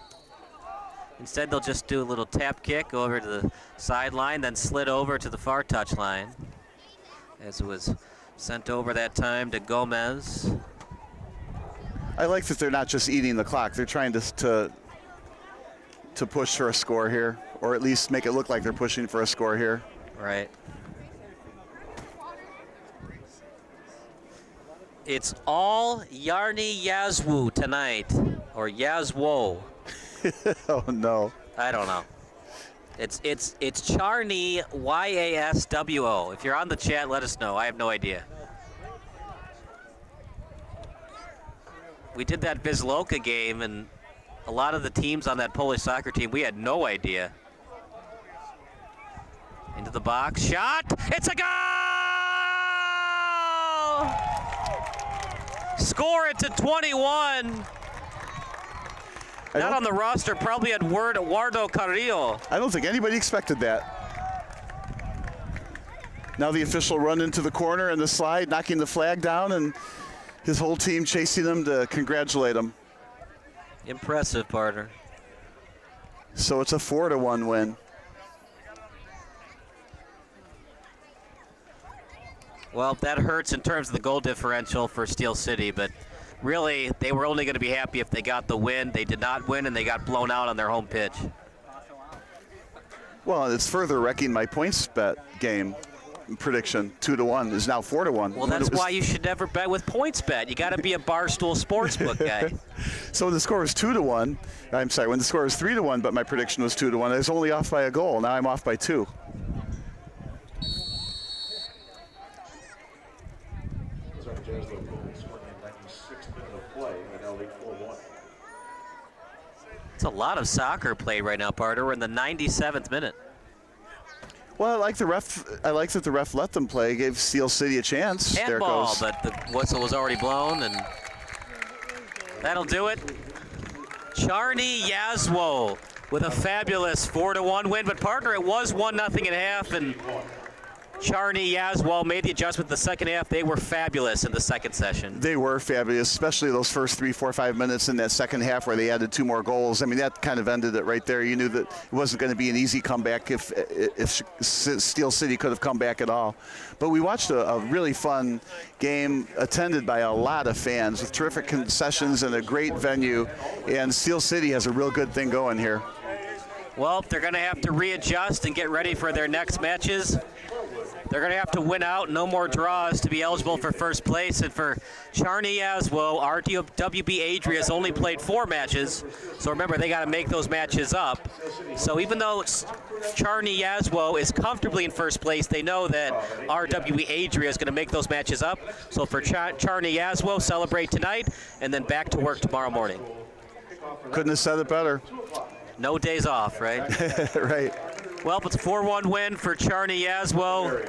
Instead, they'll just do a little tap kick over to the sideline, then slid over to the far touchline, as it was sent over that time to Gomez. I like that they're not just eating the clock. They're trying to push for a score here, or at least make it look like they're pushing for a score here. Right. It's all Czarni Jaslo tonight, or Jaswo. Oh no. I don't know. It's Czarni Jaswo. If you're on the chat, let us know. I have no idea. We did that Wisloka game, and a lot of the teams on that Polish soccer team, we had no idea. Into the box, shot. It's a goal! Score it to 21. Not on the roster, probably had Eduardo Carrillo. I don't think anybody expected that. Now the official run into the corner and the slide, knocking the flag down, and his whole team chasing him to congratulate him. Impressive, partner. So it's a 4-1 win. Well, that hurts in terms of the goal differential for Steel City, but really, they were only going to be happy if they got the win. They did not win, and they got blown out on their home pitch. Well, it's further wrecking my points bet game prediction. 2-1 is now 4-1. Well, that's why you should never bet with points bet. You got to be a Barstool Sportsbook guy. So when the score was 2-1, I'm sorry, when the score was 3-1, but my prediction was 2-1, I was only off by a goal. Now I'm off by 2. It's a lot of soccer play right now, partner. We're in the 97th minute. Well, I like that the ref let them play, gave Steel City a chance. Handball, but the whistle was already blown, and that'll do it. Czarni Jaslo with a fabulous 4-1 win, but partner, it was 1-0 at half, and Czarni Jaslo made the adjustment in the second half. They were fabulous in the second session. They were fabulous, especially those first 3, 4, 5 minutes in that second half where they added 2 more goals. I mean, that kind of ended it right there. You knew that it wasn't going to be an easy comeback if Steel City could have come back at all. But we watched a really fun game attended by a lot of fans with terrific concessions and a great venue. And Steel City has a real good thing going here. Well, they're going to have to readjust and get ready for their next matches. They're going to have to win out, no more draws to be eligible for first place. And for Czarni Jaslo, our WB Adria has only played 4 matches. So remember, they got to make those matches up. So even though Czarni Jaslo is comfortably in first place, they know that our WB Adria is going to make those matches up. So for Czarni Jaslo, celebrate tonight and then back to work tomorrow morning. Couldn't have said it better. No days off, right? Right. Well, it's a 4-1 win for Czarni Jaslo.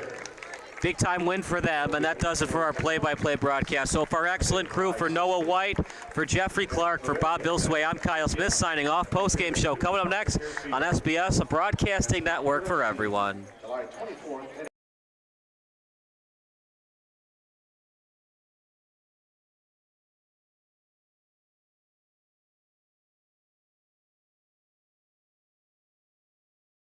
Big time win for them, and that does it for our play-by-play broadcast. So for our excellent crew, for Noah White, for Jeffrey Clark, for Bob Bilsway, I'm Kyle Smith signing off. Post-game show coming up next on SBS, a broadcasting network for everyone.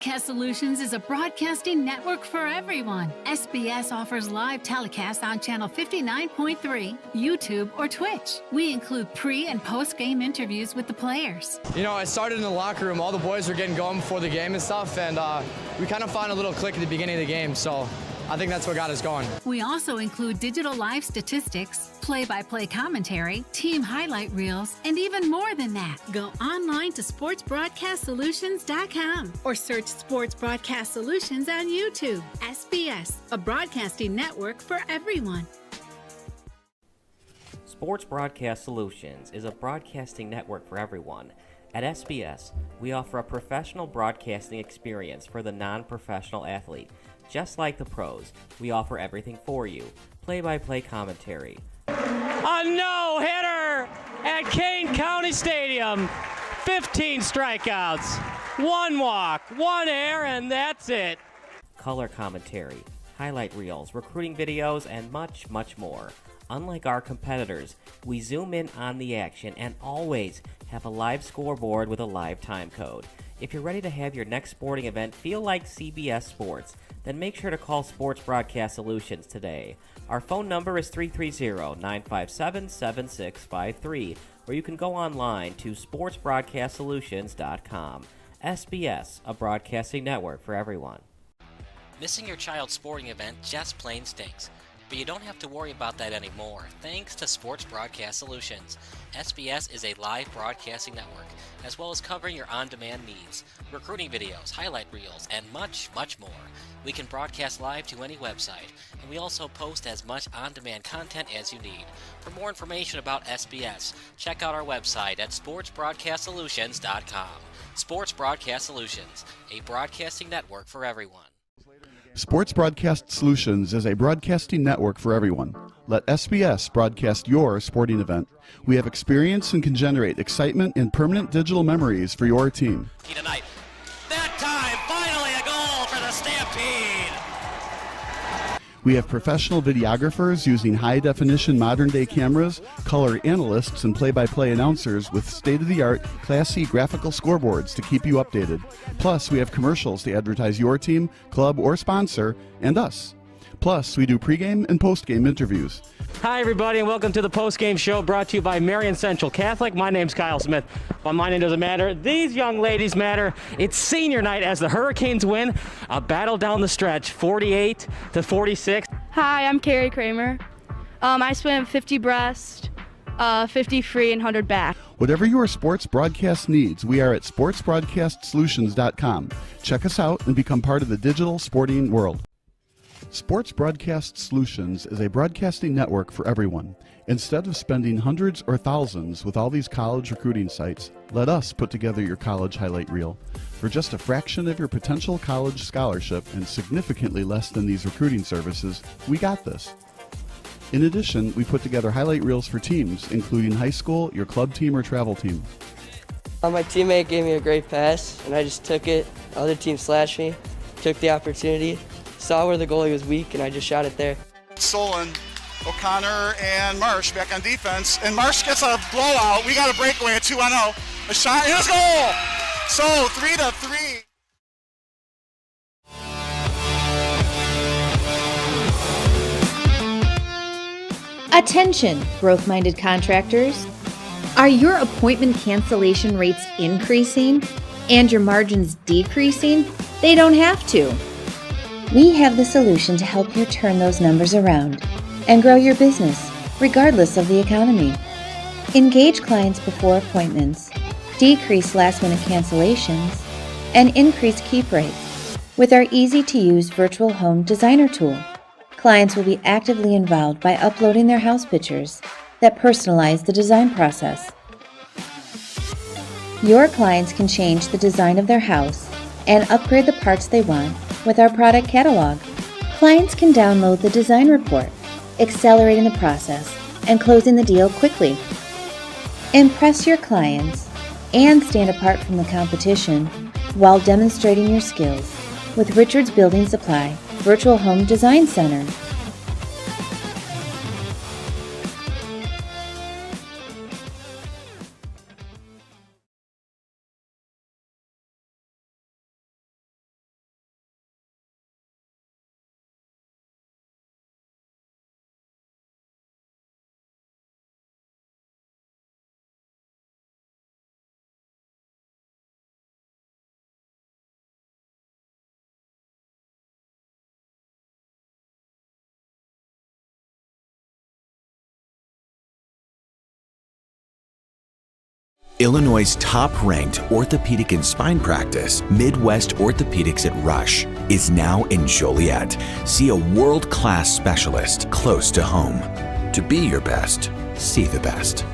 Broadcast Solutions is a broadcasting network for everyone. SBS offers live telecasts on channel 59.3, YouTube, or Twitch. We include pre- and post-game interviews with the players. You know, it started in the locker room. All the boys were getting going before the game and stuff, and we kind of found a little click at the beginning of the game, so I think that's what got us going. We also include digital live statistics, play-by-play commentary, team highlight reels, and even more than that. Go online to sportsbroadcastsolutions.com or search Sports Broadcast Solutions on YouTube. SBS, a broadcasting network for everyone. Sports Broadcast Solutions is a broadcasting network for everyone. At SBS, we offer a professional broadcasting experience for the non-professional athlete. Just like the pros, we offer everything for you. Play-by-play commentary. A no-hitter at Kane County Stadium. 15 strikeouts, 1 walk, 1 error, and that's it. Color commentary, highlight reels, recruiting videos, and much, much more. Unlike our competitors, we zoom in on the action and always have a live scoreboard with a live time code. If you're ready to have your next sporting event feel like CBS Sports, then make sure to call Sports Broadcast Solutions today. Our phone number is 330-957-7653, or you can go online to sportsbroadcastsolutions.com. SBS, a broadcasting network for everyone. Missing your child's sporting event just plain stinks. But you don't have to worry about that anymore, thanks to Sports Broadcast Solutions. SBS is a live broadcasting network, as well as covering your on-demand needs, recruiting videos, highlight reels, and much, much more. We can broadcast live to any website, and we also post as much on-demand content as you need. For more information about SBS, check out our website at sportsbroadcastsolutions.com. Sports Broadcast Solutions, a broadcasting network for everyone. Sports Broadcast Solutions is a broadcasting network for everyone. Let SBS broadcast your sporting event. We have experience and can generate excitement and permanent digital memories for your team. Tonight. That time, finally a goal for the Stampede! We have professional videographers using high-definition modern-day cameras, color analysts, and play-by-play announcers with state-of-the-art, classy graphical scoreboards to keep you updated. Plus, we have commercials to advertise your team, club, or sponsor, and us. Plus, we do pregame and postgame interviews. Hi, everybody, and welcome to the post-game show brought to you by Marion Central Catholic. My name's Kyle Smith, but my name doesn't matter. These young ladies matter. It's senior night as the Hurricanes win a battle down the stretch, 48-46. Hi, I'm Carrie Kramer. I swim 50 breast, 50 free, and 100 back. Whatever your sports broadcast needs, we are at sportsbroadcastsolutions.com. Check us out and become part of the digital sporting world. Sports Broadcast Solutions is a broadcasting network for everyone. Instead of spending hundreds or thousands with all these college recruiting sites, let us put together your college highlight reel. For just a fraction of your potential college scholarship and significantly less than these recruiting services, we got this. In addition, we put together highlight reels for teams, including high school, your club team, or travel team. My teammate gave me a great pass, and I just took it. The other team slashed me, took the opportunity, saw where the goalie was weak, and I just shot it there. Stolen. O'Connor and Marsh back on defense, and Marsh gets a blowout. We got a breakaway at 2-0. A shot, and a goal! So 3-3. Attention, growth-minded contractors. Are your appointment cancellation rates increasing and your margins decreasing? They don't have to. We have the solution to help you turn those numbers around and grow your business, regardless of the economy. Engage clients before appointments, decrease last-minute cancellations, and increase keep rates with our easy-to-use virtual home designer tool. Clients will be actively involved by uploading their house pictures that personalize the design process. Your clients can change the design of their house and upgrade the parts they want with our product catalog. Clients can download the design report, accelerating the process and closing the deal quickly. Impress your clients and stand apart from the competition while demonstrating your skills with Richards Building Supply Virtual Home Design Center. Illinois' top-ranked orthopedic and spine practice, Midwest Orthopedics at Rush, is now in Joliet. See a world-class specialist close to home. To be your best, see the best.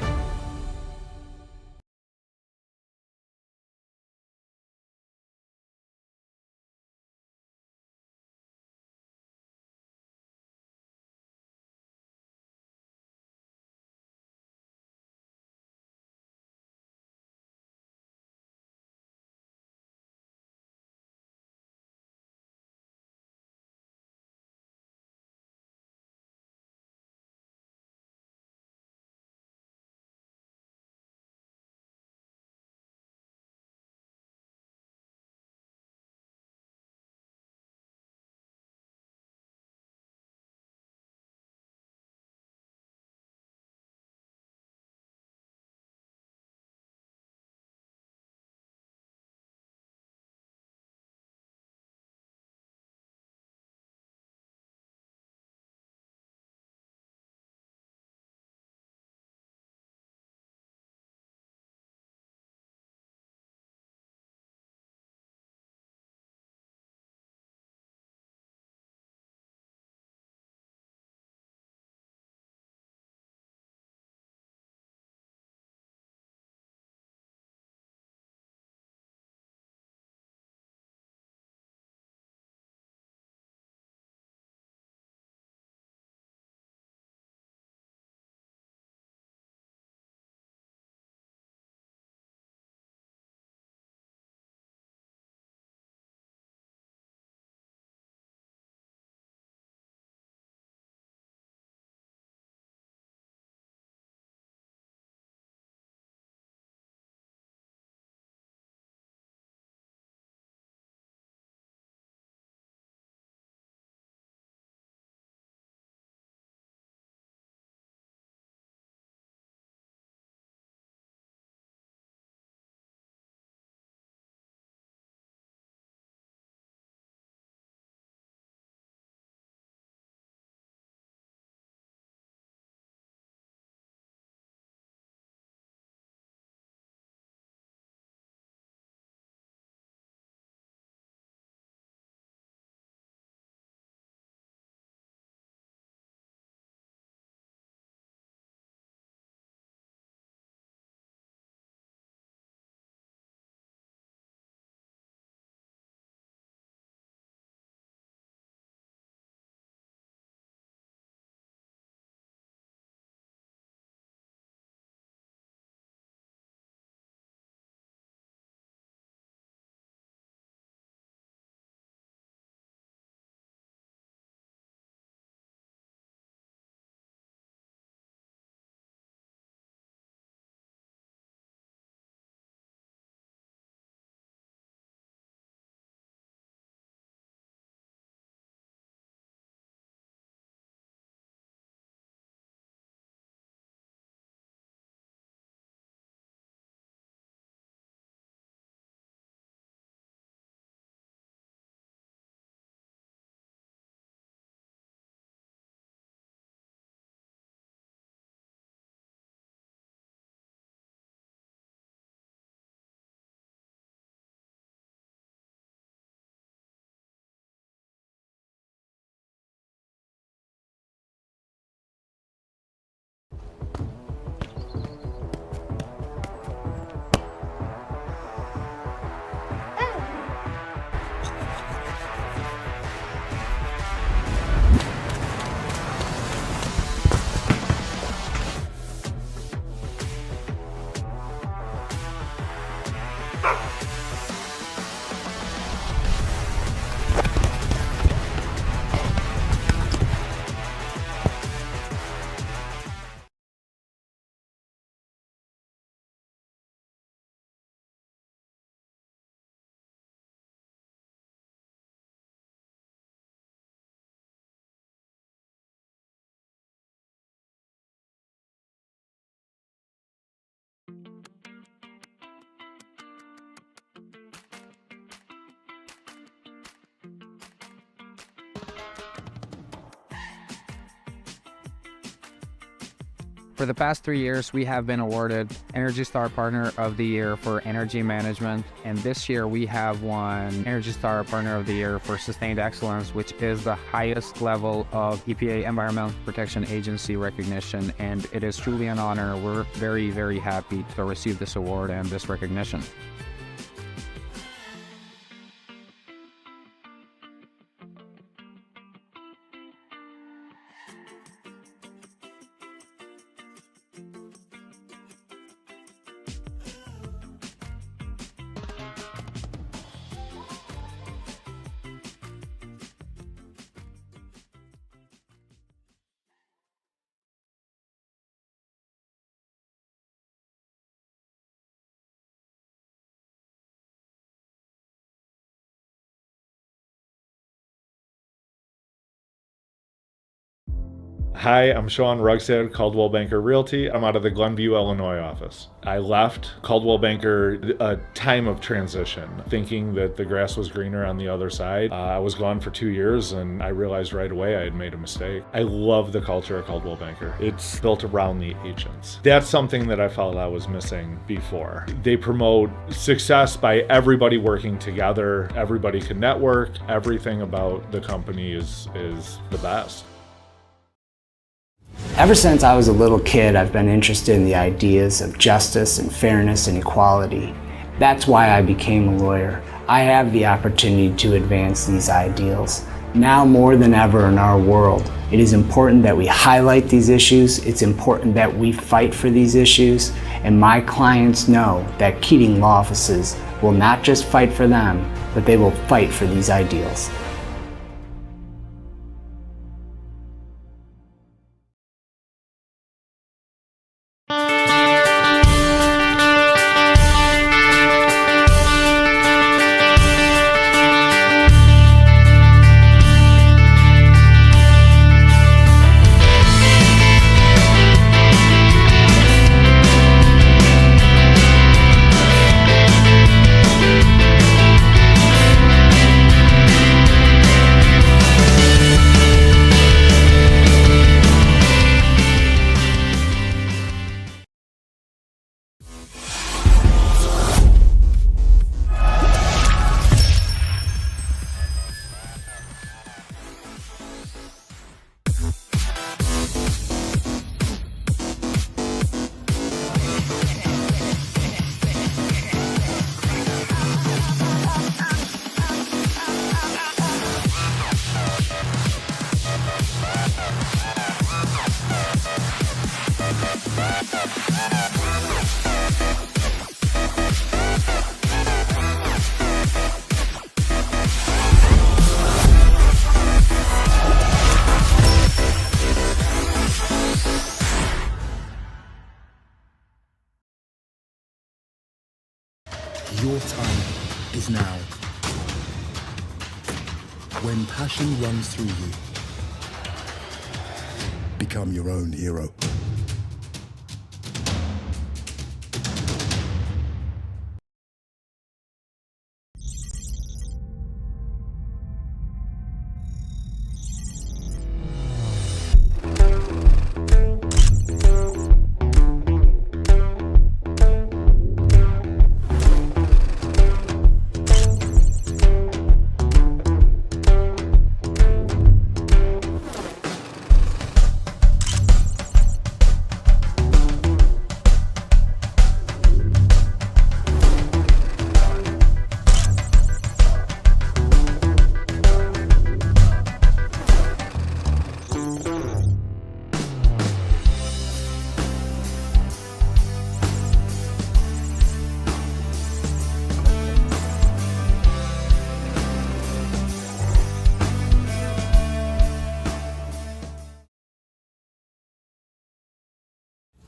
For the past 3 years, we have been awarded Energy Star Partner of the Year for Energy Management, and this year we have won Energy Star Partner of the Year for Sustained Excellence, which is the highest level of EPA Environmental Protection Agency recognition, and it is truly an honor. We're very, very happy to receive this award and this recognition. Hi, I'm Sean Rugstad, Caldwell Banker Realty. I'm out of the Glenview, Illinois office. I left Caldwell Banker a time of transition, thinking that the grass was greener on the other side. I was gone for 2 years and I realized right away I had made a mistake. I love the culture of Caldwell Banker. It's built around the agents. That's something that I felt I was missing before. They promote success by everybody working together. Everybody can network. Everything about the company is the best. Ever since I was a little kid, I've been interested in the ideas of justice and fairness and equality. That's why I became a lawyer. I have the opportunity to advance these ideals. Now more than ever in our world, it is important that we highlight these issues. It's important that we fight for these issues. And my clients know that Keating Law Offices will not just fight for them, but they will fight for these ideals. Your time is now. When passion runs through you, become your own hero.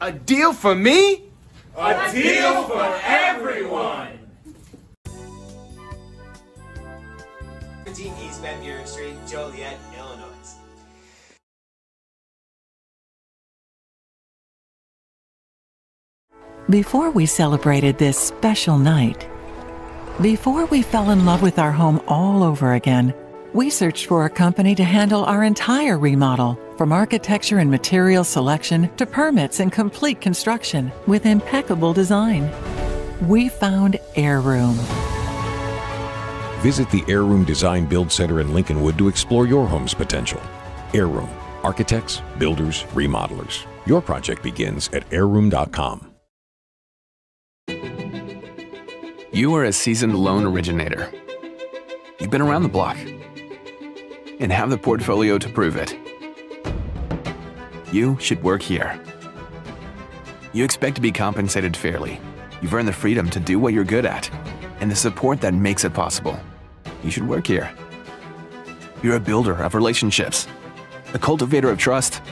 A deal for me? A deal for everyone! 17 East Van Buren Street, Joliet, Illinois. Before we celebrated this special night, before we fell in love with our home all over again, We searched for a company to handle our entire remodel, from architecture and material selection to permits and complete construction with impeccable design. We found Airroom. Visit the Airroom Design Build Center in Lincolnwood to explore your home's potential. Airroom. Architects, builders, remodelers. Your project begins at airroom.com. You are a seasoned loan originator. You've been around the block and have the portfolio to prove it. You should work here. You expect to be compensated fairly. You've earned the freedom to do what you're good at and the support that makes it possible. You should work here. You're a builder of relationships, a cultivator of trust,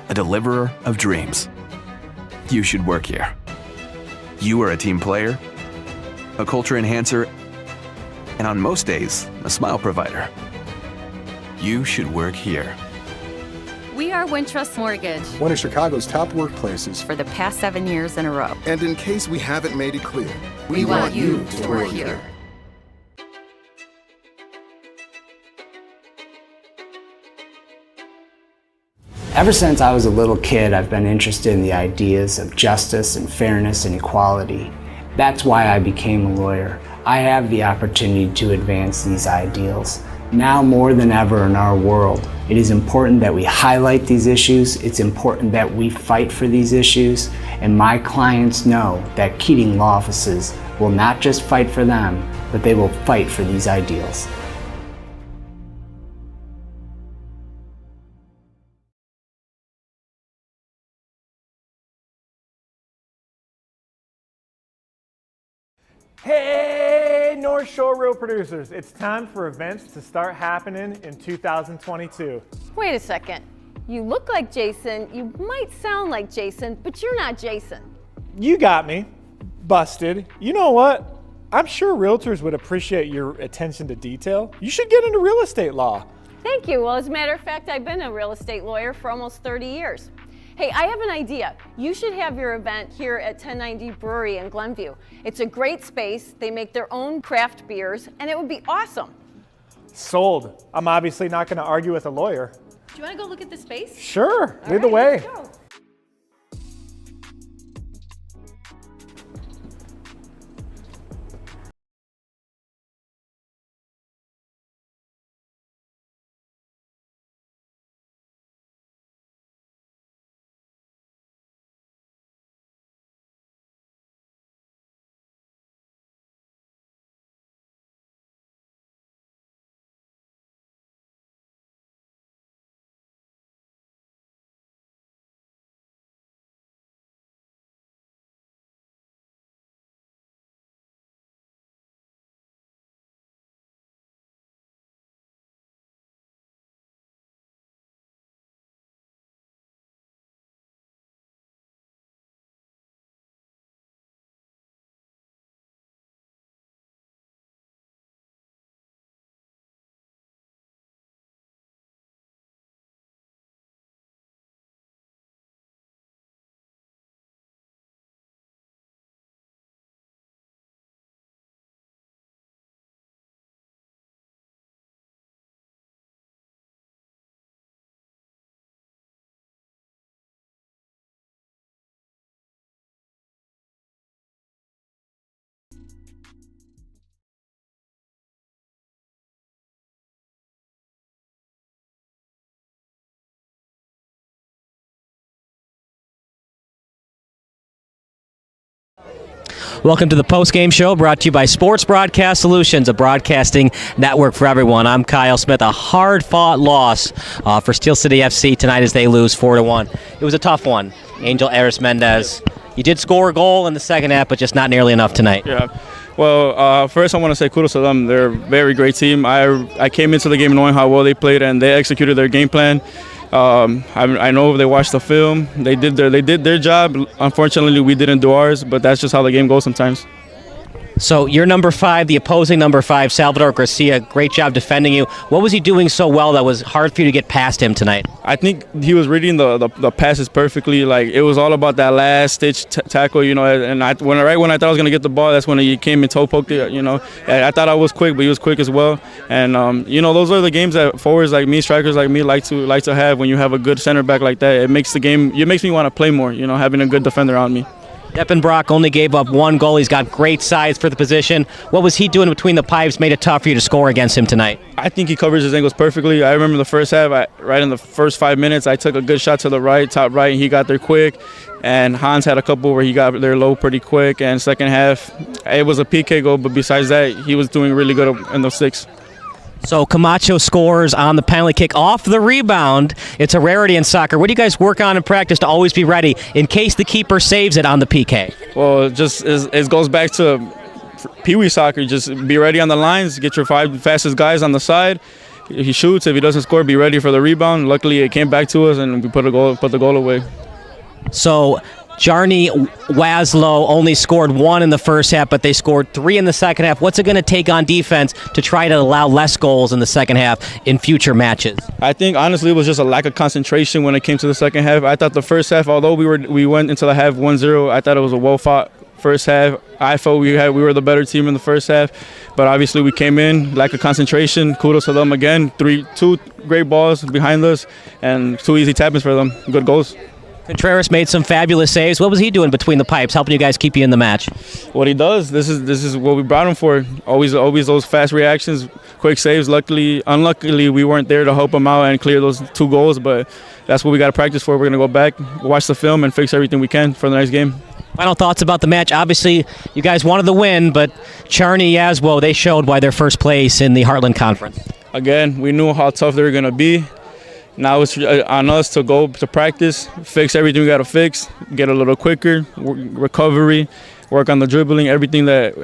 a deliverer of dreams. You should work here. You are a team player, a culture enhancer, and on most days, a smile provider. You should work here. We are Wintrust Mortgage. One of Chicago's top workplaces For the past 7 years in a row. And in case we haven't made it clear, we want you to work here. Ever since I was a little kid, I've been interested in the ideas of justice and fairness and equality. That's why I became a lawyer. I have the opportunity to advance these ideals. Now more than ever in our world, it is important that we highlight these issues. It's important that we fight for these issues. And my clients know that Keating Law Offices will not just fight for them, but they will fight for these ideals. Hey, North Shore Real Producers, it's time for events to start happening in 2022. Wait a second. You look like Jason, you might sound like Jason, but you're not Jason. You got me. Busted. You know what? I'm sure realtors would appreciate your attention to detail. You should get into real estate law. Thank you. Well, as a matter of fact, I've been a real estate lawyer for almost 30 years. Hey, I have an idea. You should have your event here at 1090 Brewery in Glenview. It's a great space. They make their own craft beers, and it would be awesome. Sold. I'm obviously not going to argue with a lawyer. Do you want to go look at the space? Sure. Lead the way. Let's go. Welcome to the post-game show brought to you by Sports Broadcast Solutions, a broadcasting network for everyone. I'm Kyle Smith. A hard-fought loss for Steel City FC tonight as they lose 4-1. It was a tough one. Angel Aris-Mendez, you did score a goal in the second half, but just not nearly enough tonight. Yeah. Well, first I want to say kudos to them. They're a very great team. I came into the game knowing how well they played, and they executed their game plan. I know they watched the film. They did their job. Unfortunately, we didn't do ours, but that's just how the game goes sometimes. So you're number 5, the opposing number 5, Salvador Garcia. Great job defending you. What was he doing so well that was hard for you to get past him tonight? I think he was reading the passes perfectly. Like, it was all about that last stitch tackle, you know. And right when I thought I was gonna get the ball, that's when he came and toe poked it. You know, I thought I was quick, but he was quick as well. And you know, those are the games that forwards like me, strikers like me, like to have. When you have a good center back like that, it makes me want to play more. You know, having a good defender on me. Eppenbrock only gave up 1 goal. He's got great size for the position. What was he doing between the pipes made it tough for you to score against him tonight? I think he covers his angles perfectly. I remember the first half, right in the first 5 minutes, I took a good shot to the right, top right, and he got there quick. And Hans had a couple where he got there low pretty quick. And second half, it was a PK goal, but besides that, he was doing really good in those 6. So Camacho scores on the penalty kick off the rebound. It's a rarity in soccer. What do you guys work on in practice to always be ready in case the keeper saves it on the PK? Well, it goes back to Pee Wee soccer. Just be ready on the lines, get your 5 fastest guys on the side. If he shoots, if he doesn't score, be ready for the rebound. Luckily, it came back to us, and we put the goal away. So Czarni Jaslo only scored 1 in the first half, but they scored 3 in the second half. What's it going to take on defense to try to allow less goals in the second half in future matches? I think, honestly, it was just a lack of concentration when it came to the second half. I thought the first half, although we went into the half 1-0, I thought it was a well-fought first half. I felt we were the better team in the first half, but obviously we came in, lack of concentration. Kudos to them again. 2 great balls behind us and 2 easy tap-ins for them. Good goals. Contreras made some fabulous saves. What was he doing between the pipes, helping you guys keep you in the match? What he does. This is what we brought him for. Always those fast reactions, quick saves. Unluckily, we weren't there to help him out and clear those 2 goals, but that's what we got to practice for. We're going to go back, watch the film, and fix everything we can for the next game. Final thoughts about the match. Obviously, you guys wanted the win, but Czarni Jaslo, they showed why they're first place in the Heartland Conference. Again, we knew how tough they were going to be. Now it's on us to go to practice, fix everything we got to fix, get a little quicker, recovery, work on the dribbling, everything that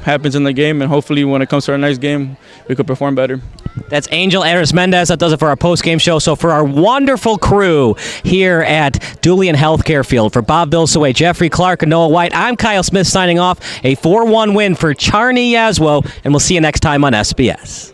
happens in the game, and hopefully when it comes to our next game, we could perform better. That's Angel Ares-Mendez. That does it for our post-game show. So for our wonderful crew here at Dulian Healthcare Field, for Bob Bilsaway, Jeffrey Clark, and Noah White, I'm Kyle Smith signing off. A 4-1 win for Czarni Jaslo, and we'll see you next time on SBS.